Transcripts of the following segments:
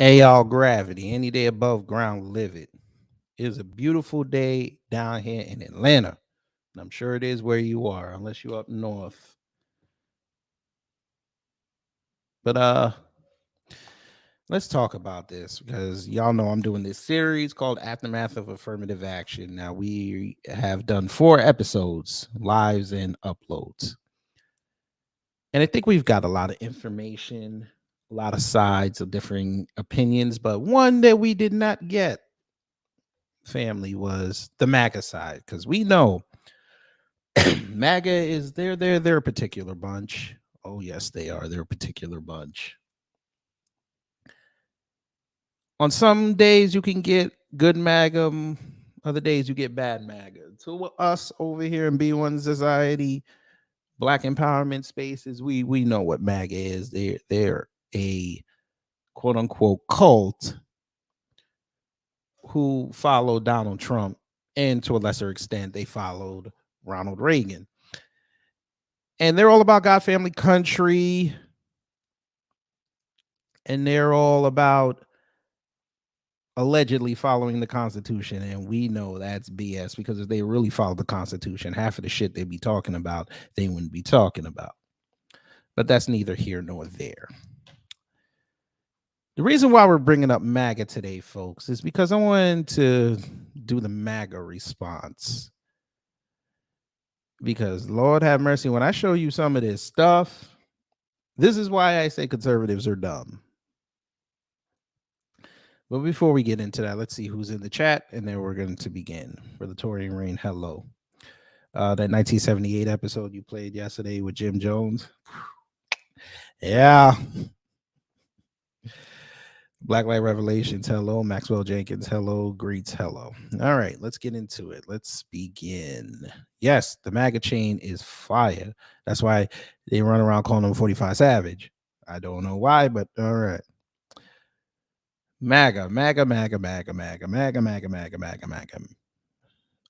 Hey, y'all, gravity. Any day above ground, live it. It is a beautiful day down here in Atlanta. And I'm sure it is where you are, unless you're up north. But let's talk about this because y'all know I'm doing this series called Aftermath of Affirmative Action. Now we have done 4 episodes, lives and uploads. And I think we've got a lot of information, a lot of sides of differing opinions, but one that we did not get, family, was the MAGA side, because we know MAGA is they're a particular bunch. Oh yes, they are. They're a particular bunch. On some days you can get good MAGA, other days you get bad MAGA. To us over here in B1 Society, Black Empowerment Spaces, we know what MAGA is. They're a quote unquote cult who followed Donald Trump, and to a lesser extent, they followed Ronald Reagan. And they're all about God, family, country, and they're all about allegedly following the Constitution. And we know that's BS, because if they really followed the Constitution, half of the shit they'd be talking about, they wouldn't be talking about. But that's neither here nor there. The reason why we're bringing up MAGA today, folks, is because I wanted to do the MAGA response. Because Lord have mercy, when I show you some of this stuff, this is why I say conservatives are dumb. But before we get into that, let's see who's in the chat, and then we're going to begin. For the Tory and Rain, hello. That 1978 episode you played yesterday with Jim Jones. Yeah. Blacklight Revelations, hello. Maxwell Jenkins, hello. Greets, hello. All right, let's get into it. Let's begin. Yes, the MAGA chain is fire. That's why they run around calling him 45 Savage. I don't know why, but all right. MAGA, MAGA, MAGA, MAGA, MAGA, MAGA, MAGA, MAGA, MAGA, MAGA.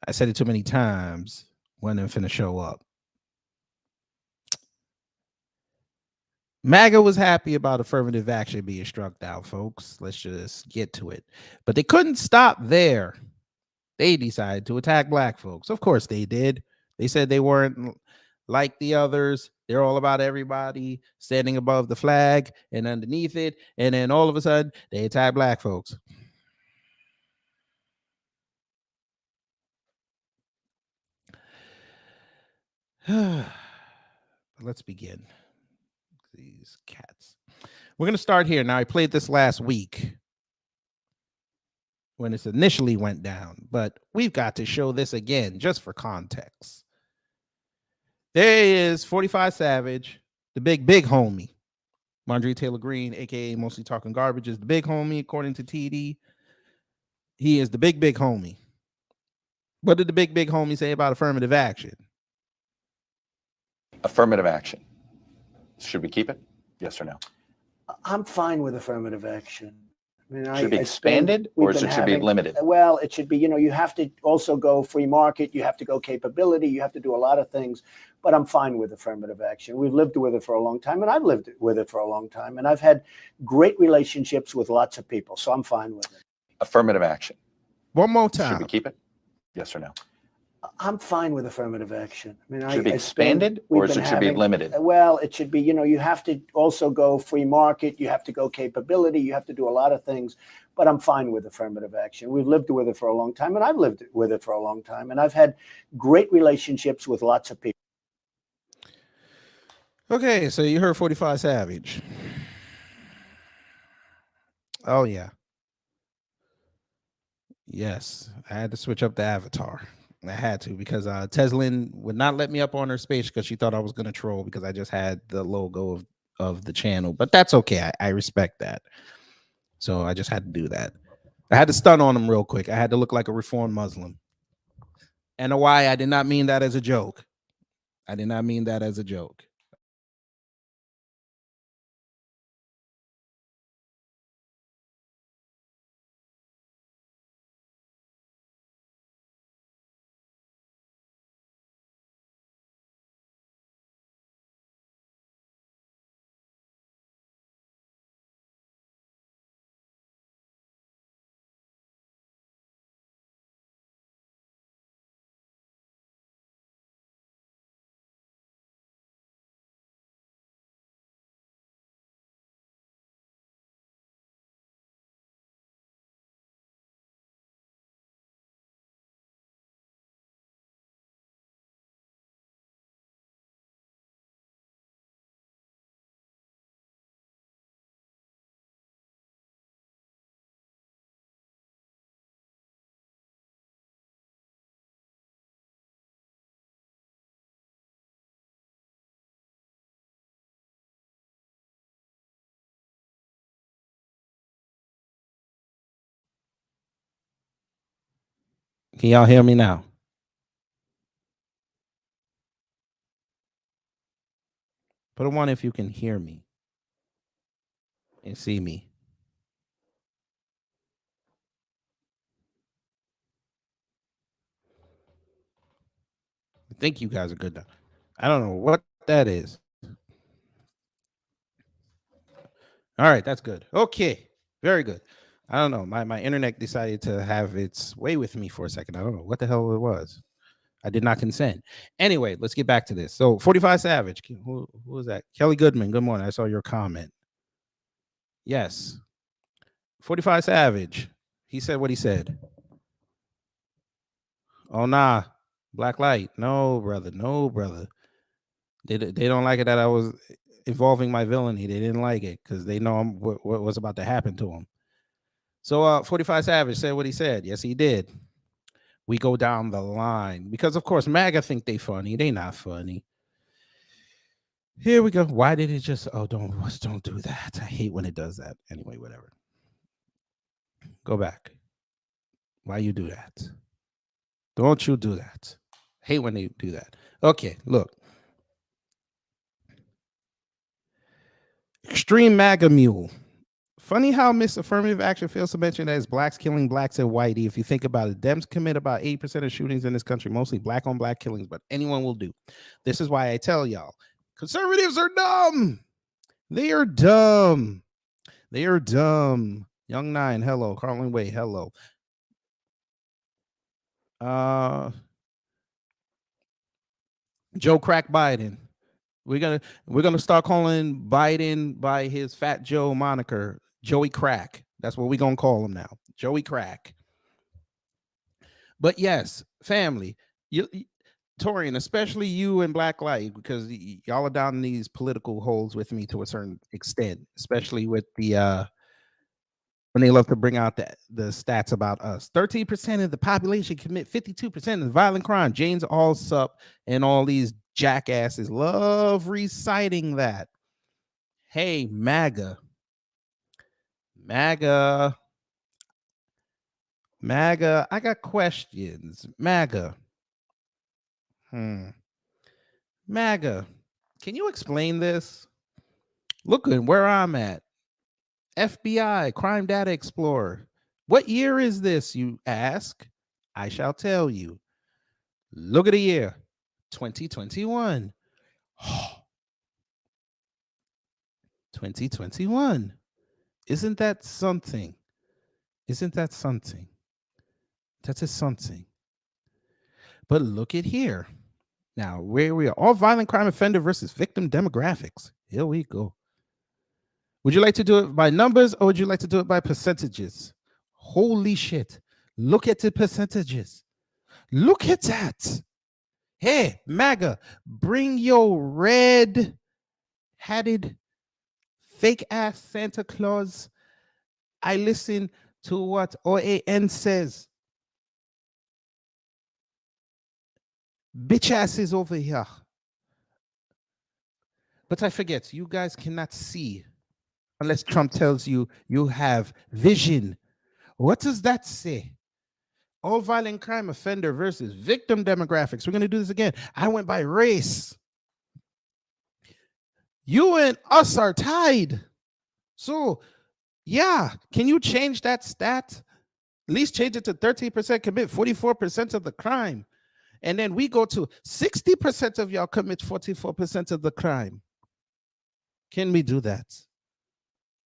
I said it too many times. When I'm finna show up. MAGA was happy about affirmative action being struck down, folks. Let's just get to it. But they couldn't stop there. They decided to attack black folks. Of course they did. They said they weren't like the others. They're all about everybody standing above the flag and underneath it. And then all of a sudden, they attack black folks. Let's begin. These cats. We're going to start here. Now, I played this last week when it initially went down, but we've got to show this again just for context. There is 45 Savage, the big homie. Marjorie Taylor Greene, aka Mostly Talking Garbage, is the big homie, according to TD. He is the big homie. What did the big homie say about affirmative action? Affirmative action. Should we keep it? Yes or no? I'm fine with affirmative action. I mean, should it be expanded or should it be limited? Well, it should be, you have to also go free market. You have to go capability. You have to do a lot of things. But I'm fine with affirmative action. We've lived with it for a long time, and I've lived with it for a long time. And I've had great relationships with lots of people. So I'm fine with it. Affirmative action. One more time. Should we keep it? Yes or no? I'm fine with affirmative action. I mean, should it be expanded or should it be limited? Well, it should be, you have to also go free market. You have to go capability. You have to do a lot of things. But I'm fine with affirmative action. We've lived with it for a long time, and I've lived with it for a long time. And I've had great relationships with lots of people. Okay, so you heard 45 Savage. Oh, yeah. Yes, I had to switch up the avatar. I had to, because Teslin would not let me up on her space because she thought I was going to troll because I just had the logo of the channel. But that's okay. I respect that. So I just had to do that. I had to stun on him real quick. I had to look like a reformed Muslim. And why? I did not mean that as a joke. I did not mean that as a joke. Can y'all hear me now? Put a 1 if you can hear me and see me. I think you guys are good now. I don't know what that is. All right, that's good. Okay, very good. I don't know. My internet decided to have its way with me for a second. I don't know what the hell it was. I did not consent. Anyway, let's get back to this. So 45 Savage. Who was that? Kelly Goodman. Good morning. I saw your comment. Yes. 45 Savage. He said what he said. Oh, nah. Black light. No, brother. No, brother. They don't like it that I was involving my villainy. They didn't like it because they know what was about to happen to him. So 45 Savage said what he said. Yes, he did. We go down the line because, of course, MAGA think they funny. They not funny. Here we go. Why did it just? Oh, don't do that. I hate when it does that. Anyway, whatever. Go back. Why you do that? Don't you do that? Hate when they do that. Okay, look. Extreme MAGA mule. Funny how Miss Affirmative Action fails to mention that it's blacks killing blacks and whitey. If you think about it, Dems commit about 80% of shootings in this country, mostly black on black killings, but anyone will do. This is why I tell y'all, conservatives are dumb. They are dumb. They are dumb. Young Nine, hello. Carlin Way, hello. Joe Crack Biden. We're gonna start calling Biden by his Fat Joe moniker, Joey Crack. That's what we're gonna call him now, Joey Crack. But yes, family, Torian, especially you and Black Light, because y'all are down in these political holes with me to a certain extent, especially with the when they love to bring out the stats about us. 13% of the population commit 52% of violent crime. James Allsup and all these jackasses love reciting that. Hey, MAGA, I got questions. MAGA, MAGA, can you explain this? Look at where I'm at. FBI, Crime Data Explorer. What year is this, you ask? I shall tell you. Look at the year, 2021. 2021. Isn't that something? Isn't that something? That is something. But look at here. Now, where we are, all violent crime offender versus victim demographics. Here we go. Would you like to do it by numbers or would you like to do it by percentages? Holy shit. Look at the percentages. Look at that. Hey, MAGA, bring your red hatted fake ass Santa Claus. I listen to what OAN says. Bitch ass is over here. But I forget, you guys cannot see unless Trump tells you you have vision. What does that say? All violent crime offender versus victim demographics. We're going to do this again. I went by race. You and us are tied. So, yeah, can you change that stat? At least change it to 13% commit 44% of the crime. And then we go to 60% of y'all commit 44% of the crime. Can we do that?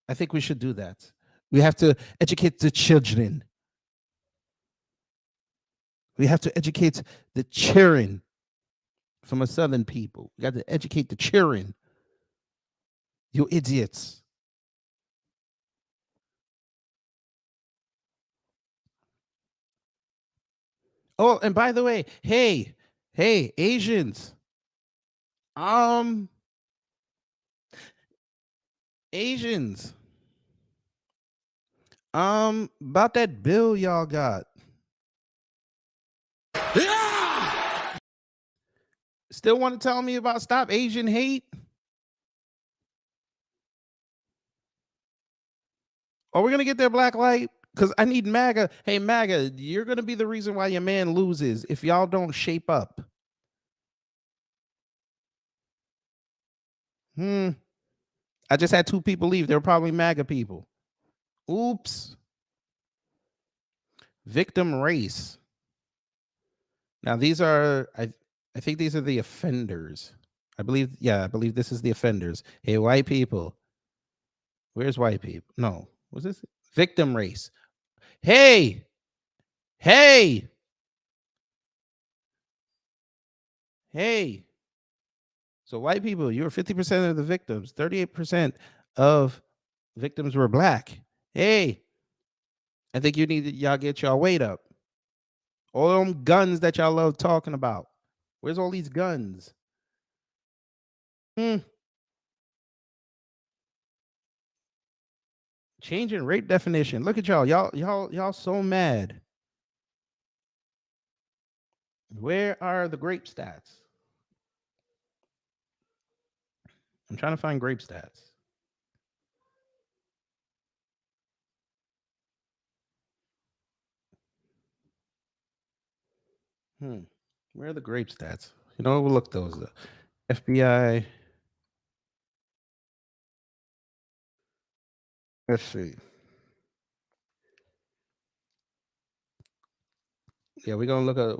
I think we should do that. We have to educate the children. We have to educate the children from a southern people. We got to educate the children. You idiots. Oh, and by the way, hey, Asians. Asians. About that bill y'all got. Yeah! Still want to tell me about Stop Asian Hate? Are we gonna get their Black Light? because I need MAGA. Hey, MAGA, you're gonna be the reason why your man loses if y'all don't shape up. I just had 2 people leave. They were probably MAGA people. Oops. Victim race. Now these are I think these are the offenders. I believe this is the offenders. Hey, white people. Where's white people? No. Was this victim race? Hey. Hey. Hey. So white people, you were 50% of the victims. 38% of victims were black. Hey. I think you need to y'all get y'all weight up. All them guns that y'all love talking about. Where's all these guns? Changing rape definition. Look at y'all. Y'all so mad. Where are the grape stats? I'm trying to find grape stats. Where are the grape stats? You know, we'll look those up. FBI. Let's see. Yeah, we're gonna look at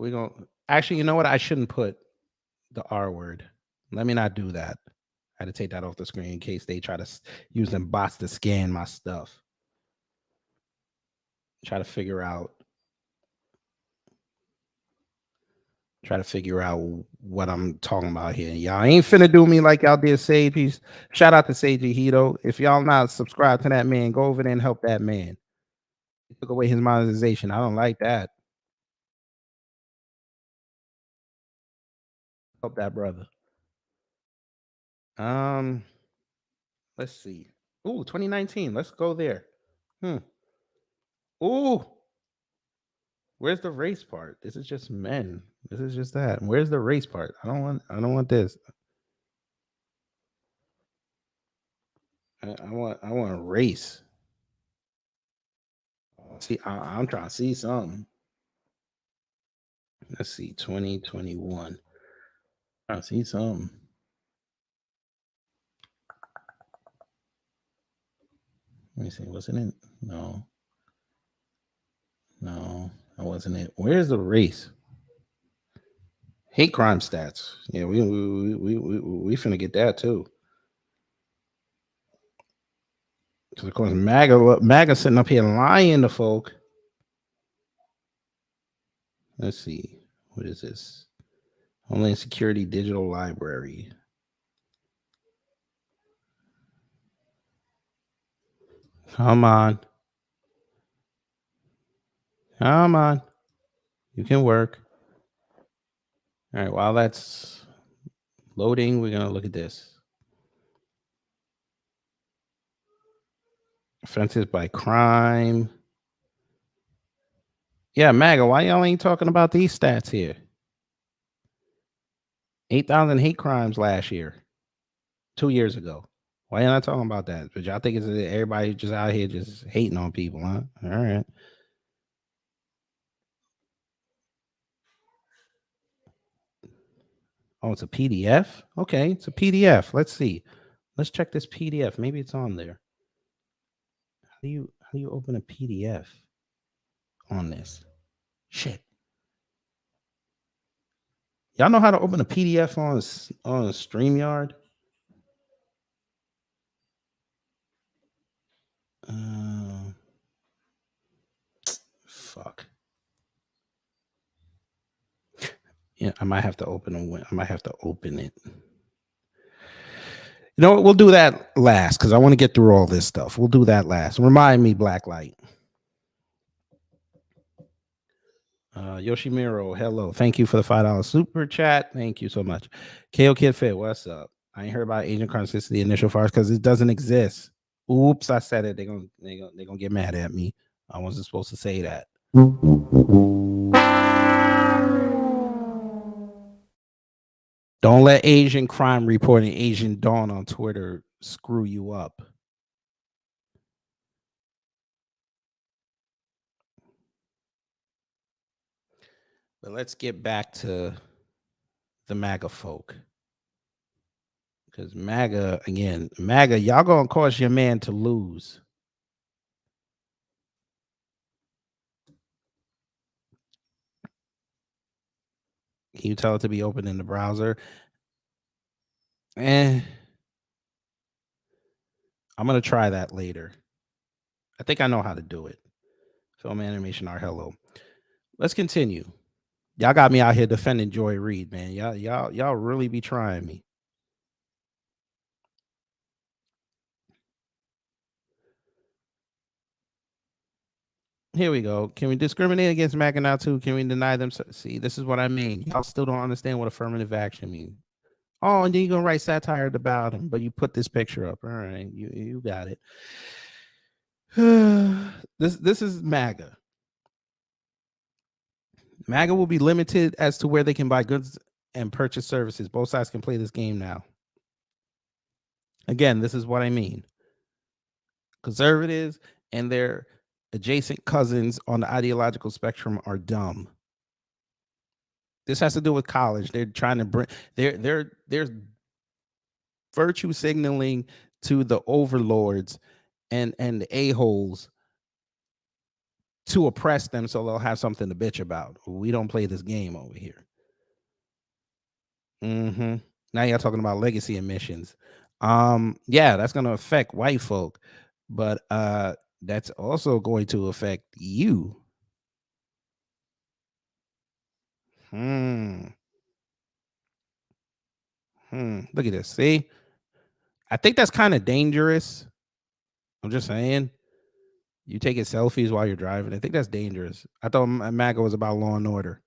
actually, you know what? I shouldn't put the R word. Let me not do that. I had to take that off the screen in case they try to use them bots to scan my stuff. Try to figure out what I'm talking about here. Y'all ain't finna do me like y'all did Sage. Peace. Shout out to Sage Hito. If y'all not subscribed to that man, go over there and help that man. He took away his monetization. I don't like that. Help that brother. Let's see. Ooh, 2019. Let's go there. Ooh. Where's the race part? This is just men. This is just that. Where's the race part? I don't want this. I want race. See, I'm trying to see something. Let's see, 2021. I see something. Let me see. Wasn't it? No, that wasn't it. Where's the race? Hate crime stats. Yeah, we finna get that too. Because of course, MAGA sitting up here lying to folk. Let's see. What is this? Homeland Security Digital Library. Come on. Come on. You can work. All right. While that's loading, we're going to look at this. Offenses by crime. Yeah, MAGA, why y'all ain't talking about these stats here? 8,000 hate crimes last year. 2 years ago. Why y'all not talking about that? But y'all think it's everybody just out here just hating on people, huh? All right. Oh, it's a PDF? Okay, it's a PDF. Let's see. Let's check this PDF. Maybe it's on there. How do you open a PDF on this? Shit. Y'all know how to open a PDF on a StreamYard? Fuck. Yeah, I might have to open it. You know what? We'll do that last because I want to get through all this stuff. We'll do that last. Remind me, Blacklight. Yoshimiro, hello. Thank you for the $5 super chat. Thank you so much. KO Kid Fit, what's up? I ain't heard about Agent Consistency initial fires because it doesn't exist. Oops, I said it. They're gonna get mad at me. I wasn't supposed to say that. Don't let Asian crime reporting Asian Dawn on Twitter screw you up. But let's get back to the MAGA folk. Because MAGA, y'all gonna cause your man to lose. Can you tell it to be open in the browser? I'm gonna try that later. I think I know how to do it. Film animation art, hello. Let's continue. Y'all got me out here defending Joy Reid, man. Y'all really be trying me. Here we go. Can we discriminate against MAGA now too? Can we deny them? See, this is what I mean. Y'all still don't understand what affirmative action means. Oh, and then you're gonna write satire about him, but you put this picture up. All right, you got it. This is MAGA. MAGA will be limited as to where they can buy goods and purchase services. Both sides can play this game now. Again, this is what I mean. Conservatives and their adjacent cousins on the ideological spectrum are dumb. This has to do with college. They're trying to bring they're virtue signaling to the overlords and the a-holes to oppress them so they'll have something to bitch about. We don't play this game over here. Now y'all talking about legacy emissions. Yeah, that's going to affect white folk, but that's also going to affect you. Look at this. See, I think that's kind of dangerous. I'm just saying. You taking selfies while you're driving. I think that's dangerous. I thought MAGA was about law and order.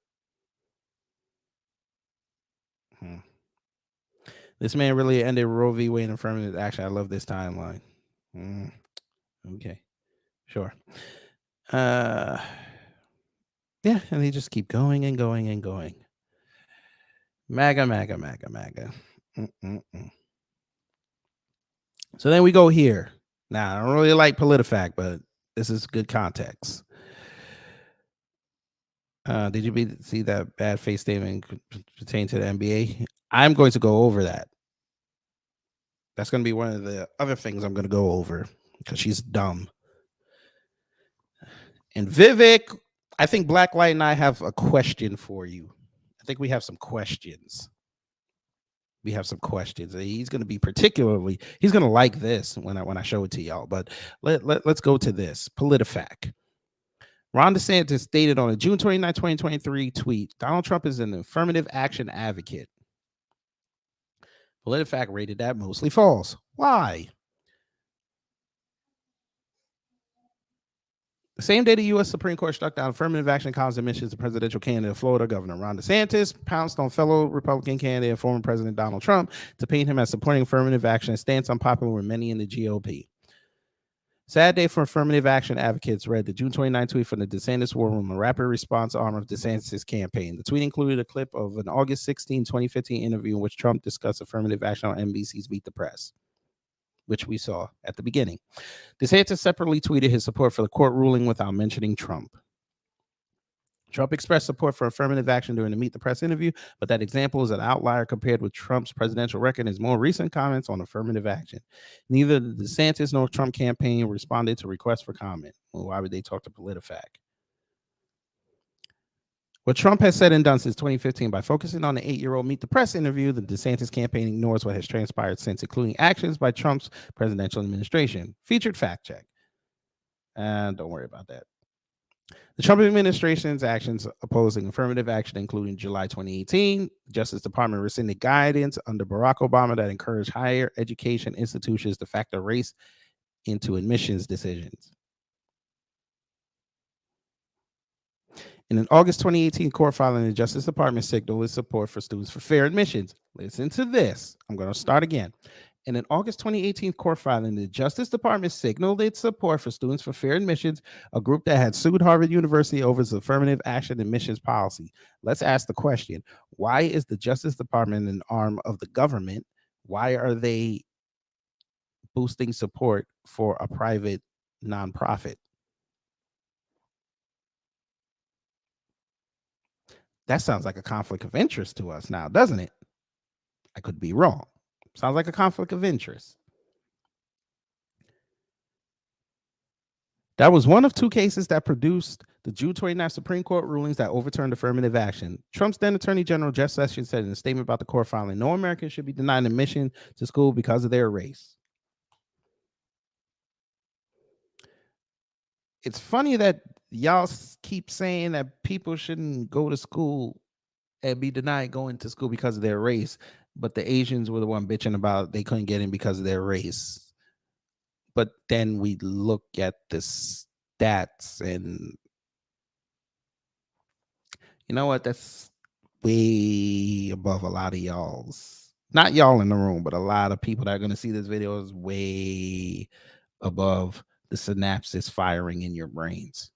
This man really ended Roe v. Wade in affirmative action. I love this timeline. Okay, sure. Yeah, and they just keep going and going and going. MAGA, MAGA, MAGA, MAGA. So then we go here. Now, I don't really like PolitiFact, but this is good context. Did you see that bad face statement pertaining to the NBA? I'm going to go over that. That's going to be one of the other things I'm going to go over because she's dumb. And Vivek, I think Blacklight and I have a question for you. I think we have some questions. He's going to be he's going to like this when I show it to y'all. But let's go to this. PolitiFact. Ron DeSantis stated on a June 29, 2023 tweet, Donald Trump is an affirmative action advocate. PolitiFact rated that mostly false. Why? The same day the U.S. Supreme Court struck down affirmative action college admissions to presidential candidate of Florida Governor Ron DeSantis pounced on fellow Republican candidate and former President Donald Trump to paint him as supporting affirmative action, a stance unpopular with many in the GOP. Sad day for affirmative action advocates, read the June 29 tweet from the DeSantis War Room, a rapid response arm of DeSantis' campaign. The tweet included a clip of an August 16, 2015 interview in which Trump discussed affirmative action on NBC's Meet the Press, which we saw at the beginning. DeSantis separately tweeted his support for the court ruling without mentioning Trump. Trump expressed support for affirmative action during the Meet the Press interview, but that example is an outlier compared with Trump's presidential record and his more recent comments on affirmative action. Neither the DeSantis nor Trump campaign responded to requests for comment. Well, why would they talk to PolitiFact? What Trump has said and done since 2015 by focusing on the 8-year-old Meet the Press interview, the DeSantis campaign ignores what has transpired since, including actions by Trump's presidential administration. Featured fact check. And don't worry about that. The Trump administration's actions opposing affirmative action, including July 2018, the Justice Department rescinded guidance under Barack Obama that encouraged higher education institutions to factor race into admissions decisions. In an August 2018 court filing, the Justice Department signaled its support for students for fair admissions. Listen to this. I'm going to start again. In an August 2018 court filing, the Justice Department signaled its support for students for fair admissions, a group that had sued Harvard University over its affirmative action admissions policy. Let's ask the question, why is the Justice Department an arm of the government? Why are they boosting support for a private nonprofit? That sounds like a conflict of interest to us now, doesn't it? I could be wrong. Sounds like a conflict of interest. That was one of two cases that produced the June 29th Supreme Court rulings that overturned affirmative action. Trump's then Attorney General Jeff Sessions said in a statement about the court filing, no American should be denied admission to school because of their race. It's funny that y'all keep saying that people shouldn't go to school and be denied going to school because of their race, but the Asians were the one bitching about they couldn't get in because of their race. But then we look at the stats and you know what? That's way above a lot of y'all's. Not y'all in the room, but a lot of people that are going to see this video is way above the synapses firing in your brains.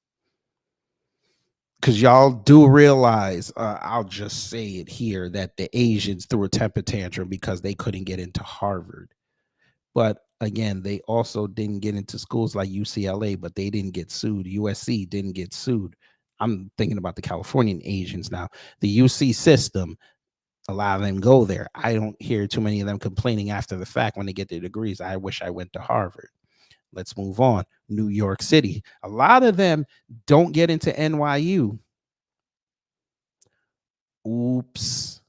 Because y'all do realize, I'll just say it here, that the Asians threw a temper tantrum because they couldn't get into Harvard. But again, they also didn't get into schools like UCLA, but they didn't get sued. USC didn't get sued. I'm thinking about the Californian Asians now. The UC system, a lot of them go there. I don't hear too many of them complaining after the fact when they get their degrees. I wish I went to Harvard. Let's move on. New York City. A lot of them don't get into NYU. Oops.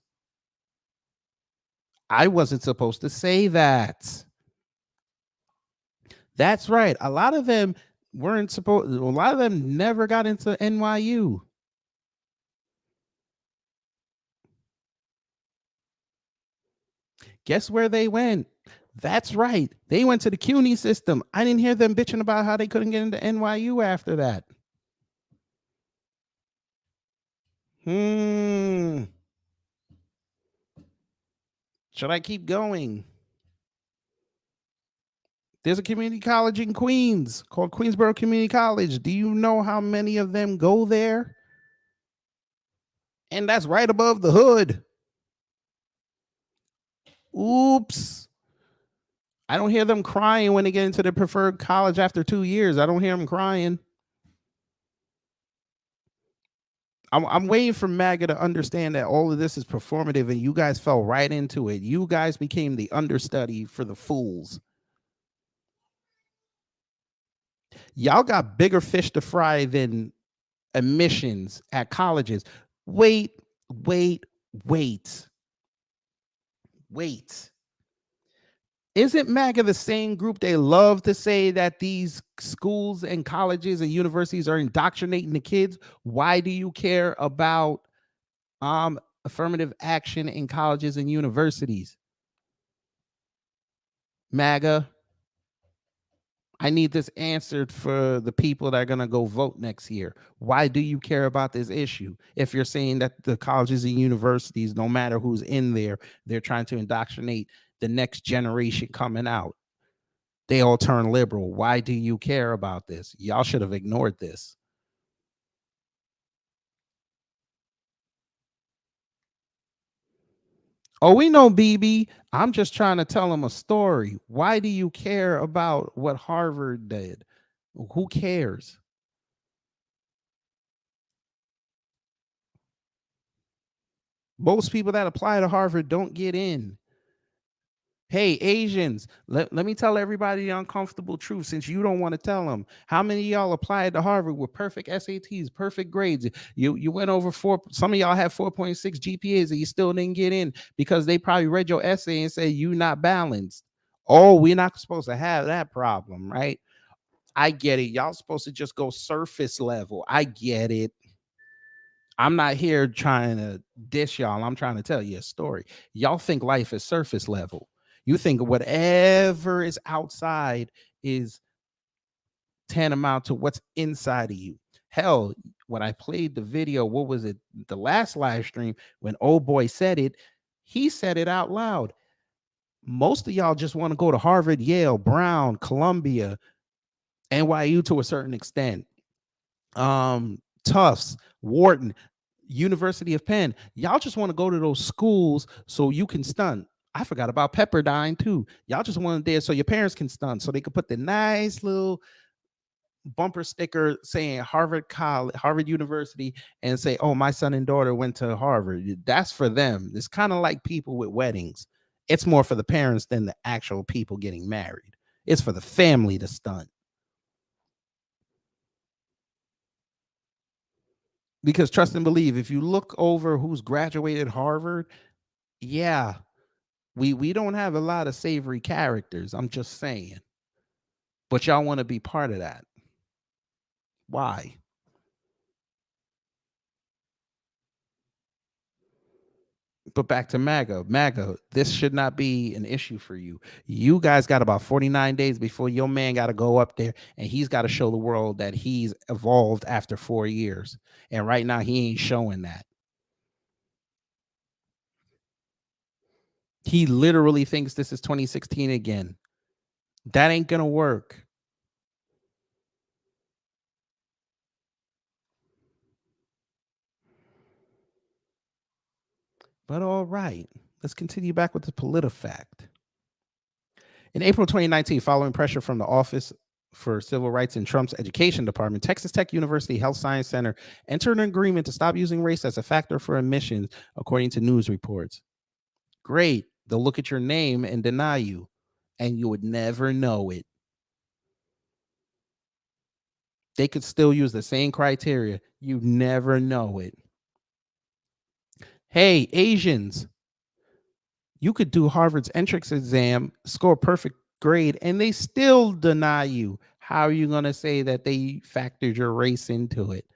I wasn't supposed to say that. That's right. A lot of them weren't supposed, a lot of them never got into NYU. Guess where they went? That's right. They went to the CUNY system. I didn't hear them bitching about how they couldn't get into NYU after that. Should I keep going? There's a community college in Queens called Queensborough Community College. Do you know how many of them go there? And that's right above the hood. Oops. I don't hear them crying when they get into their preferred college after 2 years. I don't hear them crying. I'm waiting for MAGA to understand that all of this is performative and you guys fell right into it. You guys became the understudy for the fools. Y'all got bigger fish to fry than admissions at colleges. Wait. Isn't MAGA the same group? They love to say that these schools and colleges and universities are indoctrinating the kids. Why do you care about affirmative action in colleges and universities? MAGA, I need this answered for the people that are going to go vote next year. Why do you care about this issue? If you're saying that the colleges and universities, no matter who's in there, they're trying to indoctrinate the next generation coming out. They all turn liberal. Why do you care about this? Y'all should have ignored this. Oh, we know, BB. I'm just trying to tell them a story. Why do you care about what Harvard did? Who cares? Most people that apply to Harvard don't get in. Hey, Asians, let me tell everybody the uncomfortable truth since you don't want to tell them. How many of y'all applied to Harvard with perfect SATs, perfect grades? You went over some of y'all had 4.6 GPAs and you still didn't get in because they probably read your essay and said you not balanced. Oh, we're not supposed to have that problem, right? I get it. Y'all supposed to just go surface level. I get it. I'm not here trying to dish y'all. I'm trying to tell you a story. Y'all think life is surface level. You think whatever is outside is tantamount to what's inside of you. Hell, when I played the video, what was it? The last live stream, when old boy said it, he said it out loud. Most of y'all just want to go to Harvard, Yale, Brown, Columbia, NYU to a certain extent. Tufts, Wharton, University of Penn. Y'all just want to go to those schools so you can stunt. I forgot about Pepperdine too. Y'all just want there so your parents can stunt, so they could put the nice little bumper sticker saying Harvard College, Harvard University, and say, "Oh, my son and daughter went to Harvard." That's for them. It's kind of like people with weddings. It's more for the parents than the actual people getting married. It's for the family to stunt. Because trust and believe, if you look over who's graduated Harvard, yeah, we don't have a lot of savory characters. I'm just saying. But y'all want to be part of that. Why? But back to MAGA. MAGA, this should not be an issue for you. You guys got about 49 days before your man got to go up there and he's got to show the world that he's evolved after 4 years. And right now, he ain't showing that. He literally thinks this is 2016 again. That ain't going to work. But all right, let's continue back with the PolitiFact. In April 2019, following pressure from the Office for Civil Rights in Trump's Education Department, Texas Tech University Health Science Center entered an agreement to stop using race as a factor for admissions, according to news reports. Great. They'll look at your name and deny you, and you would never know it. They could still use the same criteria. You never know it. Hey, Asians, you could do Harvard's entrance exam, score a perfect grade, and they still deny you. How are you going to say that they factored your race into it?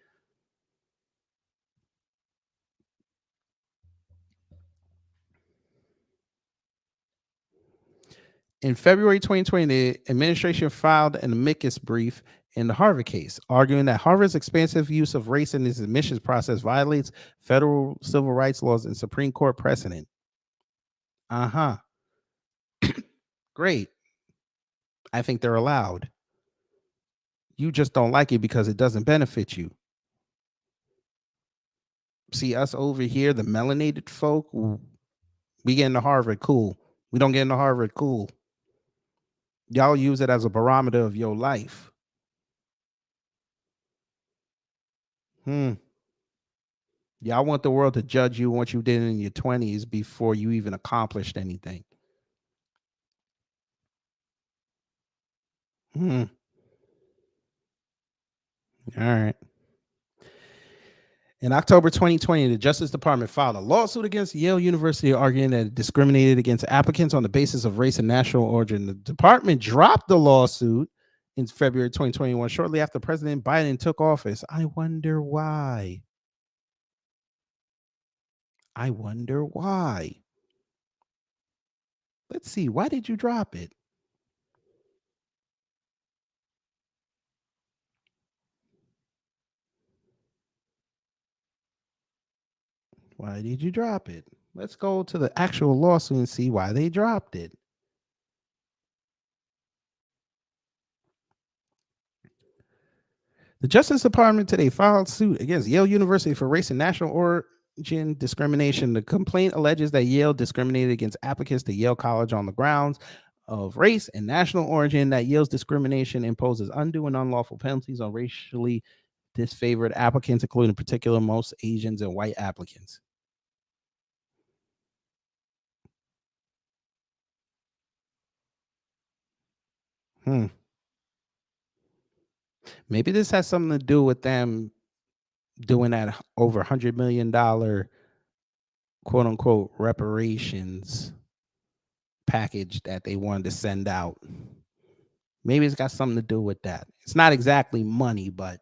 In February 2020, the administration filed an amicus brief in the Harvard case, arguing that Harvard's expansive use of race in its admissions process violates federal civil rights laws and Supreme Court precedent. Uh-huh. Great. I think they're allowed. You just don't like it because it doesn't benefit you. See, us over here, the melanated folk, we get into Harvard, cool. We don't get into Harvard, cool. Y'all use it as a barometer of your life. Y'all want the world to judge you on what you did in your 20s before you even accomplished anything. All right. In October 2020, the Justice Department filed a lawsuit against Yale University arguing that it discriminated against applicants on the basis of race and national origin. The department dropped the lawsuit in February 2021, shortly after President Biden took office. I wonder why. Let's see. Why did you drop it? Why did you drop it? Let's go to the actual lawsuit and see why they dropped it. The Justice Department today filed suit against Yale University for race and national origin discrimination. The complaint alleges that Yale discriminated against applicants to Yale College on the grounds of race and national origin, that Yale's discrimination imposes undue and unlawful penalties on racially disfavored applicants, including in particular most Asians and white applicants. Maybe this has something to do with them doing that over $100 million quote unquote reparations package that they wanted to send out. Maybe it's got something to do with that. It's not exactly money, but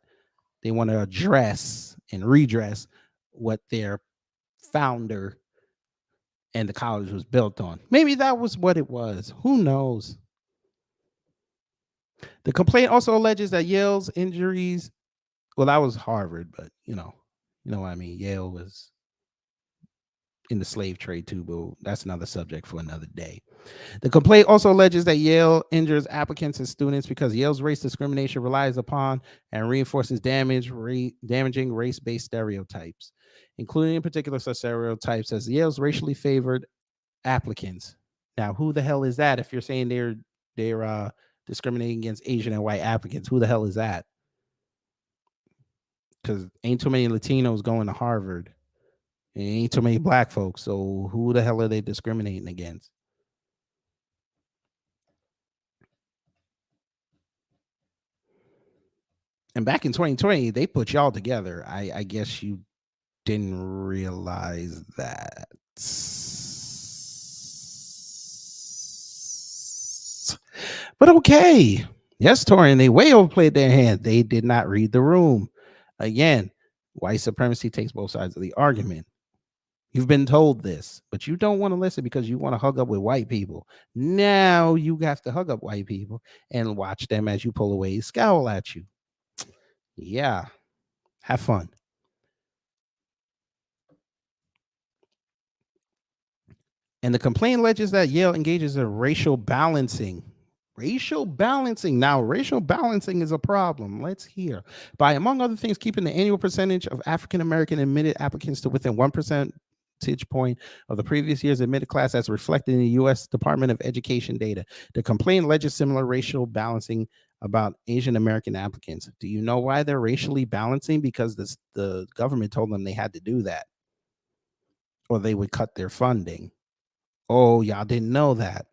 they want to address and redress what their founder and the college was built on. Maybe that was what it was. Who knows? The complaint also alleges that Yale's injuries, well, that was Harvard, but you know what I mean. Yale was in the slave trade too, but that's another subject for another day. The complaint also alleges that Yale injures applicants and students because Yale's race discrimination relies upon and reinforces damaging race-based stereotypes, including in particular such stereotypes as Yale's racially favored applicants. Now, who the hell is that? If you're saying they're discriminating against Asian and white applicants, who the hell is that? because ain't too many Latinos going to Harvard. And ain't too many black folks. So who the hell are they discriminating against? And back in 2020, they put y'all together. I guess you didn't realize that. But okay. Yes, Torian, they way overplayed their hand. They did not read the room. Again, white supremacy takes both sides of the argument. You've been told this, but you don't want to listen because you want to hug up with white people. Now you have to hug up white people and watch them as you pull away, scowl at you. Yeah, have fun. And the complaint alleges that Yale engages in racial balancing. Racial balancing. Now, racial balancing is a problem. Let's hear. By, among other things, keeping the annual percentage of African American admitted applicants to within 1 percentage point of the previous year's admitted class as reflected in the U.S. Department of Education data. The complaint alleges similar racial balancing about Asian American applicants. Do you know why they're racially balancing? Because the government told them they had to do that, or they would cut their funding. Oh, y'all didn't know that.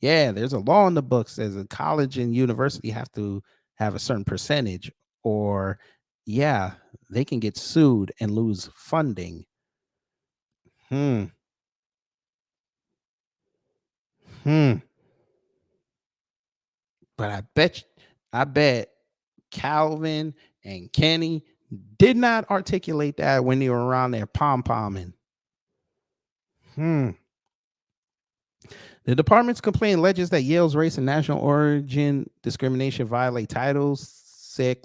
Yeah, there's a law in the books says a college and university have to have a certain percentage, or yeah, they can get sued and lose funding. Hmm. But I bet Calvin and Kenny did not articulate that when they were around there pom-pomming. The department's complaint alleges that Yale's race and national origin discrimination violate Title VI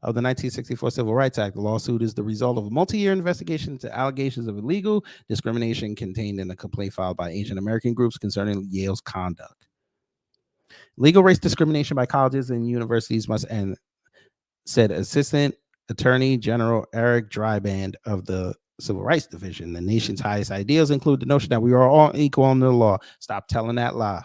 of the 1964 Civil Rights Act. The lawsuit is the result of a multi-year investigation into allegations of illegal discrimination contained in a complaint filed by Asian American groups concerning Yale's conduct. Legal race discrimination by colleges and universities must end, said Assistant Attorney General Eric Dryband of the Civil Rights Division. The nation's highest ideals include the notion that we are all equal under the law. Stop telling that lie.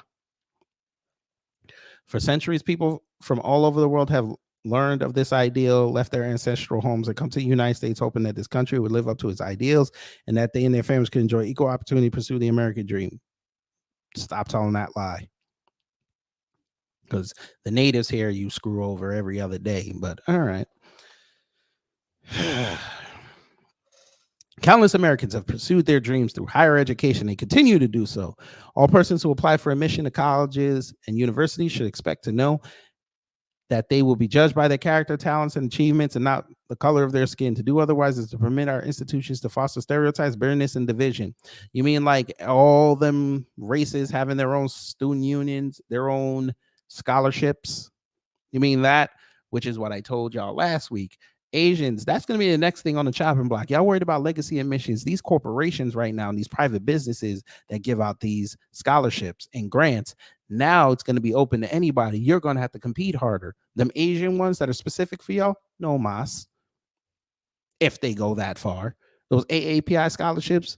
For centuries, people from all over the world have learned of this ideal, left their ancestral homes, and come to the United States hoping that this country would live up to its ideals and that they and their families could enjoy equal opportunity to pursue the American dream. Stop telling that lie. Because the natives here you screw over every other day. But all right. Countless Americans have pursued their dreams through higher education and continue to do so. All persons who apply for admission to colleges and universities should expect to know that they will be judged by their character, talents, and achievements and not the color of their skin. To do otherwise is to permit our institutions to foster stereotypes, bitterness, and division. You mean like all them races having their own student unions, their own scholarships? You mean that? Which is what I told y'all last week. Asians, that's going to be the next thing on the chopping block. Y'all worried about legacy admissions. These corporations right now, and these private businesses that give out these scholarships and grants, now it's going to be open to anybody. You're going to have to compete harder. Them Asian ones that are specific for y'all, no mas. If they go that far. Those AAPI scholarships,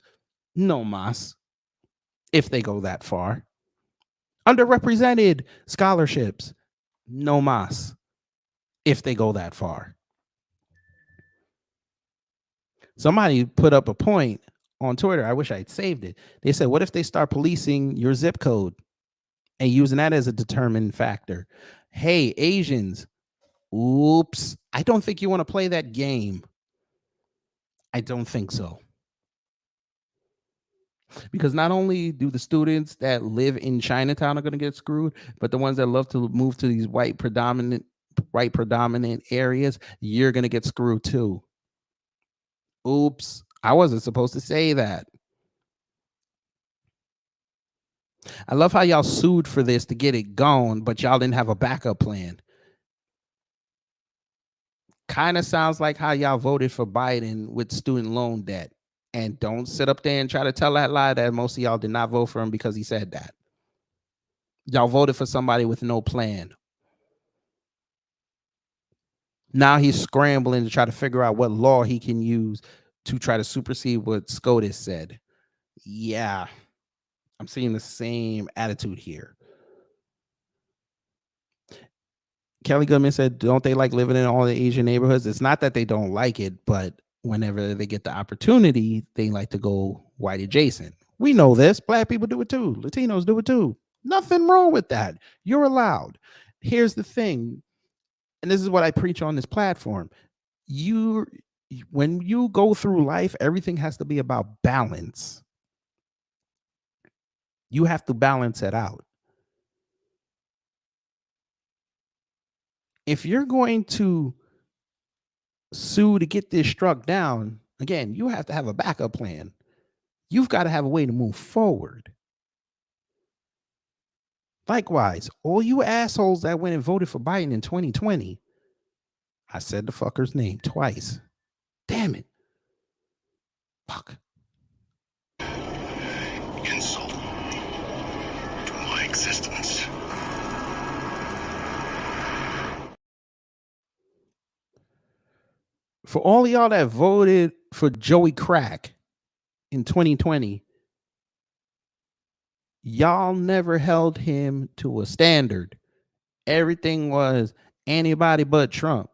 no mas. If they go that far. Underrepresented scholarships, no mas. If they go that far. Somebody put up a point on Twitter. I wish I'd saved it. They said, what if they start policing your zip code and using that as a determining factor? Hey, Asians, oops. I don't think you want to play that game. I don't think so. Because not only do the students that live in Chinatown are going to get screwed, but the ones that love to move to these white predominant areas, you're going to get screwed too. Oops. I wasn't supposed to say that. I love how y'all sued for this to get it gone, but y'all didn't have a backup plan. Kind of sounds like how y'all voted for Biden with student loan debt. And don't sit up there and try to tell that lie that most of y'all did not vote for him because he said that. Y'all voted for somebody with no plan. Now he's scrambling to try to figure out what law he can use to try to supersede what SCOTUS said. Yeah, I'm seeing the same attitude here. Kelly Goodman said, don't they like living in all the Asian neighborhoods? It's not that they don't like it, but whenever they get the opportunity, they like to go white adjacent. We know this. Black people do it too. Latinos do it too. Nothing wrong with that. You're allowed. Here's the thing, and this is what I preach on this platform. When you go through life, everything has to be about balance. You have to balance it out. If you're going to sue to get this struck down, again, you have to have a backup plan. You've got to have a way to move forward. Likewise, all you assholes that went and voted for Biden in 2020, I said the fucker's name twice. Damn it. Fuck. Insult to my existence. For all of y'all that voted for Joey Crack in 2020, y'all never held him to a standard. Everything was anybody but Trump.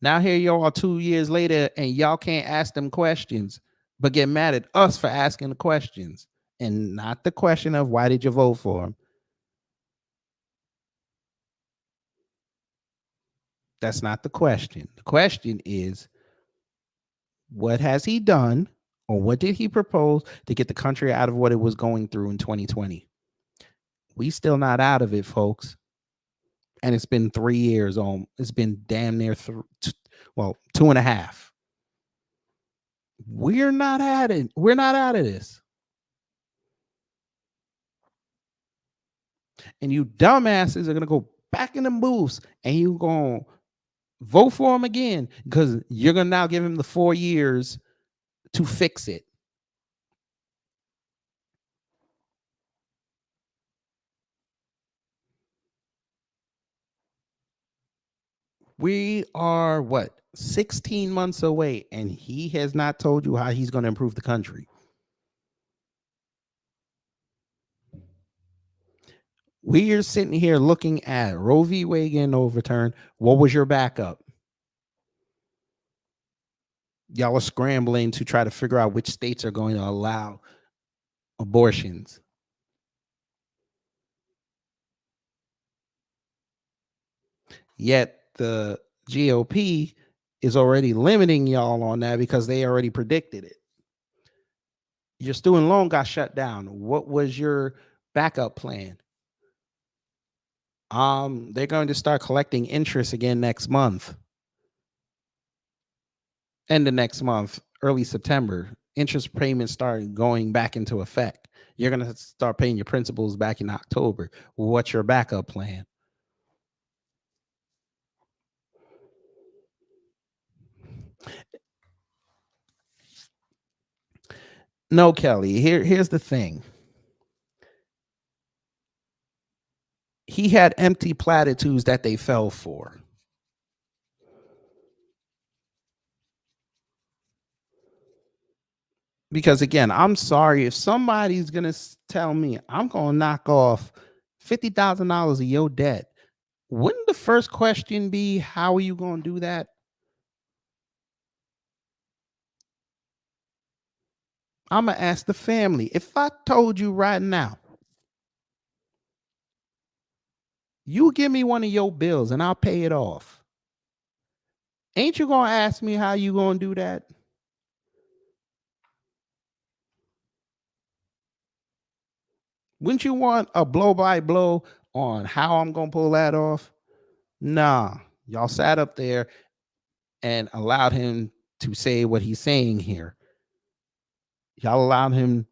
Now here y'all are 2 years later and y'all can't ask them questions, but get mad at us for asking the questions and not the question of why did you vote for him? That's not the question. The question is, what has he done or what did he propose to get the country out of what it was going through in 2020? We still not out of it, folks. And it's been 3 years on. It's been damn near 2.5. We're not at it. We're not out of this. And you dumbasses are gonna go back in the booths and you gonna vote for him again because you're gonna now give him the 4 years to fix it. We are 16 months away, and he has not told you how he's going to improve the country. We are sitting here looking at Roe v. Wade getting overturned. What was your backup? Y'all are scrambling to try to figure out which states are going to allow abortions. Yet the GOP is already limiting y'all on that because they already predicted it. Your student loan got shut down. What was your backup plan? They're going to start collecting interest again next month. End of next month, early September, interest payments start going back into effect. You're going to start paying your principals back in October. What's your backup plan? No, Kelly, here's the thing. He had empty platitudes that they fell for. Because again, I'm sorry if somebody's going to tell me I'm going to knock off $50,000 of your debt. Wouldn't the first question be, how are you going to do that? I'm going to ask the family. If I told you right now, you give me one of your bills and I'll pay it off, ain't you going to ask me how you going to do that? Wouldn't you want a blow by blow on how I'm going to pull that off? Nah, y'all sat up there and allowed him to say what he's saying here. Y'all allowed him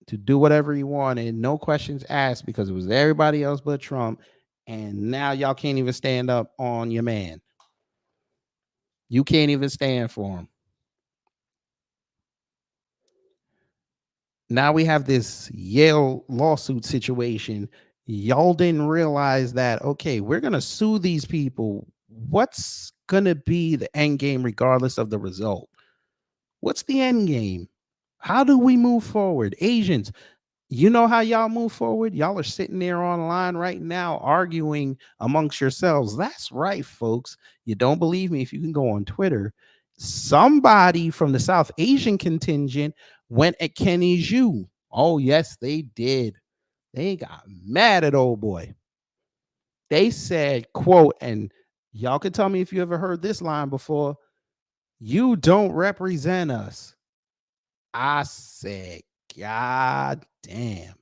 to do whatever he wanted, no questions asked, because it was everybody else but Trump. And now y'all can't even stand up on your man. You can't even stand for him. Now we have this Yale lawsuit situation. Y'all didn't realize that, okay, we're going to sue these people. What's going to be the end game regardless of the result? What's the end game? How do we move forward? Asians, You know how y'all move forward? Y'all are sitting there online right now arguing amongst yourselves. That's right, folks. You don't believe me? If you can go on Twitter, somebody from the South Asian contingent went at Kenny Zhu. Oh, yes, they did. They got mad at old boy. They said, quote, and y'all can tell me if you ever heard this line before, "You don't represent us." I said, God damn.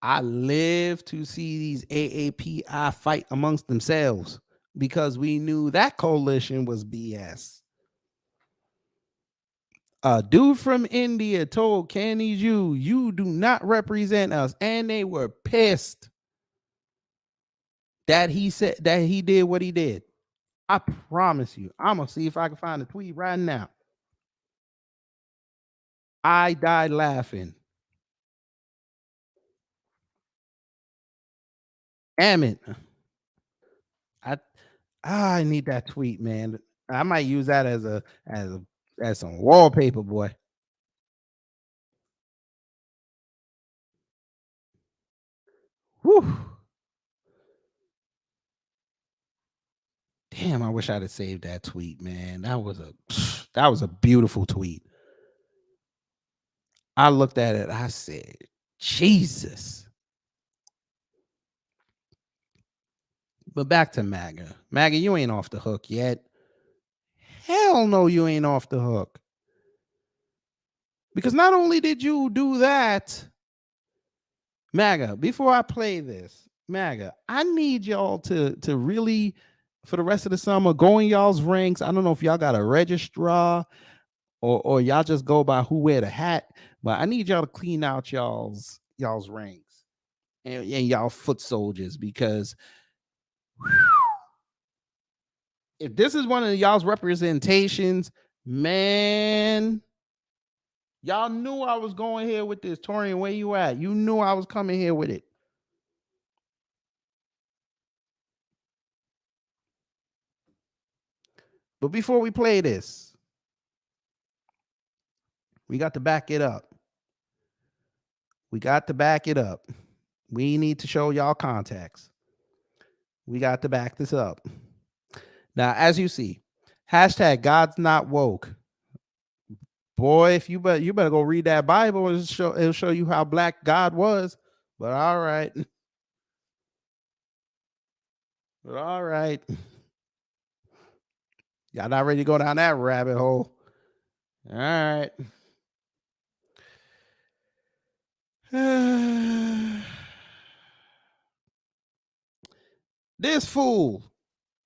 I live to see these AAPI fight amongst themselves because we knew that coalition was BS. A dude from India told Kenny Zhu, "You do not represent us," and they were pissed that he said that he did what he did. I promise you, I'm gonna see if I can find a tweet right now. I died laughing. Damn it. I need that tweet, man. I might use that as some wallpaper, boy. Whew. Damn, I wish I'd have saved that tweet, man. That was a beautiful tweet. I looked at it, I said, Jesus. But back to MAGA. MAGA, you ain't off the hook yet. Hell no, you ain't off the hook. Because not only did you do that, MAGA, before I play this, MAGA, I need y'all to really, for the rest of the summer, go in y'all's ranks. I don't know if y'all got a registrar or y'all just go by who wear the hat, but I need y'all to clean out y'all's ranks and y'all foot soldiers, because if this is one of y'all's representations, man, y'all knew I was going here with this. Torian, where you at? You knew I was coming here with it. But before we play this, we got to back it up. We got to back it up. We need to show y'all contacts. We got to back this up. Now, as you see, hashtag God's not woke. Boy, if you better go read that Bible, it'll show you how black God was. But all right. But all right. Y'all not ready to go down that rabbit hole. All right. This fool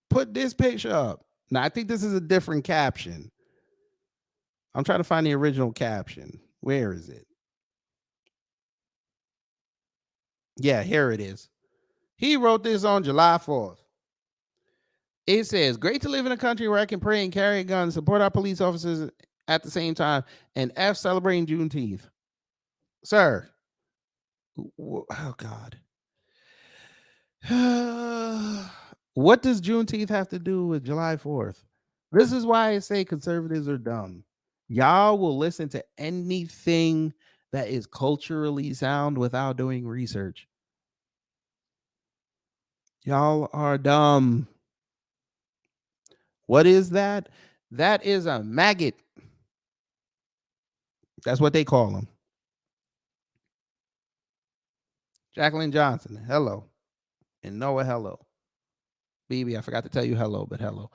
put this picture up. Now, I think this is a different caption. I'm trying to find the original caption. Where is it? Yeah, here it is. He wrote this on July 4th. It says, "Great to live in a country where I can pray and carry a gun, support our police officers at the same time, and F celebrating Juneteenth." Sir, oh God. What does Juneteenth have to do with July 4th? This is why I say conservatives are dumb. Y'all will listen to anything that is culturally sound without doing research. Y'all are dumb. What is that? That is a maggot. That's what they call them. Jacqueline Johnson, hello. And Noah, hello. BB, I forgot to tell you hello, but hello.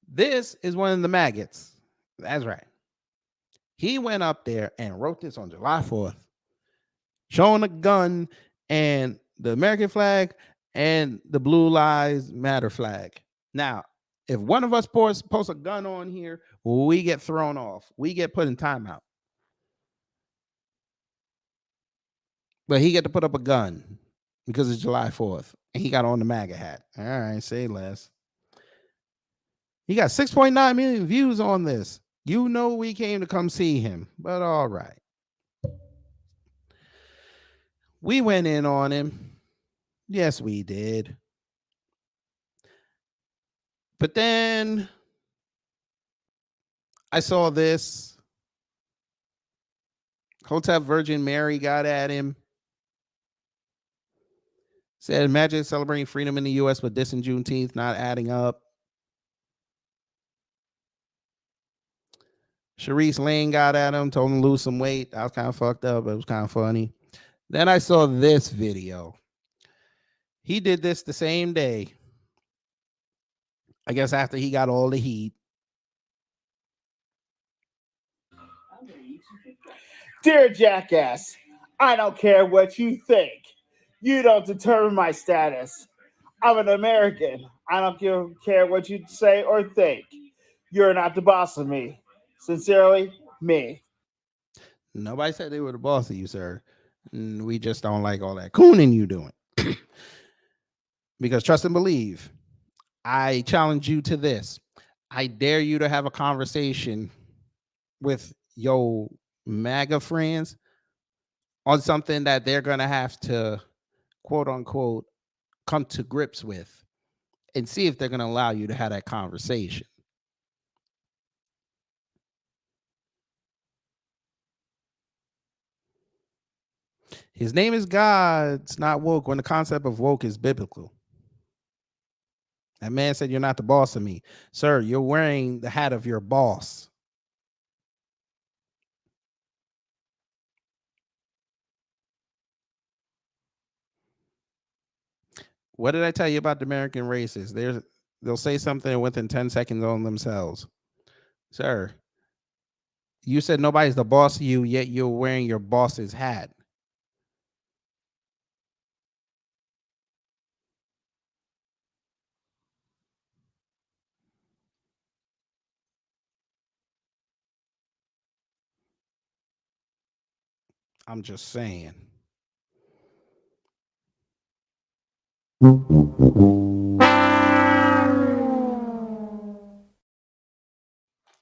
This is one of the maggots. That's right. He went up there and wrote this on July 4th, showing a gun and the American flag and the Blue Lives Matter flag. Now, if one of us posts a gun on here, we get thrown off. We get put in timeout. But he get to put up a gun because it's July 4th. And he got on the MAGA hat. All right, say less. He got 6.9 million views on this. You know we came to come see him, but all right. We went in on him. Yes, we did. But then I saw this. Hotel Virgin Mary got at him. Said, imagine celebrating freedom in the U.S., but this in Juneteenth not adding up. Sharice Lane got at him, told him to lose some weight. That was kind of fucked up, but it was kind of funny. Then I saw this video. He did this the same day. I guess after he got all the heat. Dear jackass, I don't care what you think. You don't determine my status. I'm an American. I don't care what you say or think. You're not the boss of me. Sincerely, me. Nobody said they were the boss of you, sir. We just don't like all that cooning you doing. Because trust and believe, I challenge you to this. I dare you to have a conversation with your MAGA friends on something that they're going to have to, quote unquote, come to grips with and see if they're going to allow you to have that conversation. His name is God's not woke when the concept of woke is biblical. That man said, you're not the boss of me. Sir, you're wearing the hat of your boss. What did I tell you about the American races? They'll say something within 10 seconds on themselves. Sir, you said nobody's the boss of you, yet you're wearing your boss's hat. I'm just saying.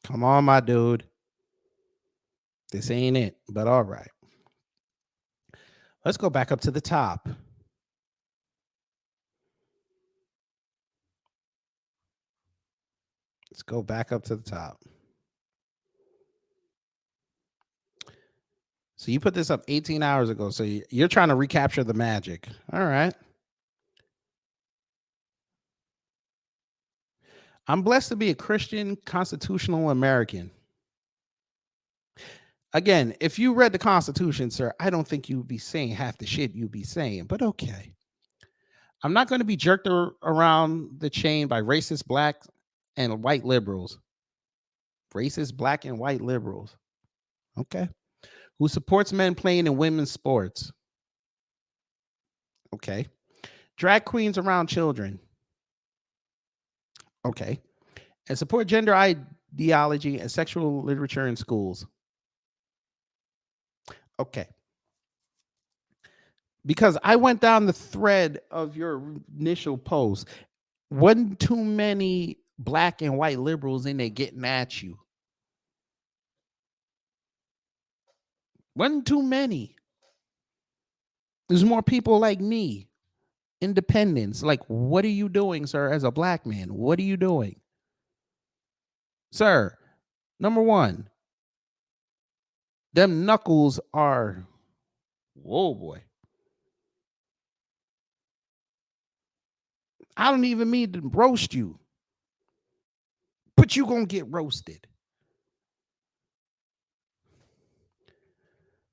Come on, my dude. This ain't it, but all right. Let's go back up to the top. Let's go back up to the top. So you put this up 18 hours ago. So you're trying to recapture the magic. All right. I'm blessed to be a Christian constitutional American. Again, if you read the Constitution, sir, I don't think you'd be saying half the shit you'd be saying, but okay. I'm not going to be jerked around the chain by racist black and white liberals. Racist black and white liberals. Okay. Who supports men playing in women's sports. Okay. Drag queens around children. Okay. And support gender ideology and sexual literature in schools. Okay. Because I went down the thread of your initial post. Wasn't too many black and white liberals in there getting at you. Wasn't too many. There's more people like me. Independents. Like, what are you doing, sir, as a black man? What are you doing? Sir, number one, them knuckles are, whoa, boy. I don't even mean to roast you, but you gonna get roasted.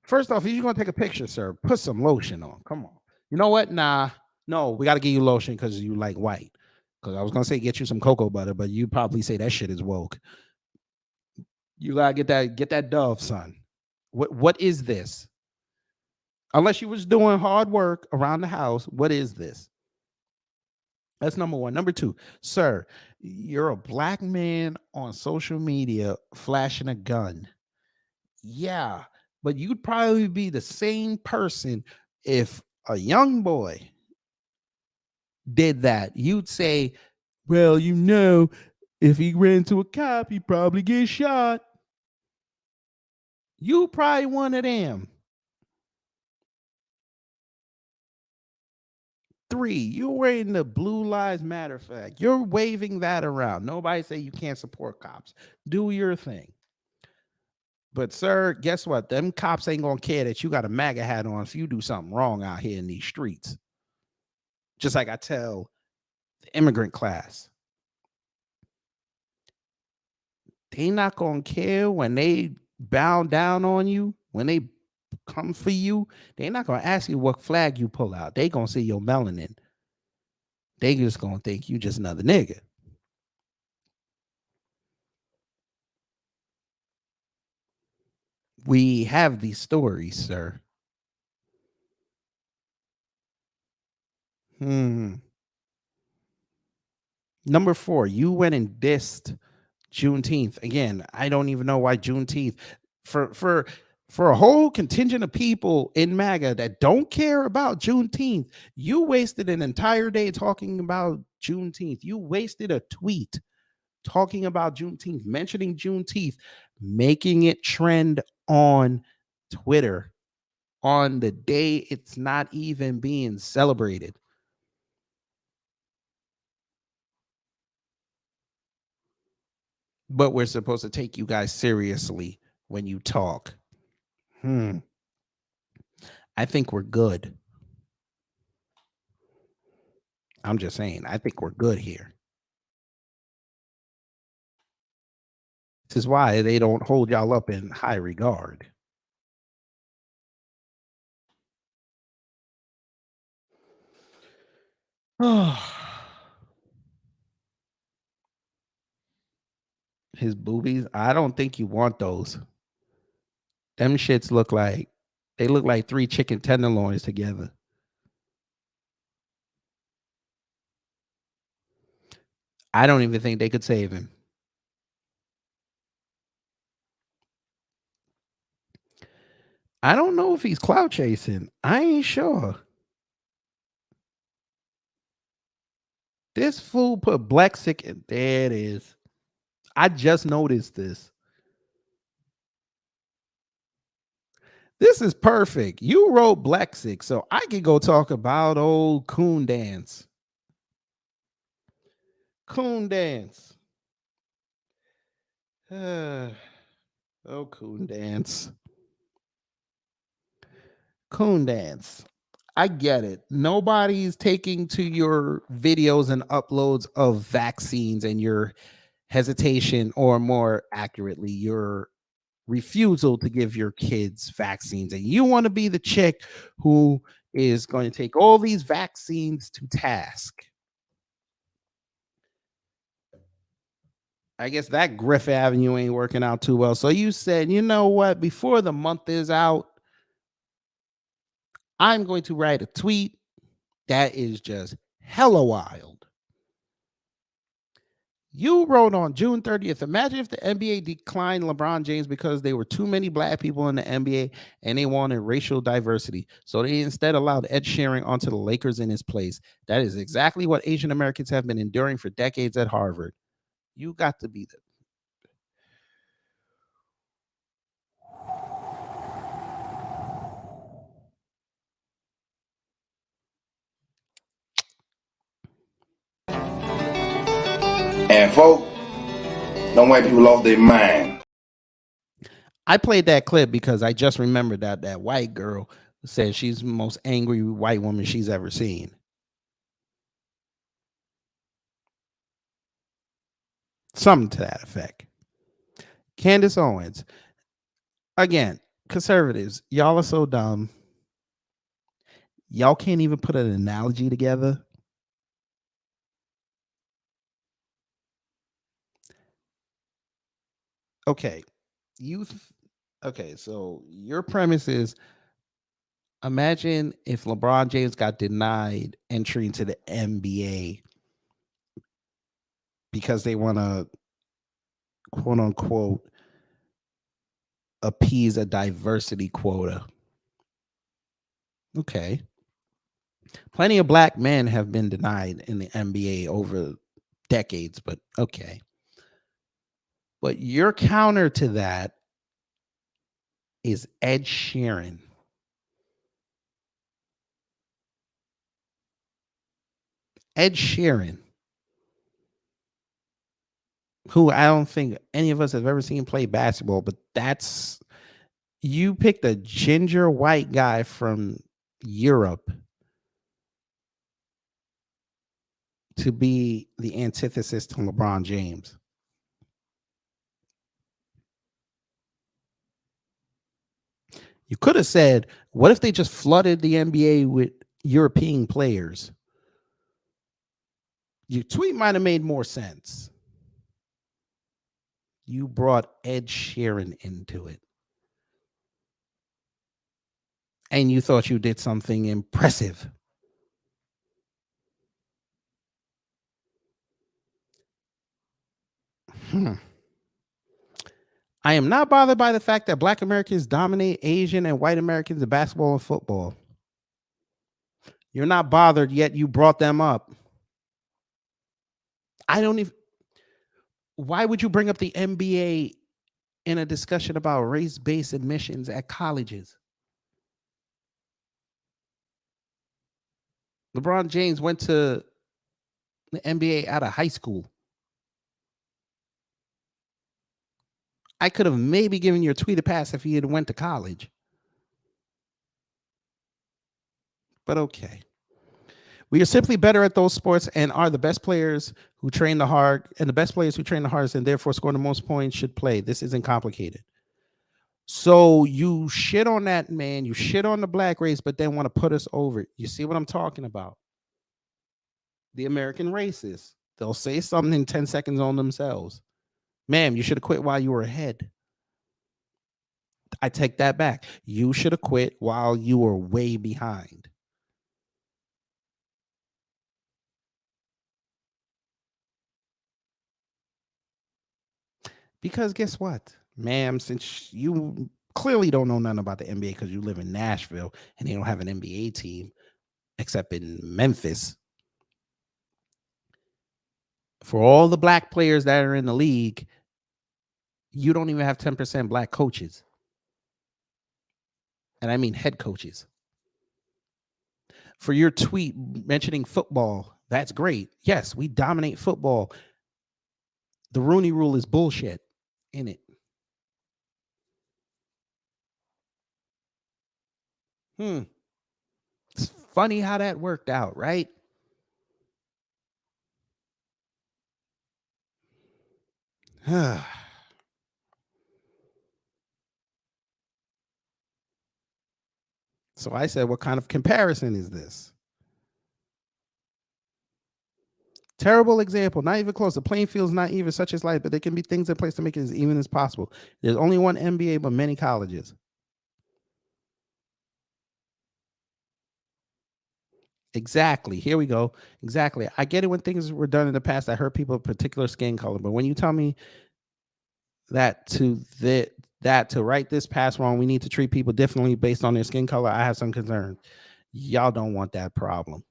First off, if you're gonna take a picture, sir, put some lotion on. Come on. You know what? Nah, no, we gotta give you lotion because you like white. Because I was gonna say get you some cocoa butter, but you probably say that shit is woke. You gotta get that Dove, son. What is this? Unless you was doing hard work around the house, what is this? That's number one. Number two, sir, you're a black man on social media flashing a gun. Yeah, but you'd probably be the same person if a young boy did that. You'd say, well, you know, if he ran into a cop, he'd probably get shot. You probably one of them. 3, you're wearing the Blue Lives Matter flag. You're waving that around. Nobody say you can't support cops. Do your thing. But sir, guess what? Them cops ain't gonna care that you got a MAGA hat on if you do something wrong out here in these streets. Just like I tell the immigrant class, they not gonna care when they bow down on you, when they come for you. They not gonna ask you what flag you pull out. They gonna see your melanin. They just gonna think you just another nigga. We have these stories, sir. Number 4, you went and dissed Juneteenth. Again, I don't even know why Juneteenth for a whole contingent of people in MAGA that don't care about Juneteenth. You wasted an entire day talking about Juneteenth. You wasted a tweet talking about Juneteenth, mentioning Juneteenth, making it trend on Twitter on the day it's not even being celebrated. But we're supposed to take you guys seriously when you talk. I think we're good. I'm just saying, I think we're good here. This is why they don't hold y'all up in high regard. His boobies, I don't think you want those. Them shits look like 3 chicken tenderloins together. I don't even think they could save him. I don't know if he's clout chasing. I ain't sure. This fool put Blexic in. There it is. I just noticed this. This is perfect. You wrote Blexic, so I could go talk about old Coon Dance. Coon Dance. Oh, Coon Dance. Coon Dance. I get it. Nobody's taking to your videos and uploads of vaccines and your hesitation, or more accurately, your refusal to give your kids vaccines. And you want to be the chick who is going to take all these vaccines to task. I guess that Griffith Avenue ain't working out too well. So you said, you know what? Before the month is out, I'm going to write a tweet that is just hella wild. You wrote on June 30th, imagine if the NBA declined LeBron James because there were too many black people in the NBA and they wanted racial diversity. So they instead allowed Ed Sheeran onto the Lakers in his place. That is exactly what Asian Americans have been enduring for decades at Harvard. You got to be the And folk, them white people lost their mind. I played that clip because I just remembered that white girl said she's the most angry white woman she's ever seen. Something to that effect. Candace Owens. Again, conservatives, y'all are so dumb. Y'all can't even put an analogy together. Okay. Okay, so your premise is, imagine if LeBron James got denied entry into the NBA because they want to, quote unquote, appease a diversity quota. Okay. Plenty of black men have been denied in the NBA over decades, but okay. But your counter to that is Ed Sheeran. Ed Sheeran, who I don't think any of us have ever seen play basketball, but that's You picked a ginger white guy from Europe to be the antithesis to LeBron James. You could have said, what if they just flooded the NBA with European players? Your tweet might have made more sense. You brought Ed Sheeran into it. And you thought you did something impressive. I am not bothered by the fact that Black Americans dominate Asian and white Americans in basketball and football. You're not bothered, yet you brought them up. I don't even. Why would you bring up the NBA in a discussion about race-based admissions at colleges? LeBron James went to the NBA out of high school. I could have maybe given your tweet a pass if he had went to college. But okay. We are simply better at those sports and are the best players who train the hard, and the best players who train the hardest and therefore score the most points should play. This isn't complicated. So you shit on that man, you shit on the black race, but then want to put us over. You see what I'm talking about? The American racists. They'll say something in 10 seconds on themselves. Ma'am, you should have quit while you were ahead. I take that back. You should have quit while you were way behind. Because guess what, ma'am, since you clearly don't know nothing about the NBA because you live in Nashville and they don't have an NBA team except in Memphis. For all the black players that are in the league, you don't even have 10% black coaches. And I mean head coaches. For your tweet mentioning football, that's great. Yes, we dominate football. The Rooney Rule is bullshit in it. It's funny how that worked out, right? So I said, what kind of comparison is this? Terrible example, not even close. The playing field is not even such as life, but there can be things in place to make it as even as possible. There's only one NBA, but many colleges. Exactly. Here we go. Exactly. I get it when things were done in the past that hurt people of particular skin color, but when you tell me that to right this past wrong, we need to treat people differently based on their skin color, I have some concerns. Y'all don't want that problem.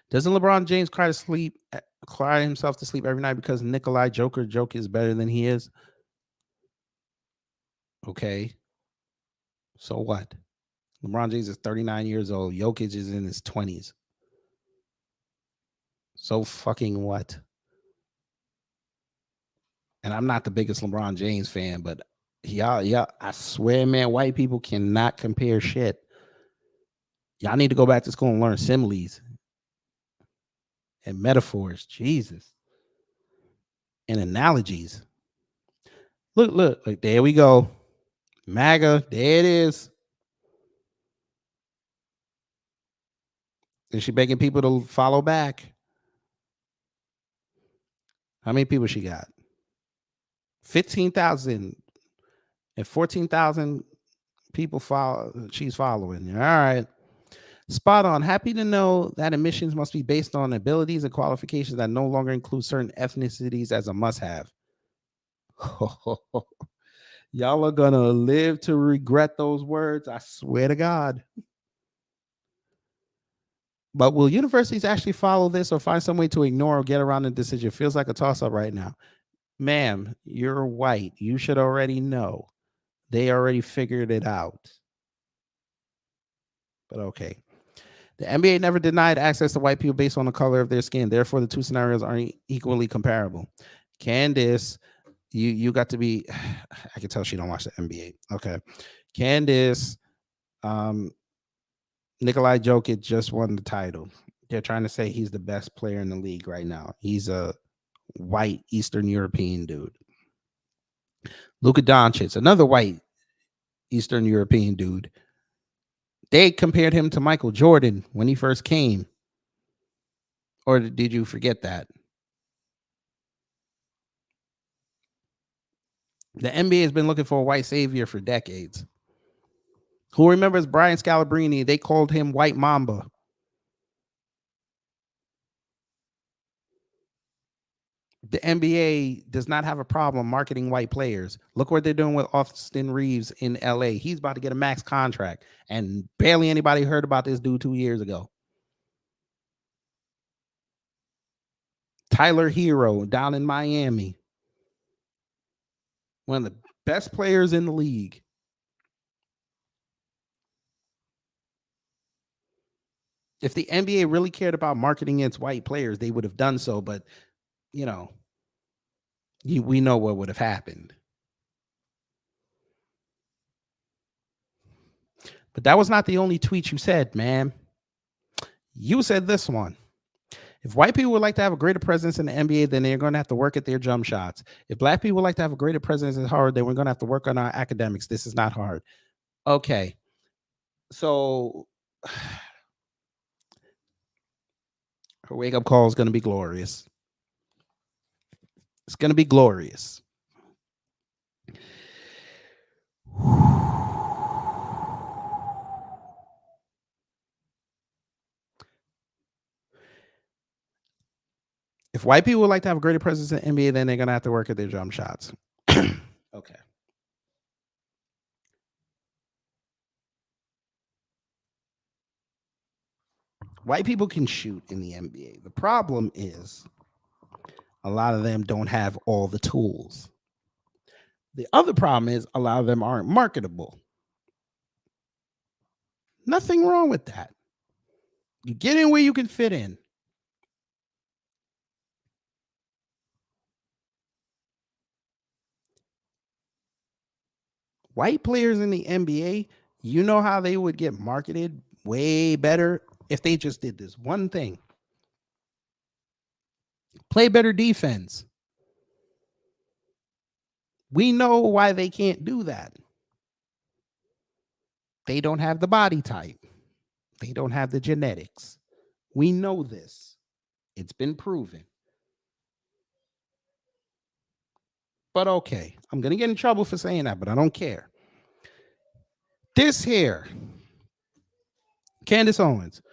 Doesn't LeBron James cry himself to sleep every night because Nikolai Jokic is better than he is? Okay. So what? LeBron James is 39 years old. Jokic is in his 20s. So fucking what? And I'm not the biggest LeBron James fan, but y'all, I swear, man, white people cannot compare shit. Y'all need to go back to school and learn similes and metaphors. Jesus. And analogies. Look, there we go. MAGA, there it is. Is she begging people to follow back? How many people she got? 15,000 and 14,000 people she's following. All right. Spot on. Happy to know that admissions must be based on abilities and qualifications that no longer include certain ethnicities as a must-have. Y'all are going to live to regret those words. I swear to God. But will universities actually follow this or find some way to ignore or get around the decision? Feels like a toss-up right now. Ma'am, you're white. You should already know. They already figured it out. But okay. The NBA never denied access to white people based on the color of their skin. Therefore, the two scenarios aren't equally comparable. Candace, You got to be. I can tell she don't watch the NBA. Okay, Candace, Nikolai Jokic just won the title. They're trying to say he's the best player in the league right now. He's a white Eastern European dude. Luka Doncic, another white Eastern European dude. They compared him to Michael Jordan when he first came. Or did you forget that? The NBA has been looking for a white savior for decades. Who remembers Brian Scalabrine? They called him White Mamba. The NBA does not have a problem marketing white players. Look what they're doing with Austin Reeves in LA. He's about to get a max contract, and barely anybody heard about this dude 2 years ago. Tyler Hero down in Miami. One of the best players in the league. If the NBA really cared about marketing its white players, they would have done so. But, you know, we know what would have happened. But that was not the only tweet you said, man. You said this one. If white people would like to have a greater presence in the NBA, then they're going to have to work at their jump shots. If black people would like to have a greater presence in Harvard, then we're going to have to work on our academics. This is not hard. Okay. So her wake-up call is going to be glorious. It's going to be glorious. If white people would like to have a greater presence in the NBA, then they're going to have to work at their jump shots. Okay. White people can shoot in the NBA. The problem is a lot of them don't have all the tools. The other problem is a lot of them aren't marketable. Nothing wrong with that. You get in where you can fit in. White players in the NBA, you know how they would get marketed way better if they just did this one thing. Play better defense. We know why they can't do that. They don't have the body type. They don't have the genetics. We know this. It's been proven. But okay, I'm going to get in trouble for saying that, but I don't care. This here, Candace Owens.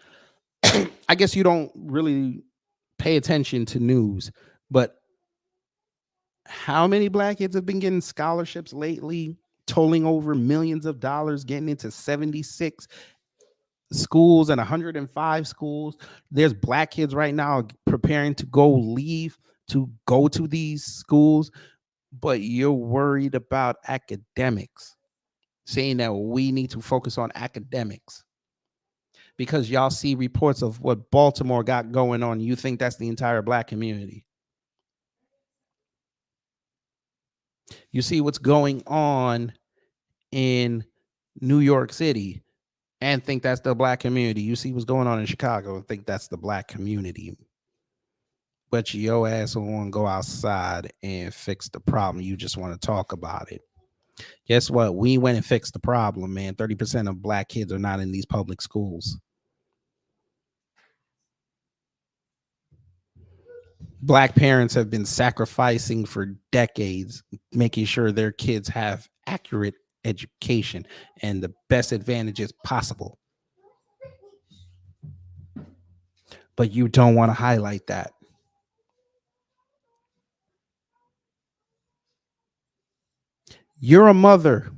I guess you don't really pay attention to news, but how many black kids have been getting scholarships lately, totaling over millions of dollars, getting into 76 schools and 105 schools? There's black kids right now preparing to leave to go to these schools, but you're worried about academics, saying that we need to focus on academics because y'all see reports of what Baltimore got going on. You think that's the entire black community. You see what's going on in New York City and think that's the black community. You see what's going on in Chicago and think that's the black community. But your ass will want to go outside and fix the problem. You just want to talk about it. Guess what? We went and fixed the problem, man. 30% of black kids are not in these public schools. Black parents have been sacrificing for decades, making sure their kids have accurate education and the best advantages possible. But you don't want to highlight that. You're a mother.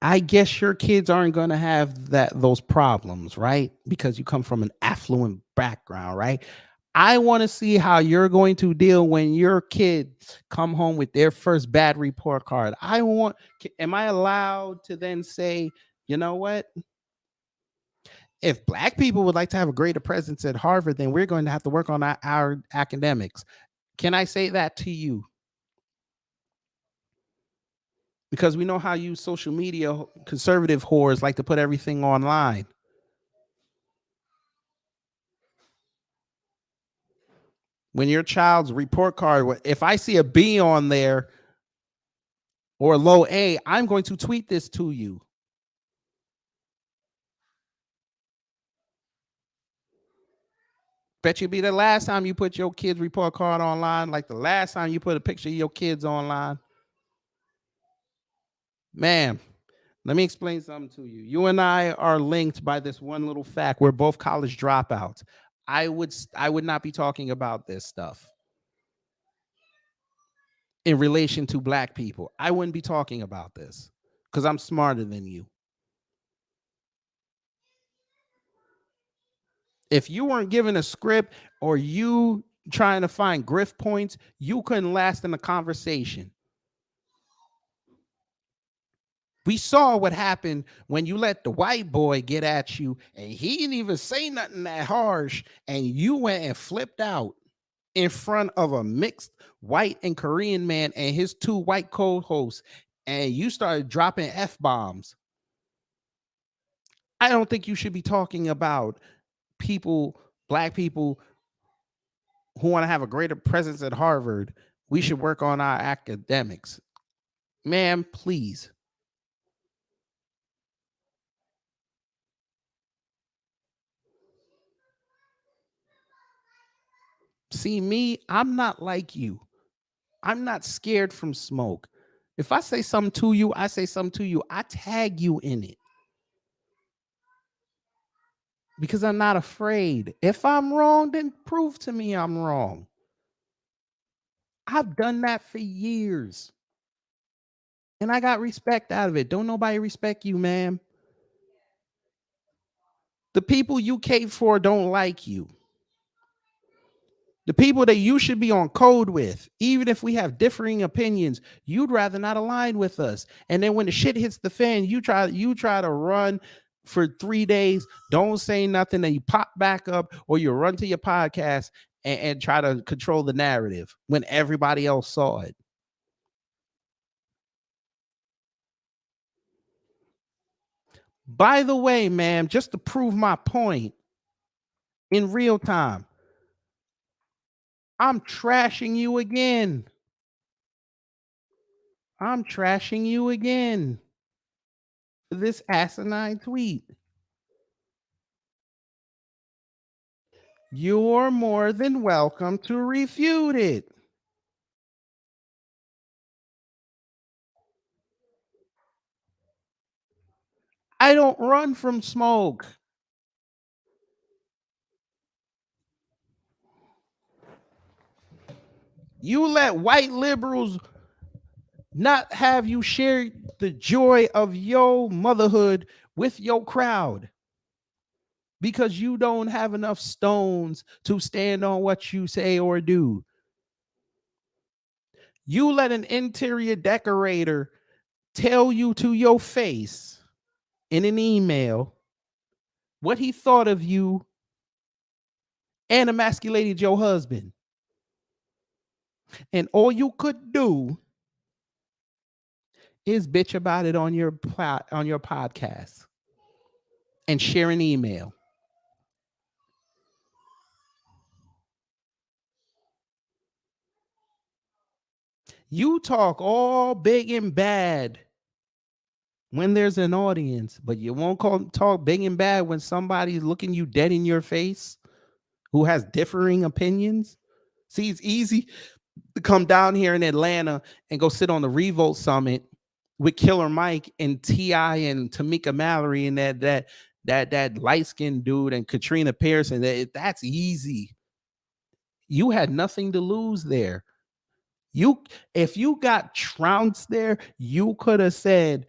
I guess your kids aren't going to have those problems, right? Because you come from an affluent background, right? I want to see how you're going to deal when your kids come home with their first bad report card. Am I allowed to then say, you know what? If black people would like to have a greater presence at Harvard, then we're going to have to work on our academics. Can I say that to you? Because we know how you social media conservative whores like to put everything online. When your child's report card, if I see a B on there or a low A, I'm going to tweet this to you. Bet you be the last time you put your kid's report card online, like the last time you put a picture of your kids online. Man, let me explain something to you. You and I are linked by this one little fact. We're both college dropouts. I would not be talking about this stuff in relation to black people. I wouldn't be talking about this because I'm smarter than you. If you weren't given a script or you trying to find grift points, you couldn't last in a conversation. We saw what happened when you let the white boy get at you and he didn't even say nothing that harsh and you went and flipped out in front of a mixed white and Korean man and his two white co-hosts and you started dropping F-bombs. I don't think you should be talking about people, black people who want to have a greater presence at Harvard. We should work on our academics. Ma'am, please. See me, I'm not like you. I'm not scared from smoke. If I say something to you, I say something to you. I tag you in it. Because I'm not afraid. If I'm wrong, then prove to me I'm wrong. I've done that for years. And I got respect out of it. Don't nobody respect you, ma'am. The people you cape for don't like you. The people that you should be on code with, even if we have differing opinions, you'd rather not align with us. And then when the shit hits the fan, you try to run for 3 days, don't say nothing, and you pop back up, or you run to your podcast and try to control the narrative when everybody else saw it. By the way, ma'am, just to prove my point in real time, I'm trashing you again. I'm trashing you again for this asinine tweet. You're more than welcome to refute it. I don't run from smoke. You let white liberals not have you share the joy of your motherhood with your crowd because you don't have enough stones to stand on what you say or do. You let an interior decorator tell you to your face in an email what he thought of you and emasculated your husband. And all you could do is bitch about it on your podcast and share an email. You talk all big and bad when there's an audience, but you won't talk big and bad when somebody's looking you dead in your face who has differing opinions. See, it's easy to come down here in Atlanta and go sit on the Revolt Summit with Killer Mike and T.I. and Tamika Mallory and that light-skinned dude and Katrina Pearson. That's easy. You had nothing to lose there. If you got trounced there, you could have said,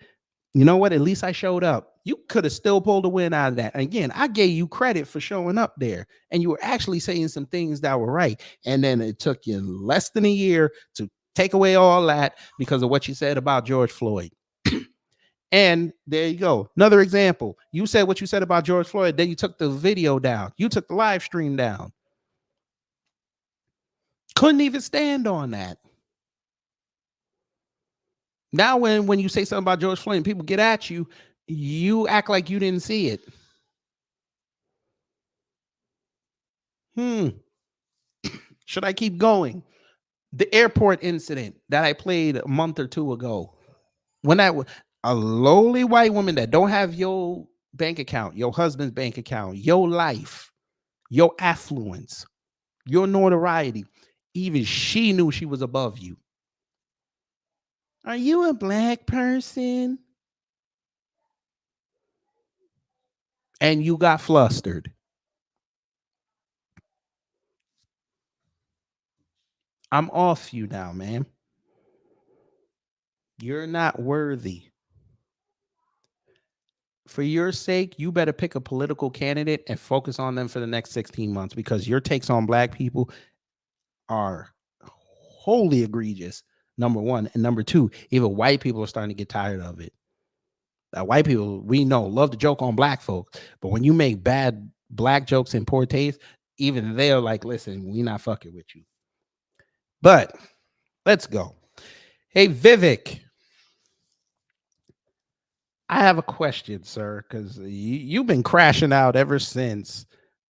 you know what, at least I showed up. You could have still pulled a win out of that. And again, I gave you credit for showing up there. And you were actually saying some things that were right. And then it took you less than a year to take away all that because of what you said about George Floyd. And there you go. Another example. You said what you said about George Floyd. Then you took the video down. You took the live stream down. Couldn't even stand on that. Now, when you say something about George Floyd and people get at you, you act like you didn't see it. Should I keep going? The airport incident that I played a month or two ago, when that was a lowly white woman that don't have your bank account, your husband's bank account, your life, your affluence, your notoriety, even she knew she was above you. Are you a black person? And you got flustered. I'm off you now, man. You're not worthy. For your sake, you better pick a political candidate and focus on them for the next 16 months, because your takes on black people are wholly egregious, number one. And number two, even white people are starting to get tired of it. White people, we know, love to joke on black folks, but when you make bad black jokes in poor taste, even they're like, listen, we not fucking with you. But let's go. Hey, Vivek, I have a question, sir, because you've been crashing out ever since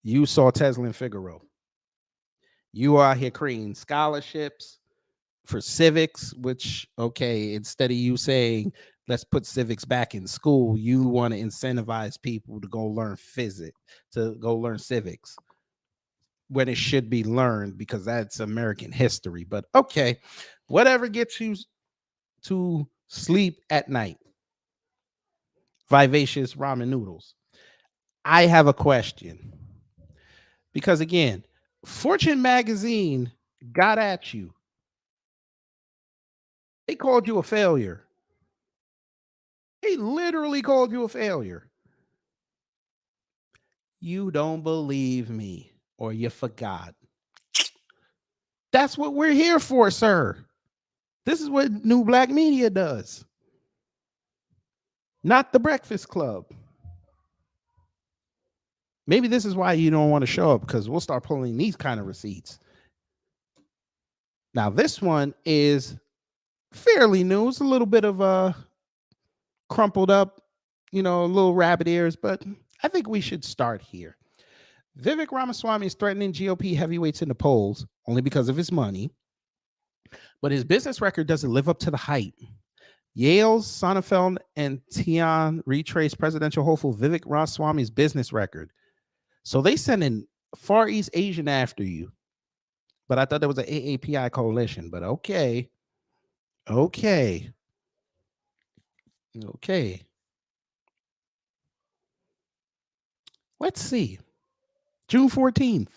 you saw Tesla and Figaro. You are here creating scholarships for civics, which, okay, instead of you saying, let's put civics back in school, you want to incentivize people to go learn physics, to go learn civics when it should be learned, because that's American history. But okay, whatever gets you to sleep at night. Vivacious ramen noodles. I have a question. Because again, Fortune magazine got at you. They called you a failure. They literally called you a failure. You don't believe me, or you forgot. That's what we're here for, sir. This is what New Black Media does. Not the Breakfast Club. Maybe this is why you don't want to show up, because we'll start pulling these kind of receipts. Now, this one is fairly new. It's a little bit of crumpled up, a little rabbit ears, but I think we should start here. Vivek Ramaswamy is threatening GOP heavyweights in the polls only because of his money, but his business record doesn't live up to the hype. Yale's Sonnenfeld and Tian retrace presidential hopeful Vivek Ramaswamy's business record. So they send in Far East Asian after you. But I thought there was an AAPI coalition, but okay. Let's see. June 14th.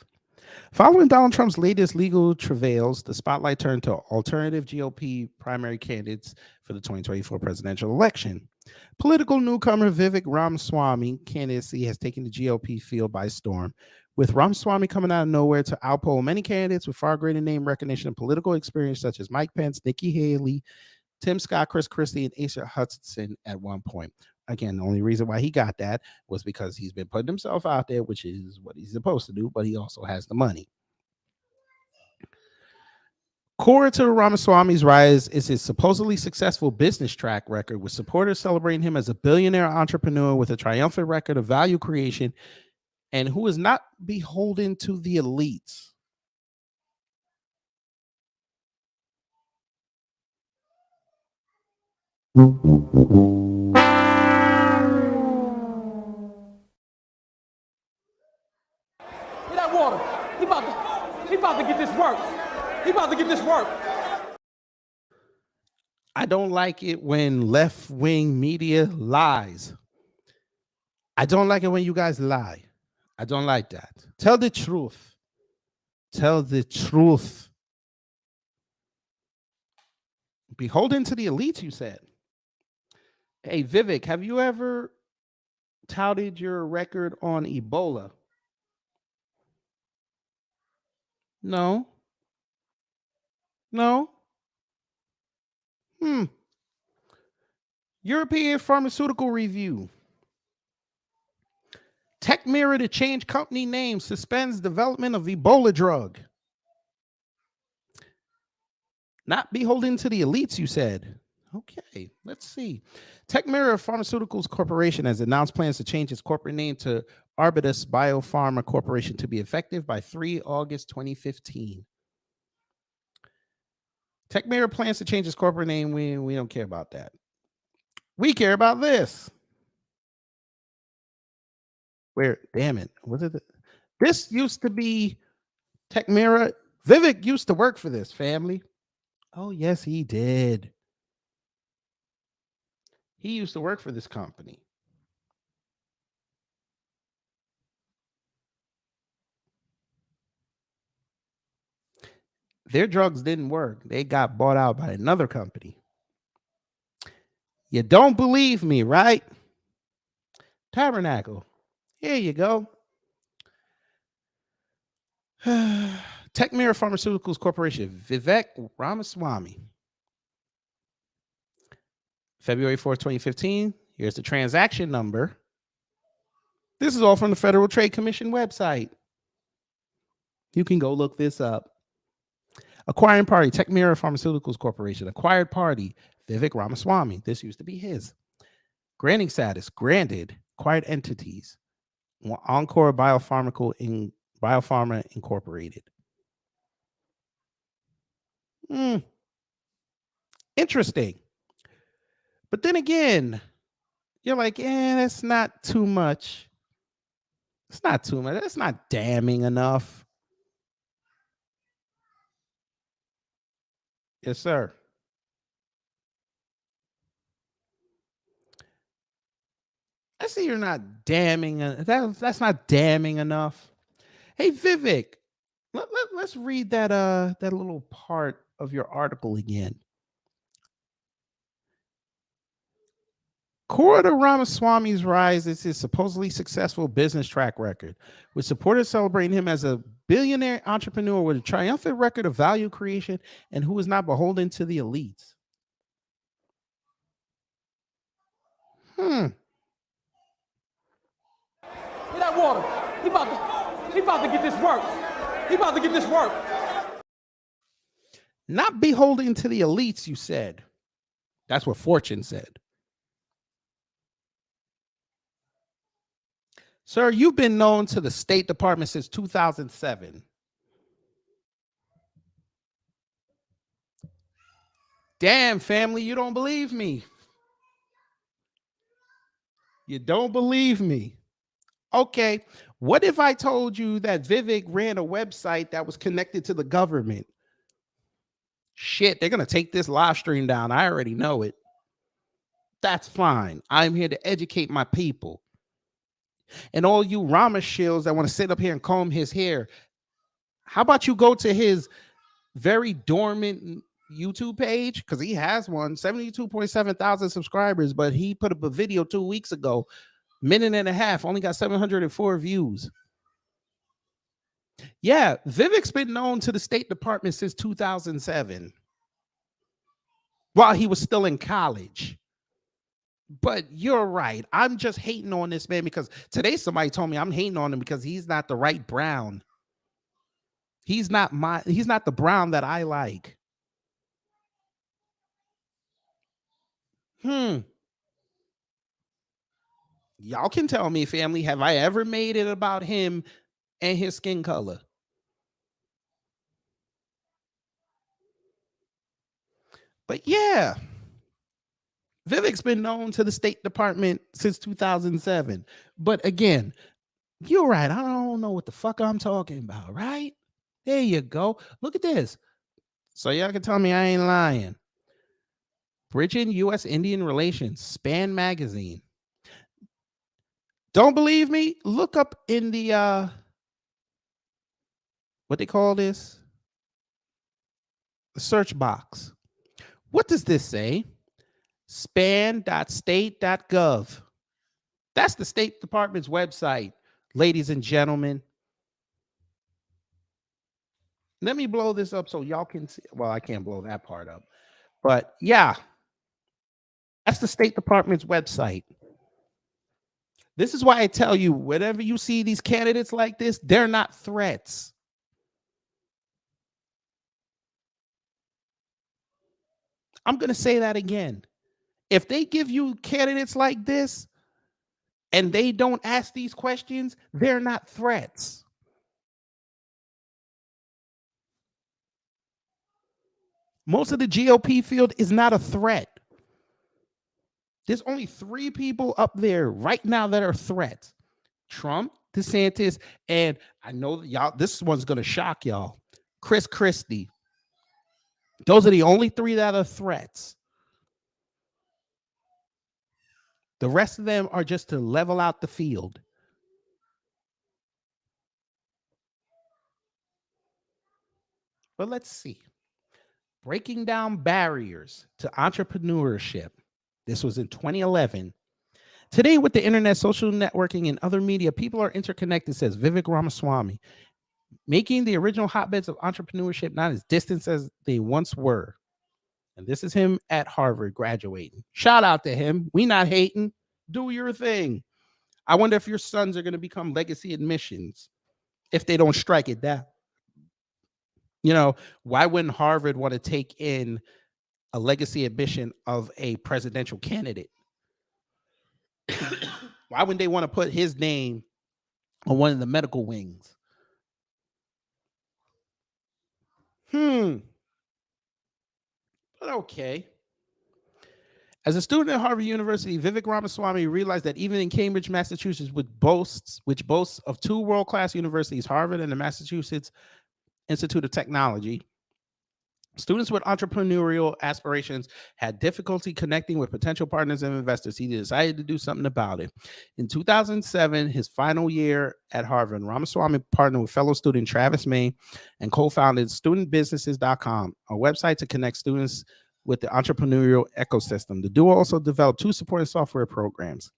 Following Donald Trump's latest legal travails, the spotlight turned to alternative GOP primary candidates for the 2024 presidential election. Political newcomer Vivek Ramaswamy candidacy has taken the GOP field by storm, with Ramaswamy coming out of nowhere to outpoll many candidates with far greater name recognition and political experience, such as Mike Pence, Nikki Haley, Tim Scott, Chris Christie, and Asa Hutchinson at one point. Again, the only reason why he got that was because he's been putting himself out there, which is what he's supposed to do, but he also has the money. Core to Ramaswamy's rise is his supposedly successful business track record, with supporters celebrating him as a billionaire entrepreneur with a triumphant record of value creation and who is not beholden to the elites. That water. He about to get this work. He about to get this work. I don't like it when left-wing media lies. I don't like it when you guys lie. I don't like that. Tell the truth. Tell the truth. Beholden to the elites, you said. Hey, Vivek, have you ever touted your record on Ebola? No. European Pharmaceutical Review. Tech Mirror to change company name, suspends development of Ebola drug. Not beholden to the elites, you said. Okay, let's see. Tecmira Pharmaceuticals Corporation has announced plans to change its corporate name to Arbutus Biopharma Corporation to be effective by 3 August 2015. Tecmira plans to change its corporate name. We don't care about that. We care about this. Where, damn it, was it? This used to be Tecmira. Vivek used to work for this family. Oh, yes, he did. He used to work for this company. Their drugs didn't work. They got bought out by another company. You don't believe me, right? Tabernacle. Here you go. Tecmira Pharmaceuticals Corporation, Vivek Ramaswamy. February 4th, 2015. Here's the transaction number. This is all from the Federal Trade Commission website. You can go look this up. Acquiring party, Tecmira Pharmaceuticals Corporation. Acquired party, Vivek Ramaswamy. This used to be his. Granting status, granted. Acquired entities, Encore Biopharma Incorporated. Interesting. But then again, you're like, that's not too much. It's not too much. That's not damning enough. Yes, sir. I see you're not damning. That's not damning enough. Hey, Vivek, let's read that little part of your article again. Core to Ramaswamy's rise is his supposedly successful business track record, with supporters celebrating him as a billionaire entrepreneur with a triumphant record of value creation and who is not beholden to the elites. Get that water. He about to get this work. He about to get this work. Not beholden to the elites, you said. That's what Fortune said. Sir, you've been known to the State Department since 2007. Damn, family, you don't believe me. You don't believe me. Okay, what if I told you that Vivek ran a website that was connected to the government? Shit, they're going to take this live stream down. I already know it. That's fine. I'm here to educate my people. And all you Rama shills that want to sit up here and comb his hair, how about you go to his very dormant YouTube page? Because he has one, 72.7 thousand subscribers, but he put up a video 2 weeks ago, minute and a half, only got 704 views. Yeah, Vivek's been known to the State Department since 2007, while he was still in college. But you're right. I'm just hating on this man because today somebody told me I'm hating on him because he's not the right brown. He's not the brown that I like. Y'all can tell me, family, have I ever made it about him and his skin color? But yeah, Vivek's been known to the State Department since 2007. But again, you're right. I don't know what the fuck I'm talking about, right? There you go. Look at this. So y'all can tell me I ain't lying. Bridging U.S. Indian Relations, Span Magazine. Don't believe me? Look up in the, what they call this? The search box. What does this say? Span.state.gov. That's the State Department's website, ladies and gentlemen. Let me blow this up so y'all can see. Well, I can't blow that part up. But yeah, that's the State Department's website. This is why I tell you, whenever you see these candidates like this, they're not threats. I'm going to say that again. If they give you candidates like this and they don't ask these questions, they're not threats. Most of the GOP field is not a threat. There's only 3 people up there right now that are threats. Trump, DeSantis, and I know y'all, this one's going to shock y'all, Chris Christie. Those are the only 3 that are threats. The rest of them are just to level out the field. But let's see. Breaking down barriers to entrepreneurship. This was in 2011. Today, with the internet, social networking, and other media, people are interconnected, says Vivek Ramaswamy, making the original hotbeds of entrepreneurship not as distant as they once were. And this is him at Harvard graduating. Shout out to him. We not hating. Do your thing. I wonder if your sons are going to become legacy admissions if they don't strike it down. You know, why wouldn't Harvard want to take in a legacy admission of a presidential candidate? Why wouldn't they want to put his name on one of the medical wings? But okay. As a student at Harvard University, Vivek Ramaswamy realized that even in Cambridge, Massachusetts, which boasts of 2 world-class universities, Harvard and the Massachusetts Institute of Technology, students with entrepreneurial aspirations had difficulty connecting with potential partners and investors. He decided to do something about it. In 2007, his final year at Harvard, Ramaswamy partnered with fellow student Travis May and co-founded studentbusinesses.com, a website to connect students with the entrepreneurial ecosystem. The duo also developed 2 supporting software programs.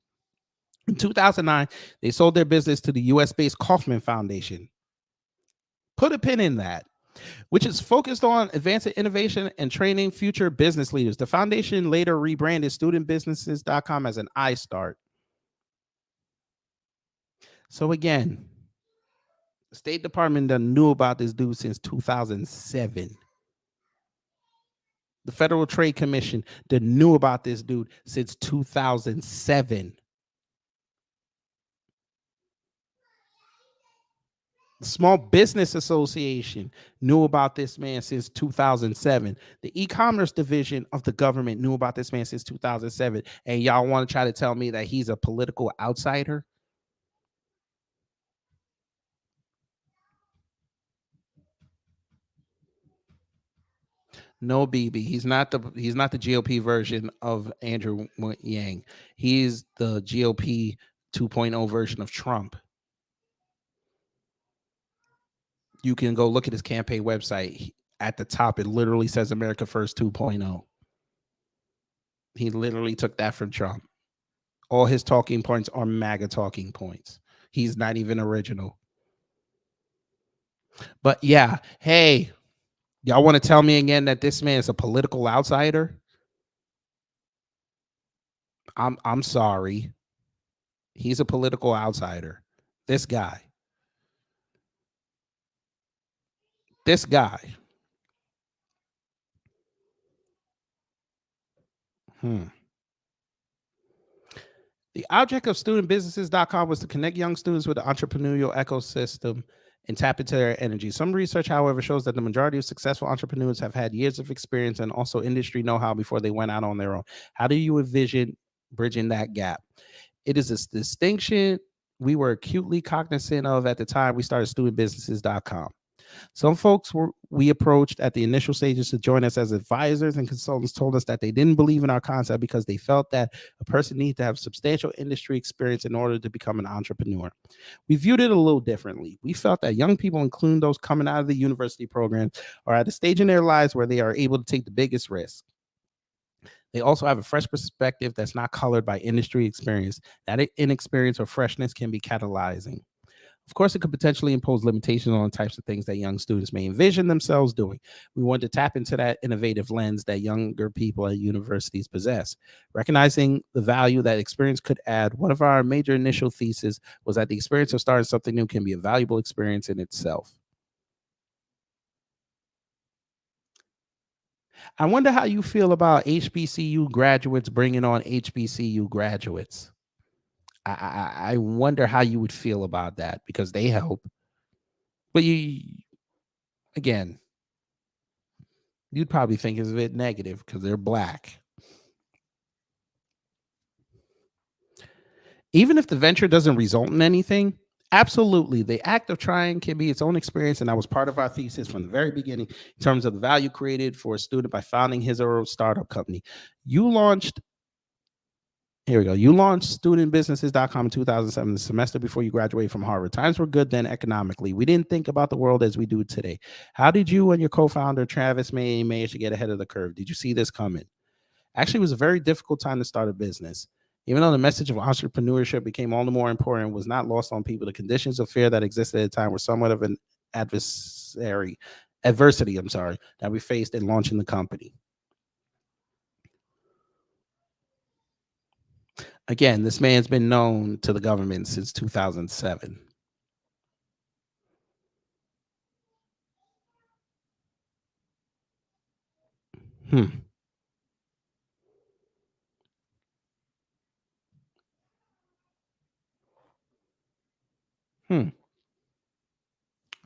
In 2009, they sold their business to the US-based Kauffman Foundation. Put a pin in that, which is focused on advancing innovation and training future business leaders. The foundation later rebranded studentbusinesses.com as an iStart. So again, the State Department done knew about this dude since 2007. The Federal Trade Commission done knew about this dude since 2007. The Small Business Association knew about this man since 2007. The e-commerce division of the government knew about this man since 2007. And y'all want to try to tell me that he's a political outsider? No, BB. He's not the GOP version of Andrew Yang. He's the GOP 2.0 version of Trump. You can go look at his campaign website. At the top, it literally says America First 2.0. He literally took that from Trump. All his talking points are MAGA talking points. He's not even original. But yeah, hey, y'all want to tell me again that this man is a political outsider? I'm sorry. He's a political outsider. This guy. This guy. The object of studentbusinesses.com was to connect young students with the entrepreneurial ecosystem and tap into their energy. Some research, however, shows that the majority of successful entrepreneurs have had years of experience and also industry know-how before they went out on their own. How do you envision bridging that gap? It is a distinction we were acutely cognizant of at the time we started studentbusinesses.com. Some folks we approached at the initial stages to join us as advisors and consultants told us that they didn't believe in our concept because they felt that a person needed to have substantial industry experience in order to become an entrepreneur. We viewed it a little differently. We felt that young people, including those coming out of the university program, are at a stage in their lives where they are able to take the biggest risk. They also have a fresh perspective that's not colored by industry experience. That inexperience or freshness can be catalyzing. Of course, it could potentially impose limitations on the types of things that young students may envision themselves doing. We wanted to tap into that innovative lens that younger people at universities possess. Recognizing the value that experience could add, one of our major initial theses was that the experience of starting something new can be a valuable experience in itself. I wonder how you feel about HBCU graduates bringing on HBCU graduates. I wonder how you would feel about that because they help. But again, you'd probably think it's a bit negative because they're black. Even if the venture doesn't result in anything, absolutely, the act of trying can be its own experience. And that was part of our thesis from the very beginning in terms of the value created for a student by founding his or her startup company. You launched studentbusinesses.com in 2007, the semester before you graduated from Harvard. Times were good then economically. We didn't think about the world as we do today. How did you and your co-founder, Travis May, manage to get ahead of the curve? Did you see this coming? Actually, it was a very difficult time to start a business. Even though the message of entrepreneurship became all the more important, it was not lost on people. The conditions of fear that existed at the time were somewhat of an adversity, that we faced in launching the company. Again, this man's been known to the government since 2007.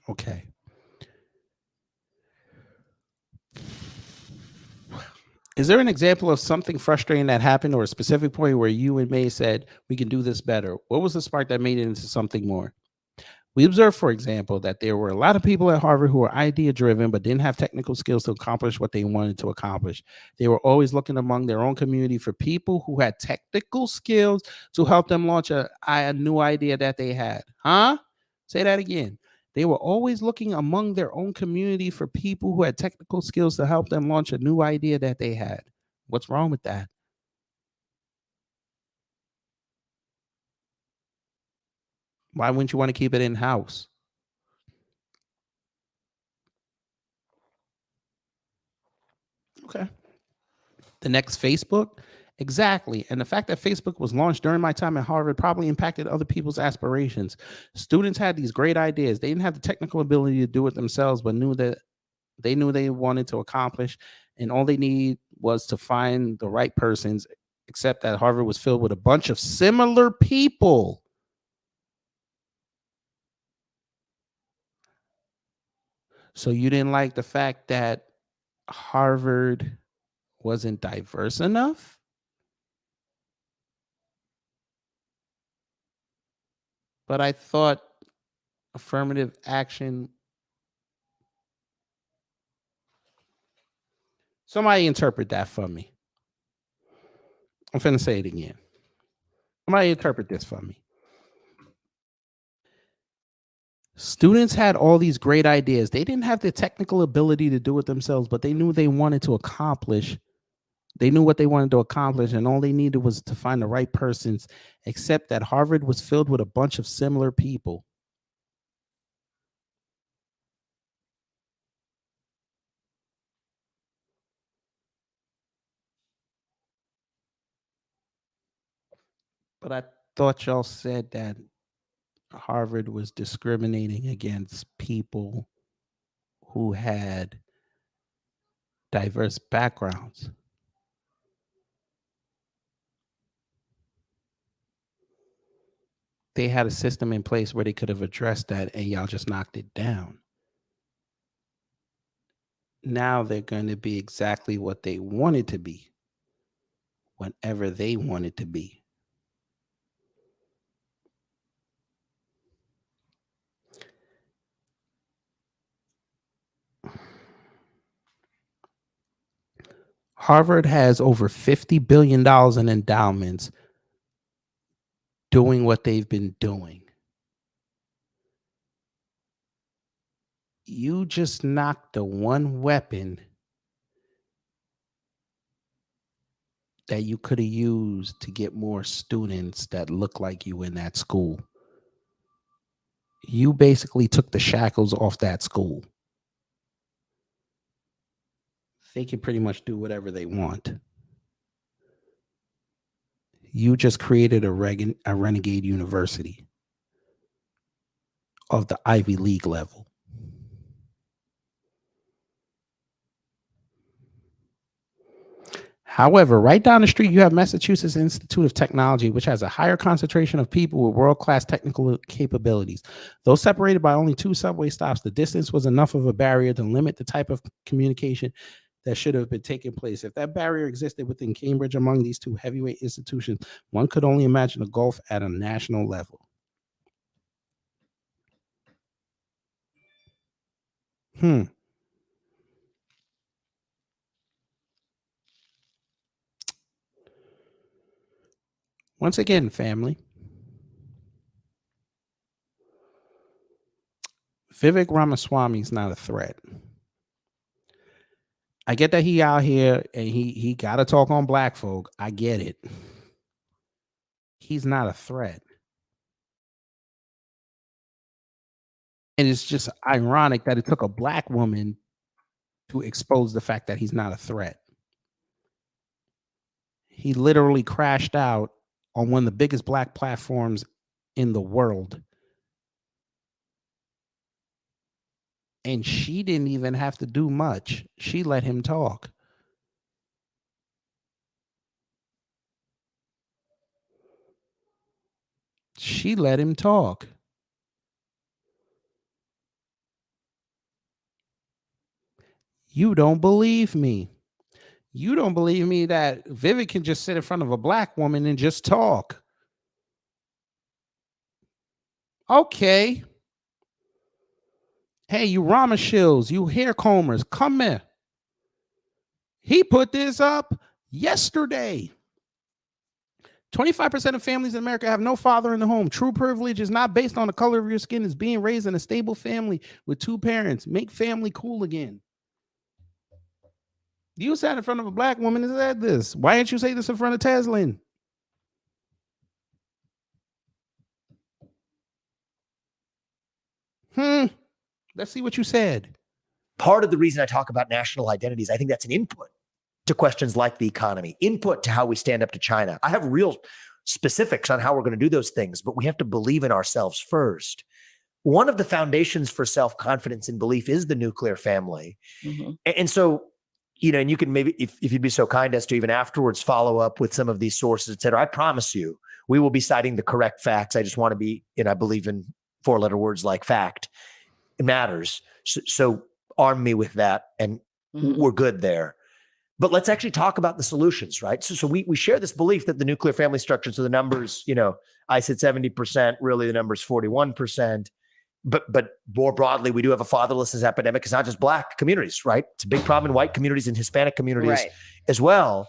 Okay. Is there an example of something frustrating that happened or a specific point where you and May said, we can do this better? What was the spark that made it into something more? We observed, for example, that there were a lot of people at Harvard who were idea driven but didn't have technical skills to accomplish what they wanted to accomplish. They were always looking among their own community for people who had technical skills to help them launch a new idea that they had. Huh? Say that again. They were always looking among their own community for people who had technical skills to help them launch a new idea that they had. What's wrong with that? Why wouldn't you want to keep it in-house? Okay. The next Facebook? Exactly. And the fact that Facebook was launched during my time at Harvard probably impacted other people's aspirations. Students had these great ideas. They didn't have the technical ability to do it themselves, but knew they wanted to accomplish. And all they need was to find the right persons, except that Harvard was filled with a bunch of similar people. So you didn't like the fact that Harvard wasn't diverse enough? But I thought affirmative action. Somebody interpret that for me. I'm finna say it again. Somebody interpret this for me. Students had all these great ideas. They didn't have the technical ability to do it themselves, but they knew they wanted to accomplish. They knew what they wanted to accomplish, and all they needed was to find the right persons, except that Harvard was filled with a bunch of similar people. But I thought y'all said that Harvard was discriminating against people who had diverse backgrounds. They had a system in place where they could have addressed that, and y'all just knocked it down. Now they're going to be exactly what they wanted to be whenever they wanted to be. Harvard has over $50 billion in endowments doing what they've been doing. You just knocked the one weapon that you could have used to get more students that look like you in that school. You basically took the shackles off that school. They can pretty much do whatever they want. You just created a renegade university of the Ivy League level. However, right down the street, you have Massachusetts Institute of Technology, which has a higher concentration of people with world-class technical capabilities. Though separated by only 2 subway stops, the distance was enough of a barrier to limit the type of communication that should have been taking place. If that barrier existed within Cambridge among these 2 heavyweight institutions, one could only imagine a gulf at a national level. Once again, family, Vivek Ramaswamy is not a threat. I get that he out here and he got to talk on black folk. I get it. He's not a threat. And it's just ironic that it took a black woman to expose the fact that he's not a threat. He literally crashed out on one of the biggest black platforms in the world. And she didn't even have to do much. She let him talk. She let him talk. You don't believe me. You don't believe me that Vivek can just sit in front of a black woman and just talk. Okay. Hey, you Ramashills, you hair combers, come here. He put this up yesterday. 25% of families in America have no father in the home. True privilege is not based on the color of your skin. It's being raised in a stable family with 2 parents. Make family cool again. You sat in front of a black woman and said this. Why didn't you say this in front of Teslin? Let's see what you said. Part of the reason I talk about national identities, I think that's an input to questions like the economy, input to how we stand up to China. I have real specifics on how we're going to do those things, but we have to believe in ourselves first. One of the foundations for self-confidence and belief is the nuclear family. Mm-hmm. And so, you know, and you can maybe, if you'd be so kind as to even afterwards follow up with some of these sources, et cetera, I promise you, we will be citing the correct facts. I just want to be, and I believe in 4-letter words like fact. It matters. So arm me with that and we're good there. But let's actually talk about the solutions, right? So we share this belief that the nuclear family structure, so the numbers, you know, I said 70%, really the number's 41%. But more broadly, we do have a fatherlessness epidemic. It's not just black communities, right? It's a big problem in white communities and Hispanic communities as well.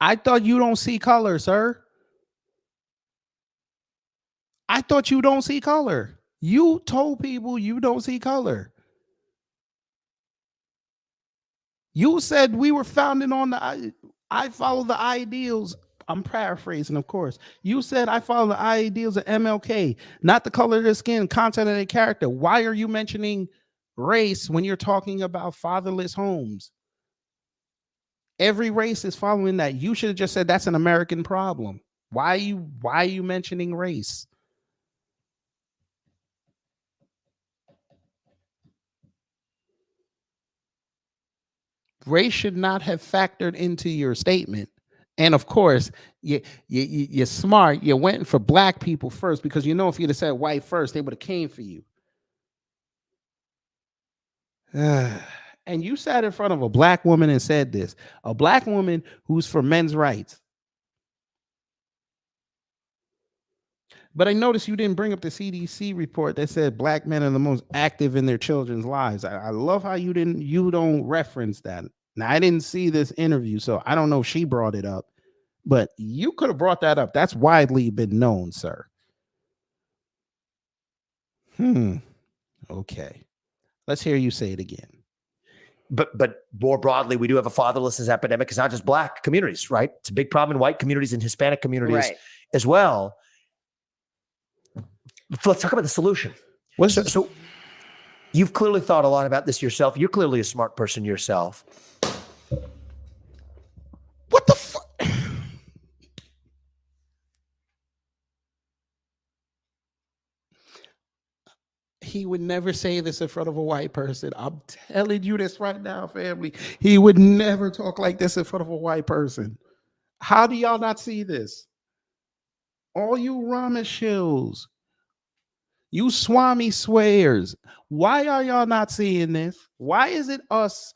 I thought you don't see color, sir. I thought you don't see color. You told people you don't see color. You said we were founded on I follow the ideals. I'm paraphrasing, of course. You said I follow the ideals of MLK, not the color of their skin, content of their character. Why are you mentioning race when you're talking about fatherless homes? Every race is following that. You should have just said that's an American problem. Why are you mentioning race? Race should not have factored into your statement. And of course, you're smart. You went for black people first because you know if you'd have said white first, they would have came for you. And you sat in front of a black woman and said this, a black woman who's for men's rights. But I noticed you didn't bring up the CDC report that said black men are the most active in their children's lives. I love how you don't reference that. Now, I didn't see this interview, so I don't know if she brought it up, but you could have brought that up. That's widely been known, sir. Okay. Let's hear you say it again. But more broadly, we do have a fatherlessness epidemic. It's not just black communities, right? It's a big problem in white communities and Hispanic communities as well. Let's talk about the solution. So you've clearly thought a lot about this yourself. You're clearly a smart person yourself. What the fuck? he would never say this in front of a white person. I'm telling you this right now, family. He would never talk like this in front of a white person. How do y'all not see this? All you Rameshills, you Swami swears. Why are y'all not seeing this? Why is it us?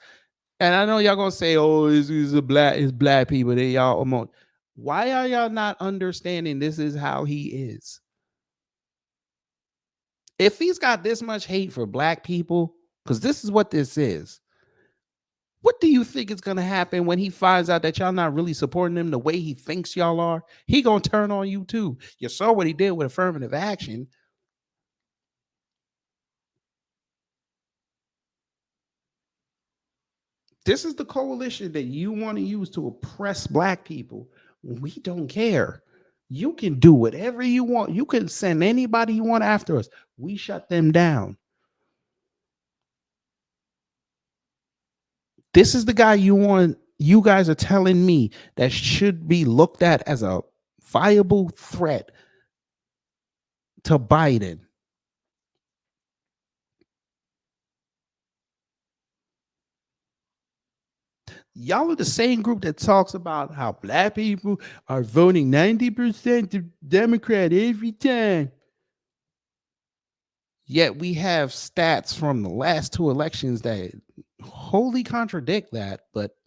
And I know y'all gonna say, "Oh, it's black people." They y'all almost. Why are y'all not understanding this is how he is? If he's got this much hate for black people, because this is what this is, what do you think is gonna happen when he finds out that y'all not really supporting him the way he thinks y'all are? He gonna turn on you too. You saw what he did with affirmative action. This is the coalition that you want to use to oppress black people. We don't care. You can do whatever you want. You can send anybody you want after us. We shut them down. This is the guy you want. You guys are telling me that should be looked at as a viable threat to Biden. Y'all are the same group that talks about how black people are voting 90% to Democrat every time. Yet we have stats from the last two elections that wholly contradict that, but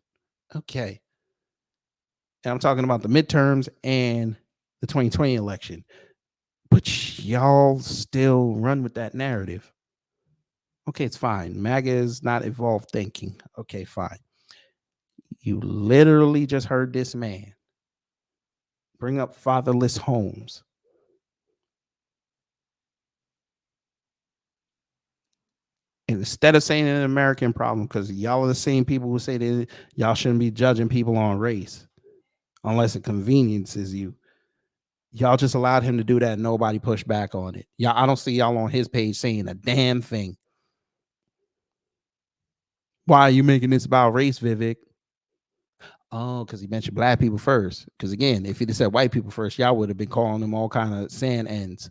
okay. And I'm talking about the midterms and the 2020 election. But y'all still run with that narrative. Okay, it's fine. MAGA is not evolved thinking. Okay, fine. You literally just heard this man bring up fatherless homes. And instead of saying it's an American problem, because y'all are the same people who say that y'all shouldn't be judging people on race unless it conveniences you. Y'all just allowed him to do that and nobody pushed back on it. Y'all, I don't see y'all on his page saying a damn thing. Why are you making this about race, Vivek? Oh, because he mentioned black people first. Because again, if he'd have said white people first, y'all would have been calling them all kind of sand ends.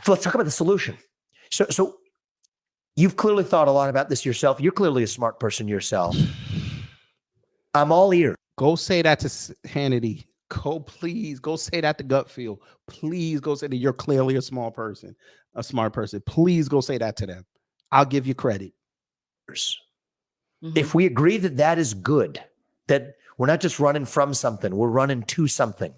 Let's talk about the solution. So you've clearly thought a lot about this yourself. You're clearly a smart person yourself. I'm all ears. Go say that to Hannity. Please go say that to Gutfield. Please go say that you're clearly a smart person. Please go say that to them. I'll give you credit. If we agree that that is good, that we're not just running from something, we're running to something,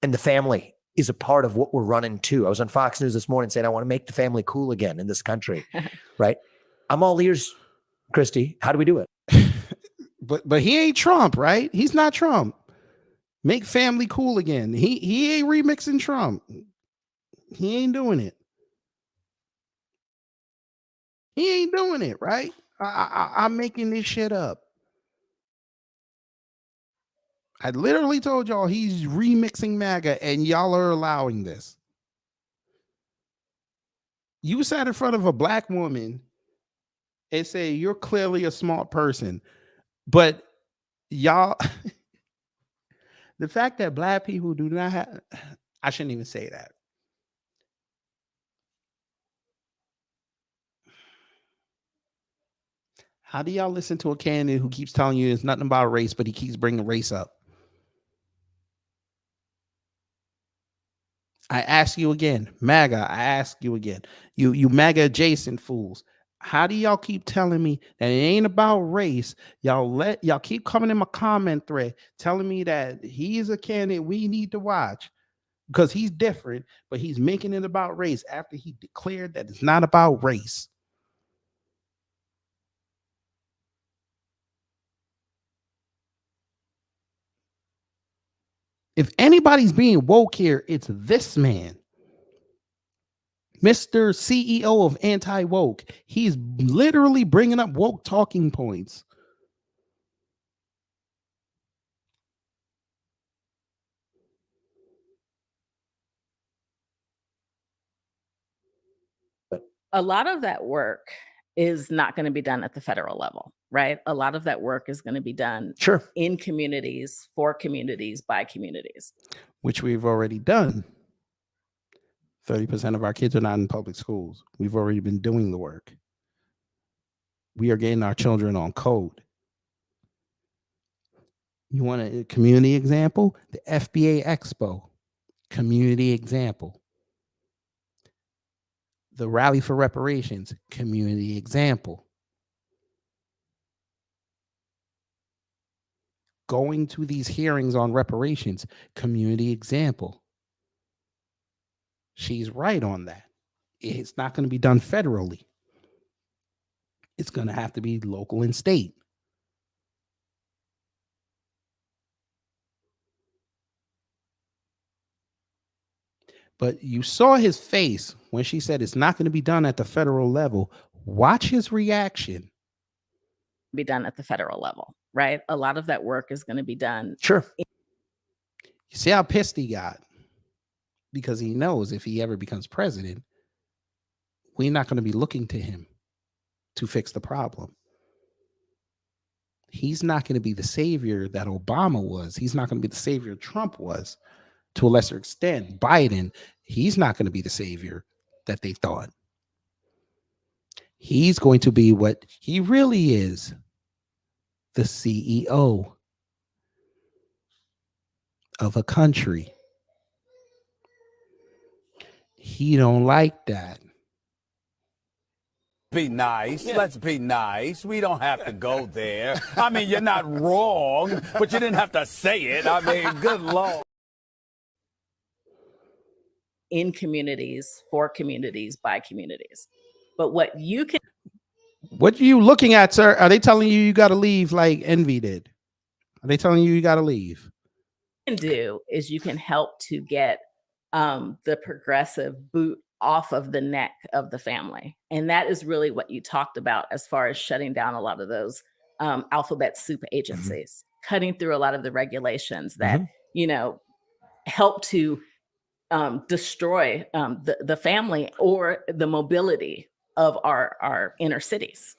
and the family is a part of what we're running to. I was on Fox News this morning saying I want to make the family cool again in this country, right? I'm all ears, Christy. How do we do it? But he ain't Trump, right? He's not Trump. Make family cool again. He ain't remixing Trump. He ain't doing it. He ain't doing it, right? I'm making this shit up. I literally told y'all he's remixing MAGA and y'all are allowing this. You sat in front of a black woman and say you're clearly a smart person, but y'all, the fact that black people do not have, I shouldn't even say that. How do y'all listen to a candidate who keeps telling you it's nothing about race, but he keeps bringing race up? I ask you again, MAGA, I ask you again, you MAGA adjacent fools. How do y'all keep telling me that it ain't about race? Y'all keep coming in my comment thread telling me that he is a candidate we need to watch because he's different, but he's making it about race after he declared that it's not about race. If anybody's being woke here, it's this man. Mr. CEO of Anti-Woke. He's literally bringing up woke talking points. A lot of that work is not going to be done at the federal level, right? A lot of that work is going to be done Sure. in communities, for communities, by communities. Which we've already done. 30% of our kids are not in public schools. We've already been doing the work. We are getting our children on code. You want a community example? The FBA Expo, community example. The Rally for Reparations, community example. Going to these hearings on reparations, community example. She's right on that. It's not going to be done federally. It's going to have to be local and state. But you saw his face when she said it's not going to be done at the federal level. Watch his reaction. Be done at the federal level, right? A lot of that work is going to be done. Sure. You see how pissed he got? Because he knows if he ever becomes president, we're not going to be looking to him to fix the problem. He's not going to be the savior that Obama was. He's not going to be the savior Trump was. To a lesser extent, Biden, he's not going to be the savior that they thought. He's going to be what he really is, the CEO of a country. He don't like that. Be nice. Let's be nice. We don't have to go there. I mean, you're not wrong, but you didn't have to say it. I mean, good Lord. In communities, for communities, by communities. But what you can What are you looking at, sir? Are they telling you got to leave like Envy did? Are they telling you got to leave? do is you can help to get the progressive boot off of the neck of the family. And that is really what you talked about as far as shutting down a lot of those alphabet soup agencies, cutting through a lot of the regulations that, you know, help to destroy the family or the mobility of our inner cities.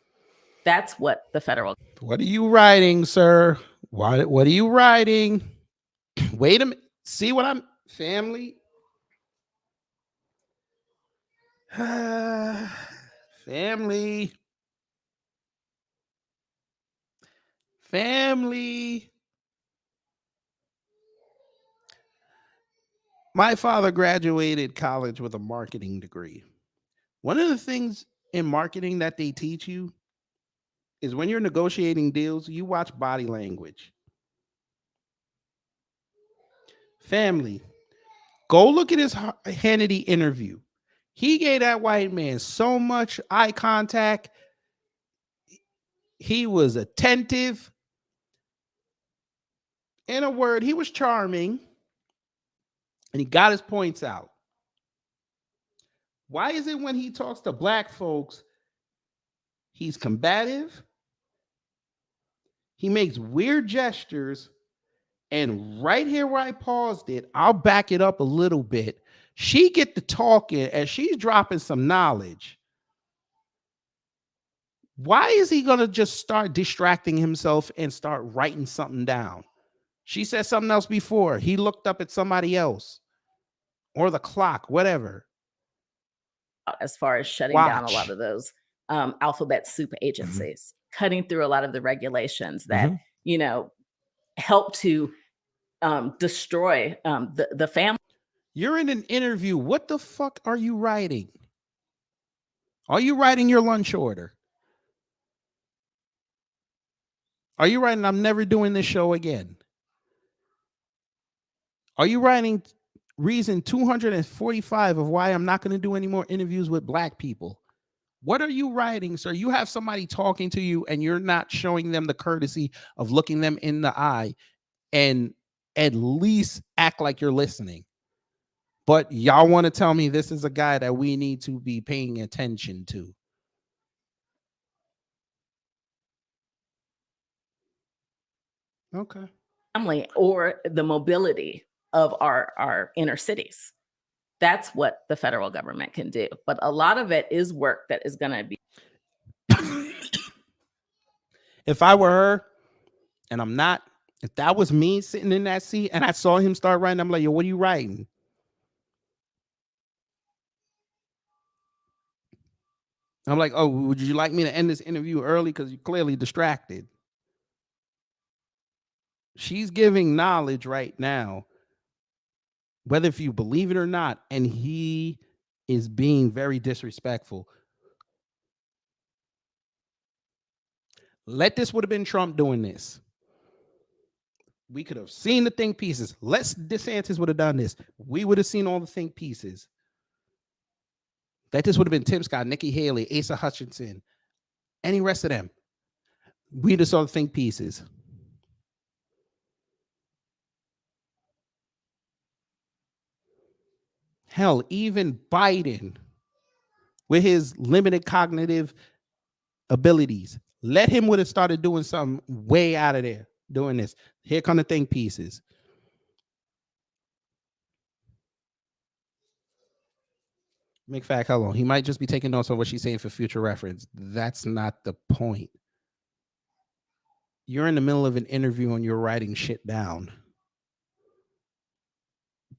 That's what the federal. What are you writing, sir? What are you writing? Wait a minute. See what I'm family? Family. Family. My father graduated college with a marketing degree. One of the things in marketing that they teach you is when you're negotiating deals, you watch body language. Family, go look at his Hannity interview. He gave that white man so much eye contact. He was attentive. In a word, he was charming. And he got his points out. Why is it when he talks to black folks, he's combative? He makes weird gestures. And right here where I paused it, I'll back it up a little bit. She get to talking and she's dropping some knowledge. Why is he going to just start distracting himself and start writing something down? She said something else before. He looked up at somebody else or the clock, whatever. As far as shutting down a lot of those alphabet soup agencies, cutting through a lot of the regulations that, you know, help to destroy the family. You're in an interview. What the fuck are you writing? Are you writing your lunch order? Are you writing, I'm never doing this show again? Are you writing reason 245 of why I'm not going to do any more interviews with black people? What are you writing, sir? You have somebody talking to you and you're not showing them the courtesy of looking them in the eye and at least act like you're listening. But y'all want to tell me this is a guy that we need to be paying attention to. Okay. Family or the mobility of our inner cities. That's what the federal government can do. But a lot of it is work that is going to be. If I were her, and I'm not, if that was me sitting in that seat and I saw him start writing, I'm like, yo, what are you writing? I'm like, oh, would you like me to end this interview early? Because you're clearly distracted. She's giving knowledge right now, whether if you believe it or not, and he is being very disrespectful. This would have been Trump doing this. We could have seen the think pieces. DeSantis would have done this. We would have seen all the think pieces. This would have been Tim Scott, Nikki Haley, Asa Hutchinson, any rest of them. We just saw the think pieces. Hell, even Biden, with his limited cognitive abilities, let him would have started doing something way out of there, doing this. Here come the think pieces. McFack, hello. He might just be taking notes on what she's saying for future reference. That's not the point. You're in the middle of an interview and you're writing shit down.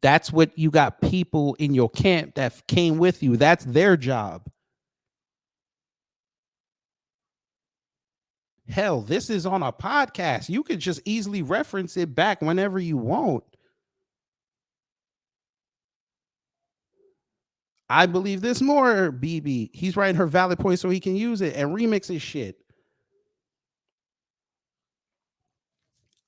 That's what you got people in your camp that came with you. That's their job. Hell, this is on a podcast. You could just easily reference it back whenever you want. I believe this more, BB. He's writing her valid point so he can use it and remix his shit.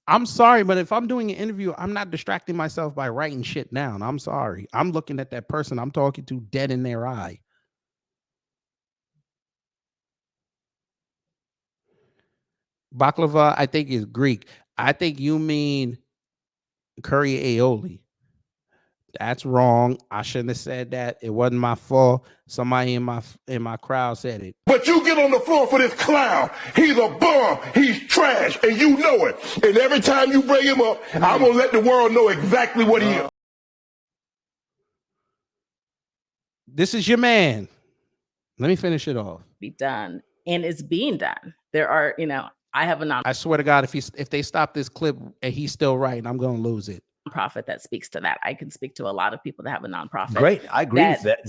I'm sorry, but if I'm doing an interview, I'm not distracting myself by writing shit down. I'm sorry. I'm looking at that person I'm talking to dead in their eye. Baklava, I think, is Greek. I think you mean curry aioli. That's wrong. I shouldn't have said that. It wasn't my fault. Somebody in my crowd said it. But you get on the floor for this clown. He's a bum. He's trash. And you know it. And every time you bring him up, I'm going to let the world know exactly what he is. This is your man. Let me finish it off. Be done. And it's being done. There are, I have a nonprofit. I swear to God, if they stop this clip and he's still writing, I'm going to lose it. Nonprofit that speaks to that. I can speak to a lot of people that have a nonprofit. Great. I agree with that.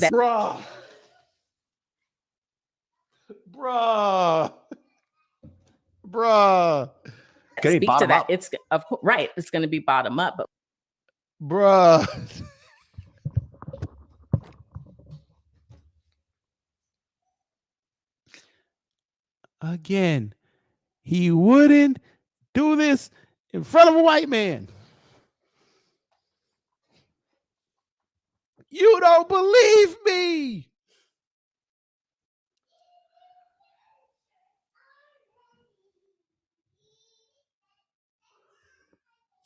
Bruh. Speak to that. It's of course right. It's going to be bottom up, but bruh. Again, he wouldn't do this in front of a white man. You don't believe me.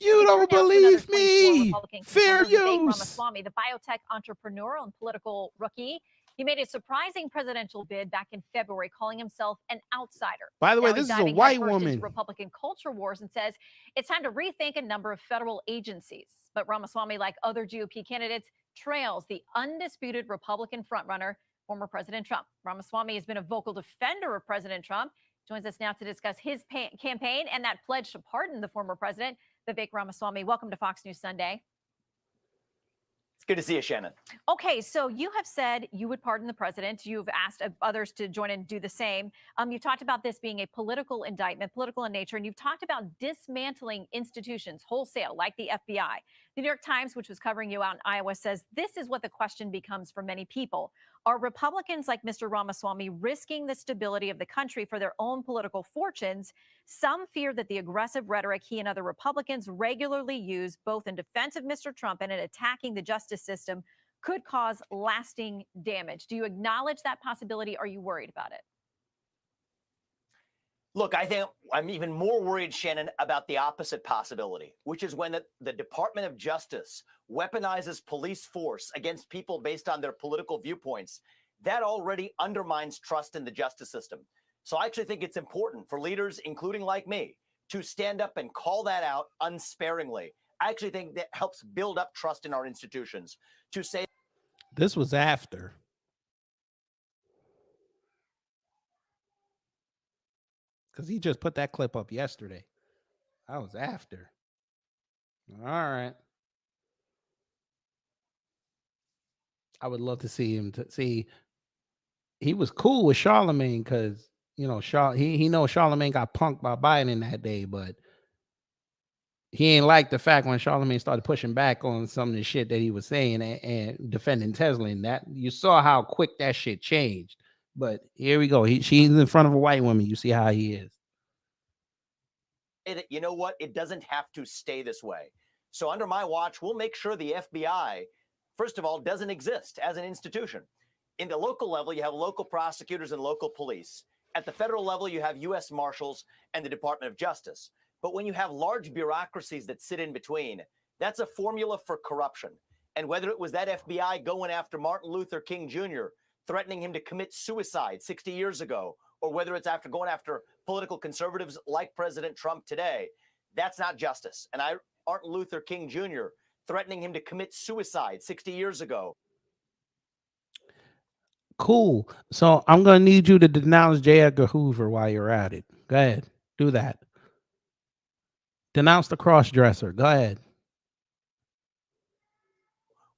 You don't believe me. Fair use. Ramaswamy, the biotech entrepreneur and political rookie. He made a surprising presidential bid back in February, calling himself an outsider. By the way, this is a white woman. Republican culture wars and says it's time to rethink a number of federal agencies. But Ramaswamy, like other GOP candidates, trails the undisputed Republican frontrunner, former President Trump. Ramaswamy has been a vocal defender of President Trump. Joins us now to discuss his campaign and that pledge to pardon the former president. Vivek Ramaswamy, welcome to Fox News Sunday. It's good to see you, Shannon. Okay, so you have said you would pardon the president. You've asked others to join and do the same. You talked about this being a political indictment, political in nature, and you've talked about dismantling institutions wholesale, like the FBI. The New York Times, which was covering you out in Iowa, says this is what the question becomes for many people. Are Republicans like Mr. Ramaswamy risking the stability of the country for their own political fortunes? Some fear that the aggressive rhetoric he and other Republicans regularly use, both in defense of Mr. Trump and in attacking the justice system, could cause lasting damage. Do you acknowledge that possibility? Are you worried about it? Look, I think I'm even more worried, Shannon, about the opposite possibility, which is when the Department of Justice weaponizes police force against people based on their political viewpoints. That already undermines trust in the justice system. So I actually think it's important for leaders, including like me, to stand up and call that out unsparingly. I actually think that helps build up trust in our institutions. To say this was after. because he just put that clip up yesterday. I was after. All right. I would love to see him see. He was cool with Charlemagne because he knows Charlemagne got punked by Biden that day, but he ain't like the fact when Charlemagne started pushing back on some of the shit that he was saying and defending Tesla. And that you saw how quick that shit changed. But here we go. She's in front of a white woman. You see how he is. You know what? It doesn't have to stay this way. So under my watch, we'll make sure the FBI, first of all, doesn't exist as an institution. In the local level, you have local prosecutors and local police. At the federal level, you have U.S. Marshals and the Department of Justice. But when you have large bureaucracies that sit in between, that's a formula for corruption. And whether it was that FBI going after Martin Luther King Jr., threatening him to commit suicide 60 years ago, or whether it's after going after political conservatives like President Trump today, that's not justice. And Martin Luther King Jr. threatening him to commit suicide 60 years ago. Cool. So I'm going to need you to denounce J. Edgar Hoover while you're at it. Go ahead. Do that. Denounce the cross-dresser. Go ahead.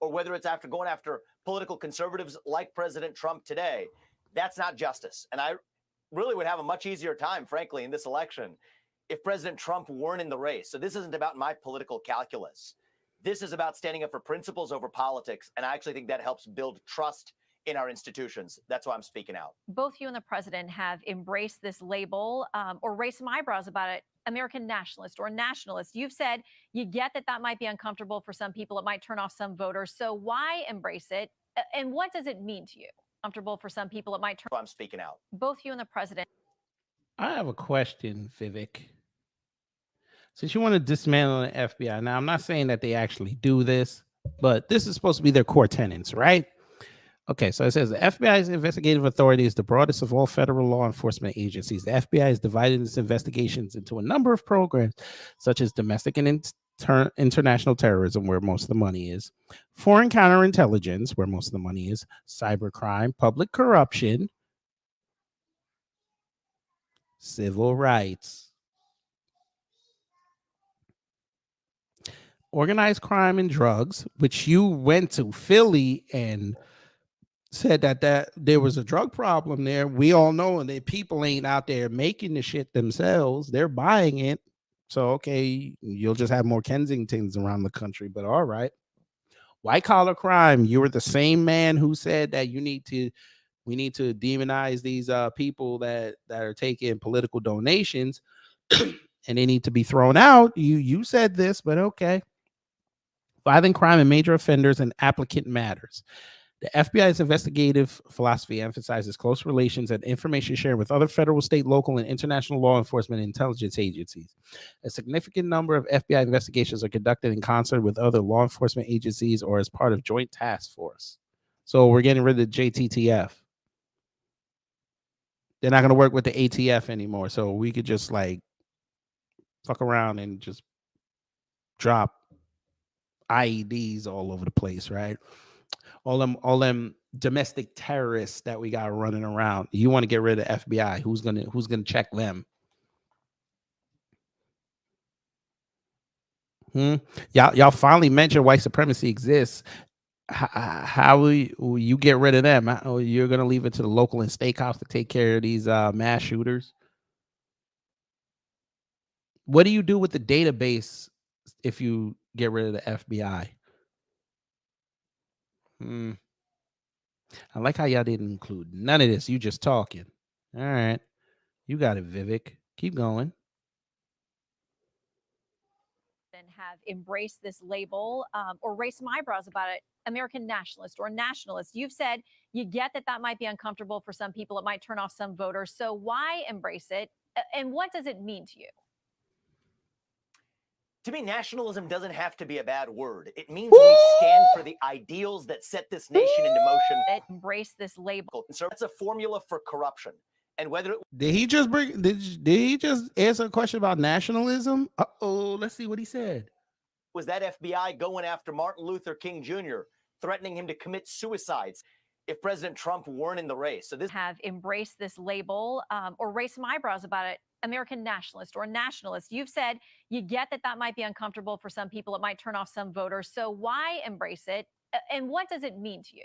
Or whether it's after going after political conservatives like President Trump today, that's not justice. And I really would have a much easier time, frankly, in this election if President Trump weren't in the race. So this isn't about my political calculus. This is about standing up for principles over politics. And I actually think that helps build trust in our institutions. That's why I'm speaking out. Both you and the president have embraced this label or raised some eyebrows about it, American nationalist or nationalist. You've said you get that might be uncomfortable for some people. It might turn off some voters. So why embrace it? And what does it mean to you? Comfortable for some people, it might turn. I'm speaking out. Both you and the president. I have a question, Vivek. Since you want to dismantle the FBI, now I'm not saying that they actually do this, but this is supposed to be their core tenets, right? Okay, so it says the FBI's investigative authority is the broadest of all federal law enforcement agencies. The FBI has divided its investigations into a number of programs, such as domestic and international terrorism, where most of the money is, foreign counterintelligence, where most of the money is, cybercrime, public corruption, civil rights, organized crime and drugs, which you went to Philly and said that there was a drug problem there. We all know that people ain't out there making the shit themselves. They're buying it. So, okay, you'll just have more Kensingtons around the country, but all right. White collar crime. You were the same man who said that we need to demonize these people that are taking political donations and they need to be thrown out. You said this, but okay. Violent crime and major offenders and applicant matters. The FBI's investigative philosophy emphasizes close relations and information sharing with other federal, state, local, and international law enforcement and intelligence agencies. A significant number of FBI investigations are conducted in concert with other law enforcement agencies or as part of joint task force. So we're getting rid of the JTTF. They're not going to work with the ATF anymore. So we could just like fuck around and just drop IEDs all over the place, right? All them domestic terrorists that we got running around. You want to get rid of the FBI? Who's gonna check them? Y'all finally mentioned white supremacy exists. How will you get rid of them? You're gonna leave it to the local and state cops to take care of these mass shooters? What do you do with the database if you get rid of the FBI? I like how y'all didn't include none of this. You just talking. All right. You got it, Vivek. Keep going. And have embraced this label or raised some eyebrows about it, American nationalist or nationalist. You've said you get that might be uncomfortable for some people. It might turn off some voters. So why embrace it? And what does it mean to you? To me, nationalism doesn't have to be a bad word. It means we stand for the ideals that set this nation into motion. Embrace this label. So that's a formula for corruption. And whether did he just answer a question about nationalism? Let's see what he said. Was that FBI going after Martin Luther King Jr., threatening him to commit suicides if President Trump weren't in the race? So this have embraced this label or raised some eyebrows about it, American nationalist or a nationalist. You've said you get that that might be uncomfortable for some people. It might turn off some voters. So why embrace it? And what does it mean to you?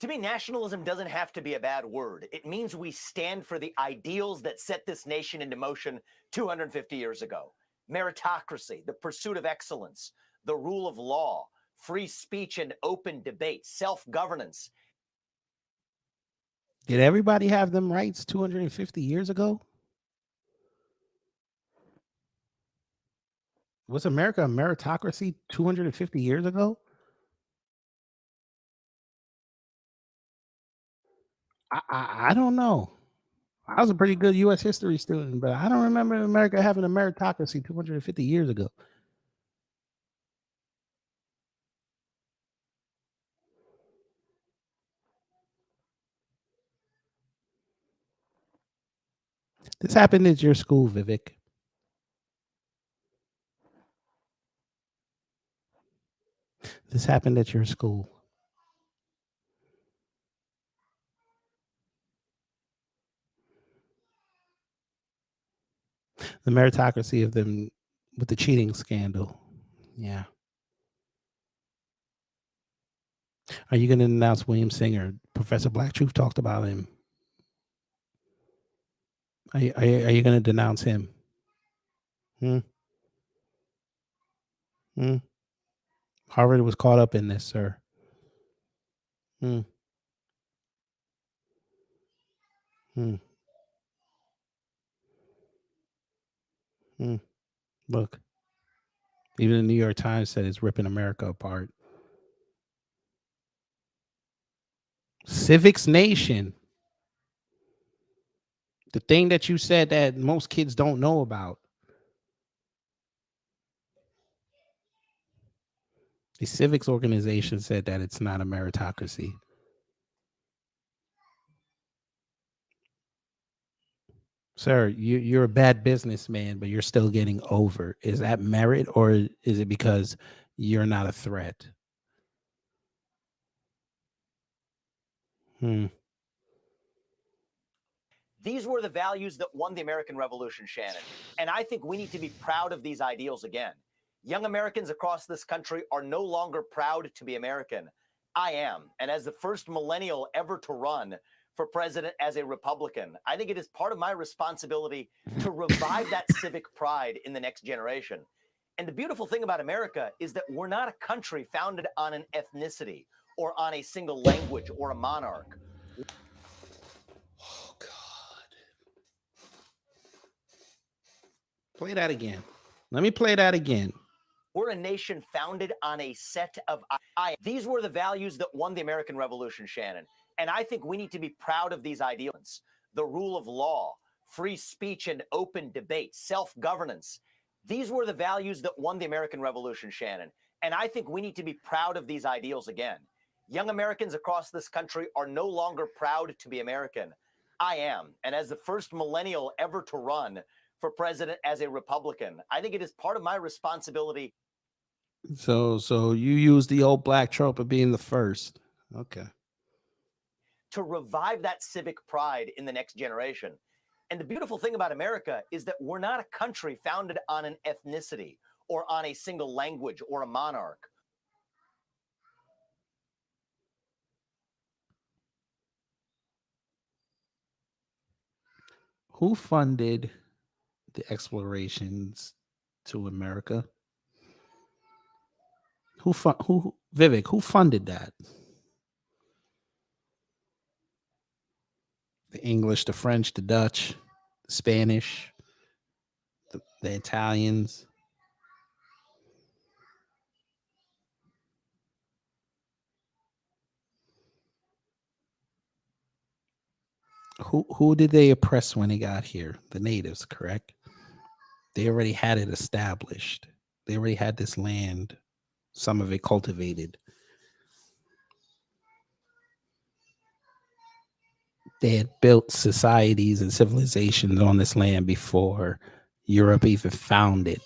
To me, nationalism doesn't have to be a bad word. It means we stand for the ideals that set this nation into motion 250 years ago. Meritocracy, the pursuit of excellence, the rule of law, free speech and open debate, self-governance. Did everybody have them rights 250 years ago? Was America a meritocracy 250 years ago? I don't know. I was a pretty good U.S. history student, but I don't remember America having a meritocracy 250 years ago. This happened at your school, Vivek. This happened at your school. The meritocracy of them with the cheating scandal. Yeah. Are you going to announce William Singer? Professor Black Truth talked about him. Are you going to denounce him? Harvard was caught up in this, sir. Look, even the New York Times said it's ripping America apart. Civics Nation. The thing that you said that most kids don't know about. The civics organization said that it's not a meritocracy. Sir, you're a bad businessman, but you're still getting over. Is that merit, or is it because you're not a threat? These were the values that won the American Revolution, Shannon. And I think we need to be proud of these ideals again. Young Americans across this country are no longer proud to be American. I am. And as the first millennial ever to run for president as a Republican, I think it is part of my responsibility to revive that civic pride in the next generation. And the beautiful thing about America is that we're not a country founded on an ethnicity or on a single language or a monarch. Oh, God. Play that again. Let me play that again. We're a nation founded on a set of these were the values that won the American Revolution, Shannon. And I think we need to be proud of these ideals. The rule of law, free speech and open debate, self-governance. These were the values that won the American Revolution, Shannon. And I think we need to be proud of these ideals again. Young Americans across this country are no longer proud to be American. I am. And as the first millennial ever to run for president as a Republican, I think it is part of my responsibility. So you use the old black trope of being the first. Okay. To revive that civic pride in the next generation. And the beautiful thing about America is that we're not a country founded on an ethnicity or on a single language or a monarch. Who funded the explorations to America? Vivek, who funded that? The English, the French, the Dutch, the Spanish, the Italians. Who did they oppress when they got here? The natives, correct? They already had it established. They already had this land, some of it cultivated. They had built societies and civilizations on this land before Europe even found it,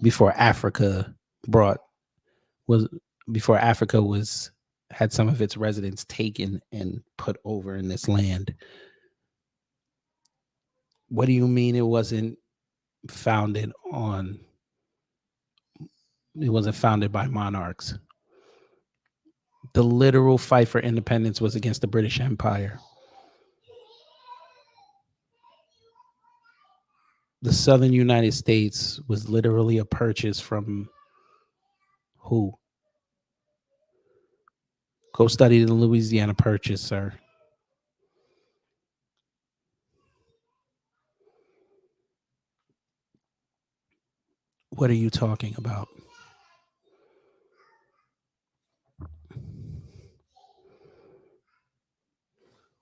before Africa had some of its residents taken and put over in this land. What do you mean it wasn't founded on? It wasn't founded by monarchs. The literal fight for independence was against the British Empire. The southern United States was literally a purchase from who? Go study the Louisiana Purchase, sir. What are you talking about?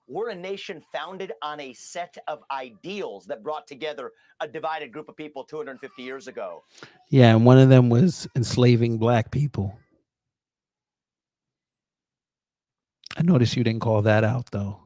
We're a nation founded on a set of ideals that brought together a divided group of people 250 years ago. Yeah, and one of them was enslaving black people. I noticed you didn't call that out, though.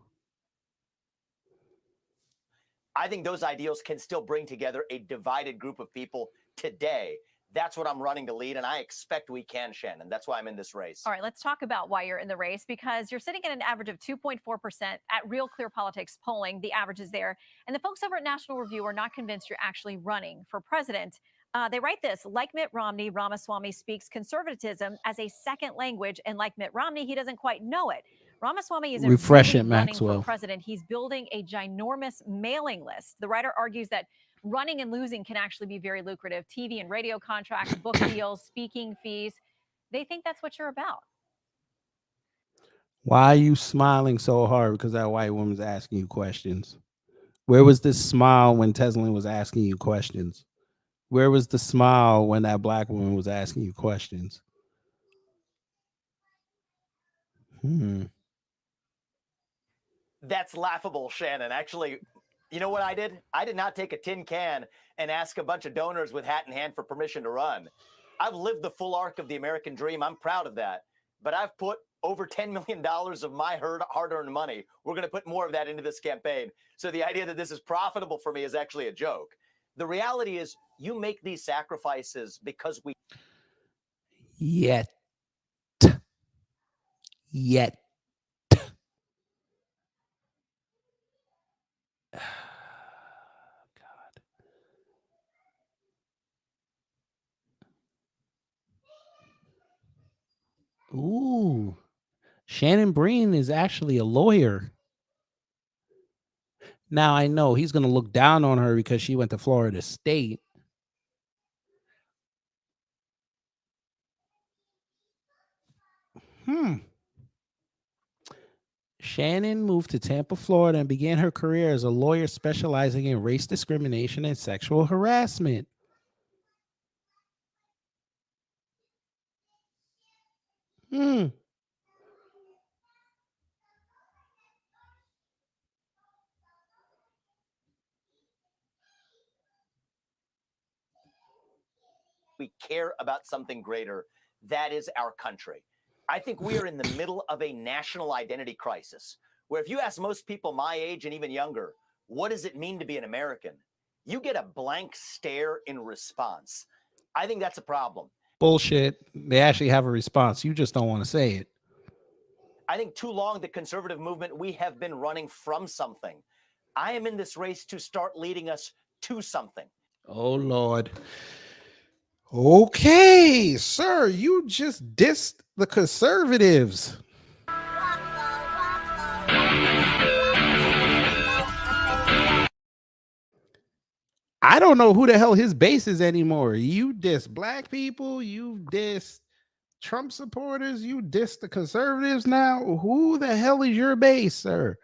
I think those ideals can still bring together a divided group of people today. That's what I'm running to lead, and I expect we can, Shannon. That's why I'm in this race. All right, let's talk about why you're in the race, because you're sitting at an average of 2.4% at Real Clear Politics polling. The average is there. And the folks over at National Review are not convinced you're actually running for president. They write this: like Mitt Romney, Ramaswamy speaks conservatism as a second language. And like Mitt Romney, he doesn't quite know it. Ramaswamy isn't Refresh really it, running Maxwell. for president. He's building a ginormous mailing list. The writer argues that running and losing can actually be very lucrative. TV and radio contracts, book deals, speaking fees. They think that's what you're about. Why are you smiling so hard? Because that white woman's asking you questions. Where was this smile when Teslin was asking you questions? Where was the smile when that black woman was asking you questions? That's laughable, Shannon. Actually, you know what I did? I did not take a tin can and ask a bunch of donors with hat in hand for permission to run. I've lived the full arc of the American dream. I'm proud of that. But I've put over $10 million of my hard-earned money. We're going to put more of that into this campaign. So the idea that this is profitable for me is actually a joke. The reality is you make these sacrifices because we... Yet. Ooh. Shannon Breen is actually a lawyer. Now I know he's going to look down on her because she went to Florida State. Shannon moved to Tampa, Florida, and began her career as a lawyer specializing in race discrimination and sexual harassment. We care about something greater. That is our country. I think we are in the middle of a national identity crisis, where if you ask most people my age and even younger, what does it mean to be an American? You get a blank stare in response. I think that's a problem. Bullshit. They actually have a response. You just don't want to say it. I think too long, the conservative movement, we have been running from something. I am in this race to start leading us to something. Oh, Lord. Okay, sir, you just dissed the conservatives. I don't know who the hell his base is anymore. You diss black people, you diss Trump supporters, you diss the conservatives now. Who the hell is your base, sir?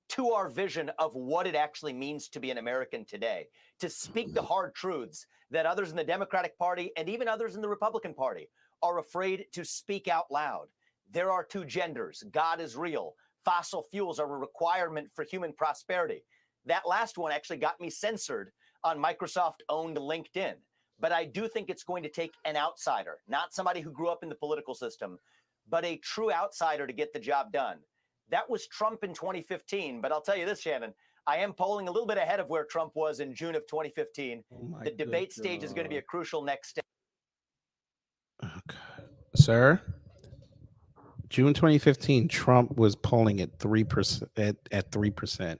To our vision of what it actually means to be an American today, to speak the hard truths that others in the Democratic Party and even others in the Republican Party are afraid to speak out loud. There are two genders. God is real. Fossil fuels are a requirement for human prosperity. That last one actually got me censored on Microsoft-owned LinkedIn. But I do think it's going to take an outsider, not somebody who grew up in the political system, but a true outsider to get the job done. That was Trump in 2015. But I'll tell you this, Shannon, I am polling a little bit ahead of where Trump was in June of 2015. The debate stage is going to be a crucial next step. Okay. Sir, June 2015, Trump was polling at 3% at 3%.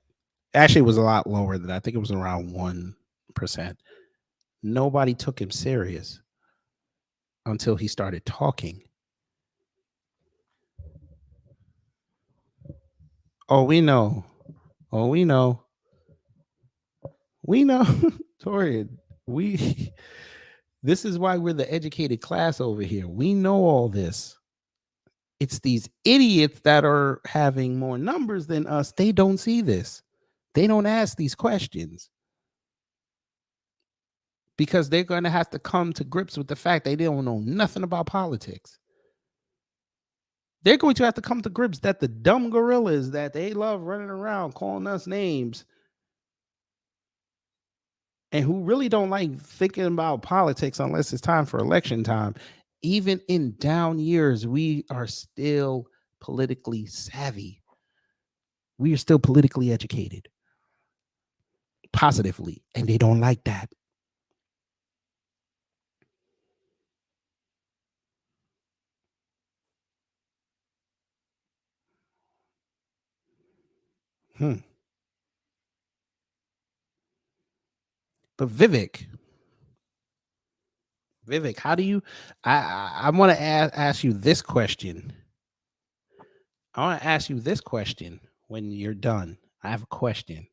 Actually, it was a lot lower than that. I think it was around 1%. Nobody took him serious until he started talking. Oh, we know. Oh, we know. We know. Torian, this is why we're the educated class over here. We know all this. It's these idiots that are having more numbers than us. They don't see this. They don't ask these questions because they're going to have to come to grips with the fact they don't know nothing about politics. They're going to have to come to grips that the dumb gorillas that they love running around calling us names and who really don't like thinking about politics unless it's time for election time, even in down years, we are still politically savvy. We are still politically educated positively, and they don't like that. But Vivek, how do you? I want to ask you this question. I want to ask you this question when you're done. I have a question.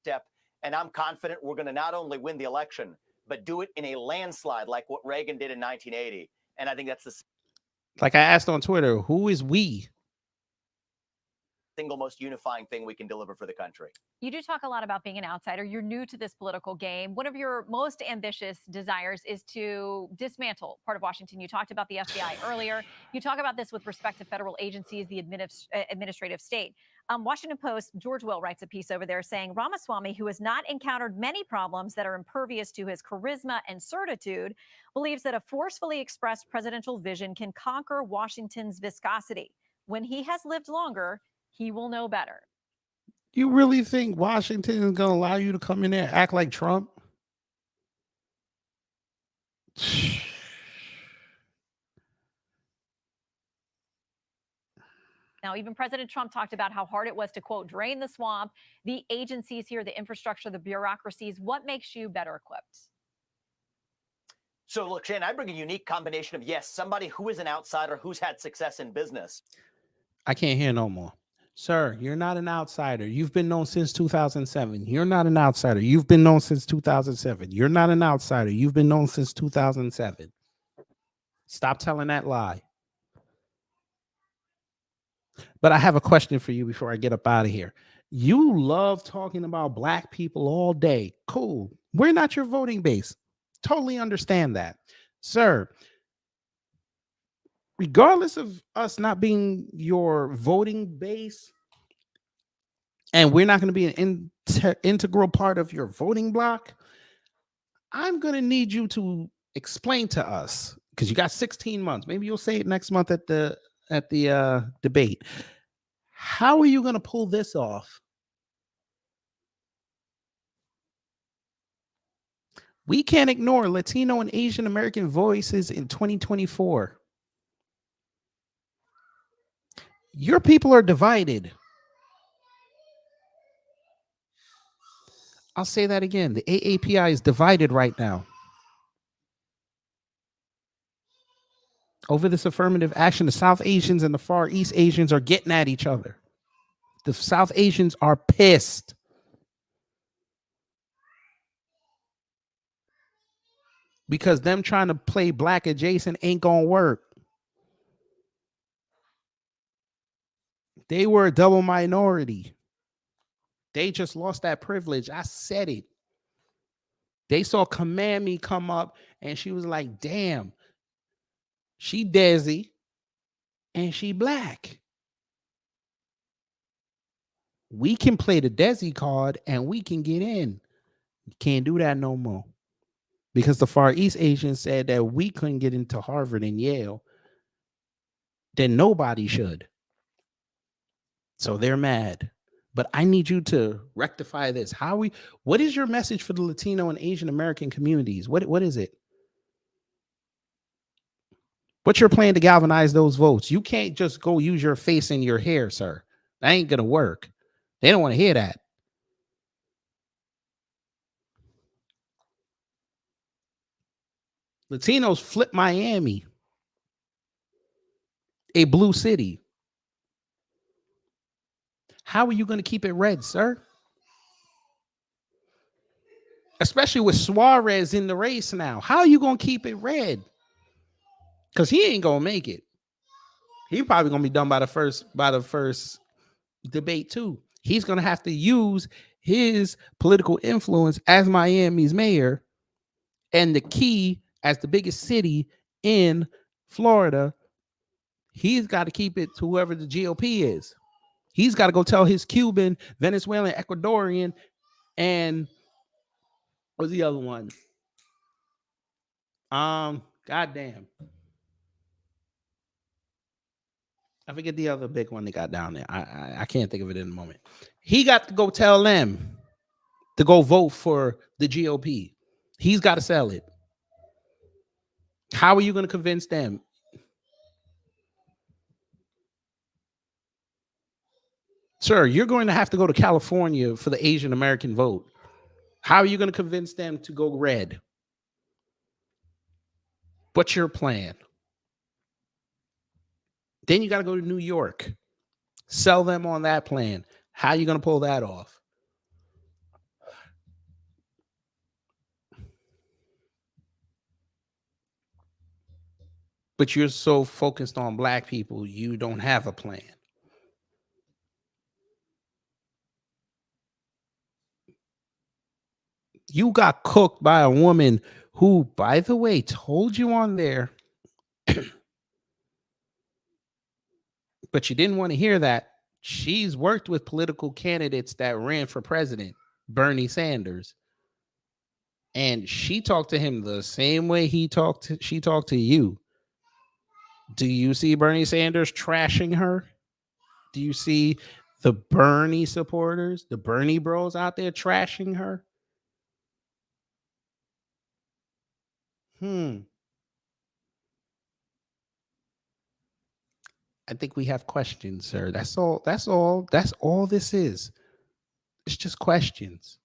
Step, and I'm confident we're going to not only win the election, but do it in a landslide like what Reagan did in 1980. And I think that's the Like I asked on Twitter, who is we? single most unifying thing we can deliver for the country. You do talk a lot about being an outsider. You're new to this political game. One of your most ambitious desires is to dismantle part of Washington. You talked about the FBI earlier. You talk about this with respect to federal agencies, the administrative state. Washington Post, George Will writes a piece over there saying Ramaswamy, who has not encountered many problems that are impervious to his charisma and certitude, believes that a forcefully expressed presidential vision can conquer Washington's viscosity. When he has lived longer, he will know better. You really think Washington is going to allow you to come in there and act like Trump? Now, even President Trump talked about how hard it was to, quote, drain the swamp, the agencies here, the infrastructure, the bureaucracies. What makes you better equipped? So, look, Shane, I bring a unique combination of, yes, somebody who is an outsider who's had success in business. I can't hear no more. Sir, you're not an outsider. You've been known since 2007. You're not an outsider. You've been known since 2007. You're not an outsider. You've been known since 2007. Stop telling that lie. But I have a question for you before I get up out of here. You love talking about black people all day. Cool. We're not your voting base. Totally understand that. Sir, regardless of us not being your voting base, and we're not going to be an integral part of your voting block, I'm going to need you to explain to us, because you got 16 months. Maybe you'll say it next month at the debate. How are you going to pull this off? We can't ignore Latino and Asian American voices in 2024. Your people are divided. I'll say that again. The AAPI is divided right now over this affirmative action. The South Asians and the Far East Asians are getting at each other. The South Asians are pissed. Because them trying to play black adjacent ain't gonna work. They were a double minority. They just lost that privilege. I said it. They saw Command Me come up and she was like, damn, she Desi and she black. We can play the Desi card and we can get in. Can't do that no more. Because the Far East Asians said that we couldn't get into Harvard and Yale, then nobody should. So they're mad. But I need you to rectify this. What is your message for the Latino and Asian American communities? What is it? What's your plan to galvanize those votes? You can't just go use your face and your hair, sir. That ain't going to work. They don't want to hear that. Latinos flip Miami, a blue city. How are you going to keep it red, sir? Especially with Suarez in the race now. How are you going to keep it red? Because he ain't going to make it. He probably going to be done by the first debate too. He's going to have to use his political influence as Miami's mayor and the key as the biggest city in Florida. He's got to keep it to whoever the GOP is. He's got to go tell his Cuban, Venezuelan, Ecuadorian, and what's the other one? Goddamn. I forget the other big one they got down there. I can't think of it in the moment. He got to go tell them to go vote for the GOP. He's got to sell it. How are you going to convince them? Sir, you're going to have to go to California for the Asian American vote. How are you going to convince them to go red? What's your plan? Then you got to go to New York. Sell them on that plan. How are you going to pull that off? But you're so focused on black people, you don't have a plan. You got cooked by a woman who, by the way, told you on there, but you didn't want to hear that. She's worked with political candidates that ran for president, Bernie Sanders. And she talked to him the same way she talked to you. Do you see Bernie Sanders trashing her? Do you see the Bernie supporters, the Bernie bros out there trashing her? I think we have questions, sir. That's all this is. It's just questions.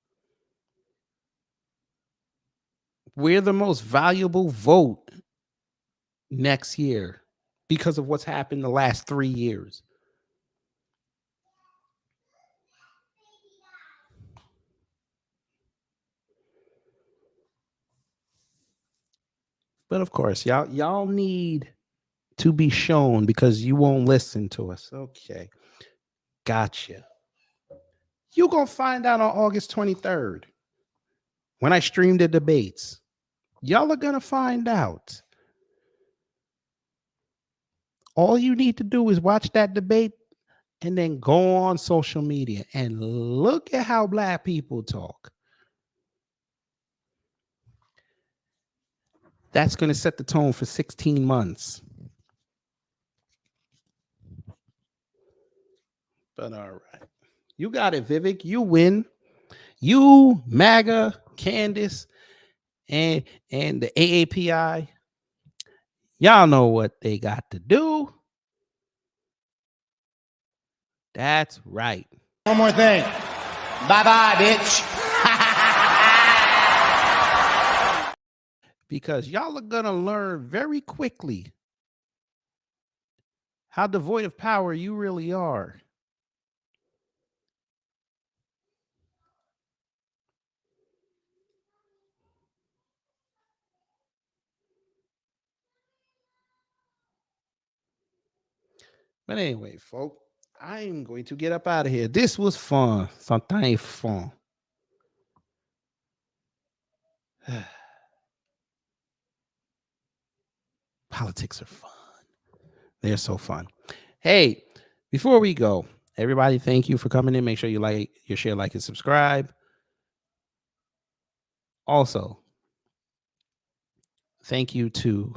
We're the most valuable vote next year because of what's happened the last 3 years. But of course, y'all need to be shown because you won't listen to us. Okay. Gotcha. You're going to find out on August 23rd when I stream the debates. Y'all are going to find out. All you need to do is watch that debate and then go on social media and look at how black people talk. That's going to set the tone for 16 months. But all right. You got it, Vivek. You win. You, MAGA, Candace, and the AAPI. Y'all know what they got to do. That's right. One more thing. Bye-bye, bitch. Because y'all are going to learn very quickly how devoid of power you really are. But anyway, folks, I'm going to get up out of here. This was fun. Something fun. Politics are fun. They're so fun. Hey, before we go, everybody, thank you for coming in. Make sure you share, like, and subscribe. Also, thank you to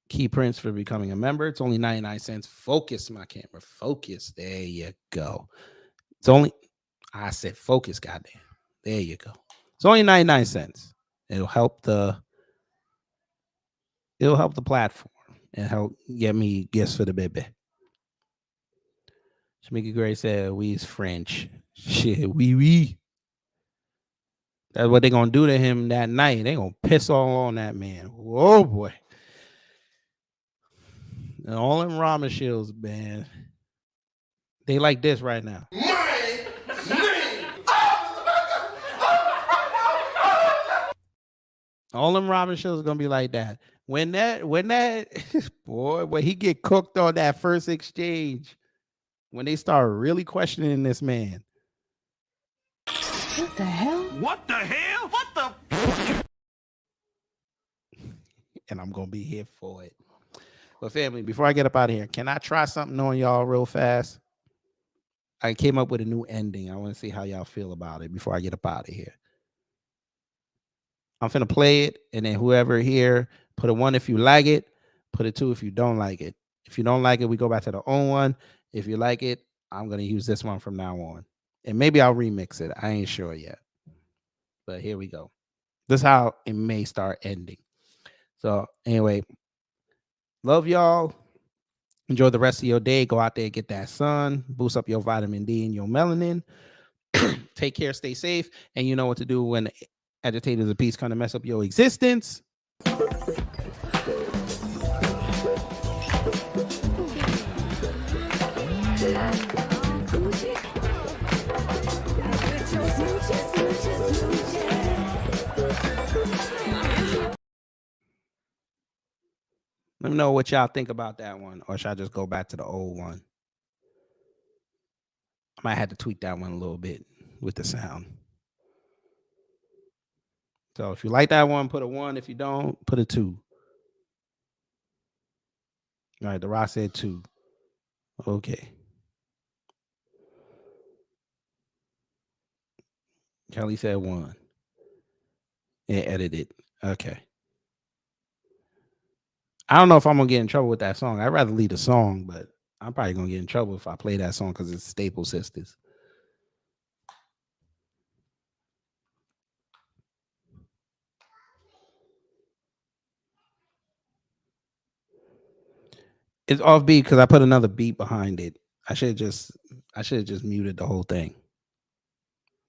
Key Prince for becoming a member. It's only 99 cents. Focus my camera. Focus. There you go. I said focus, goddamn. There you go. It's only 99 cents. It'll help the It'll help the platform and help get me gifts for the baby. Shamika Gray said, "We's French." Shit, we. That's what they're gonna do to him that night. They gonna piss all on that man. Oh boy. And all them ramen shields, man. They like this right now. All them ramen shows are gonna be like that. When that boy, when he get cooked on that first exchange, when they start really questioning this man. What the hell? What the hell? What the? And I'm gonna be here for it. But family, before I get up out of here, can I try something on y'all real fast? I came up with a new ending. I want to see how y'all feel about it before I get up out of here. I'm finna play it, and then whoever here, put a 1 if you like it, put a 2 if you don't like it. If you don't like it, we go back to the old one. If you like it, I'm gonna use this one from now on. And maybe I'll remix it. I ain't sure yet. But here we go. This is how it may start ending. So anyway, love y'all. Enjoy the rest of your day. Go out there and get that sun. Boost up your vitamin D and your melanin. Take care, stay safe, and you know what to do when agitators of peace kind of mess up your existence. Let me know what y'all think about that one, or should I just go back to the old one? I might have to tweak that one a little bit with the sound. So if you like that one, put a 1. If you don't, put a 2. All right, The Rock said 2. Okay. Kelly said 1. And edited. Okay. I don't know if I'm gonna get in trouble with that song. I'd rather leave the song, but I'm probably gonna get in trouble if I play that song because it's Staple Sisters. It's off beat because I put another beat behind it. I should have just muted the whole thing.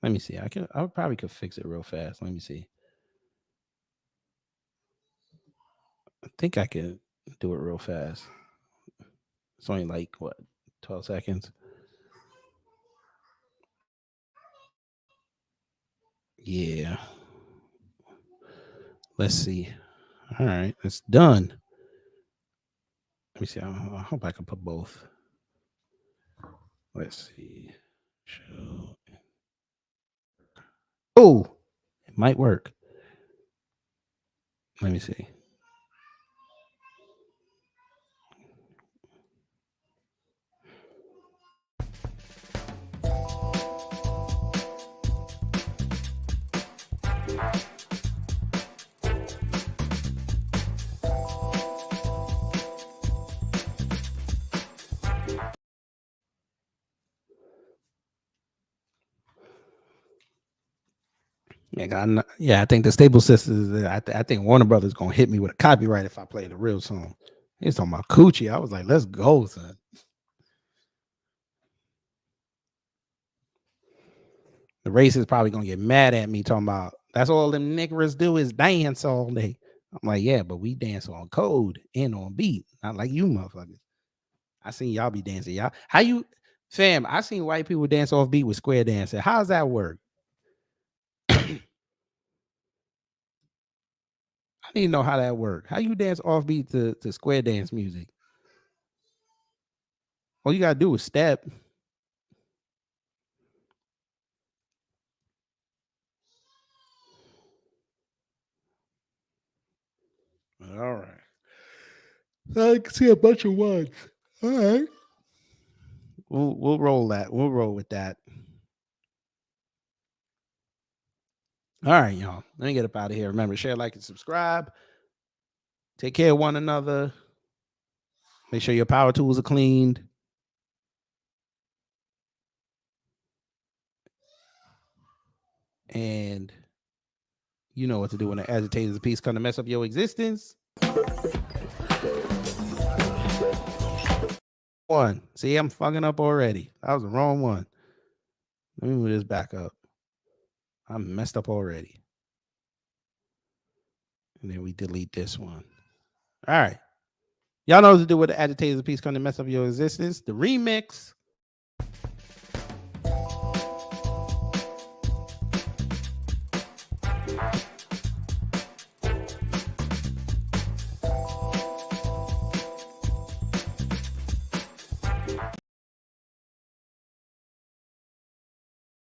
Let me see. I probably could fix it real fast. Let me see. I think I could do it real fast. It's only like what, 12 seconds. Yeah. Let's see. All right, it's done. Let me see. I hope I can put both. Let's see. Show. Oh, it might work. Let me see. Yeah, I think the Staple Sisters. I think Warner Brothers gonna hit me with a copyright if I play the real song. He's talking about Coochie. I was like, let's go, son. The racists probably gonna get mad at me talking about that's all them niggers do is dance all day. I'm like, yeah, but we dance on code and on beat, not like you motherfuckers. I seen y'all be dancing. Y'all, how you, fam? I seen white people dance off beat with square dancing. How's that work? I need to know how that works. How you dance off beat to square dance music? All you gotta do is step. All right. I can see a bunch of ones. All right. We'll roll that. We'll roll with that. All right, y'all. Let me get up out of here. Remember, share, like, and subscribe. Take care of one another. Make sure your power tools are cleaned. And you know what to do when the agitators of peace come to mess up your existence. One. See, I'm fucking up already. That was the wrong one. Let me move this back up. I'm messed up already. And then we delete this one. All right. Y'all know what to do with the agitators of peace come to mess up your existence. The remix.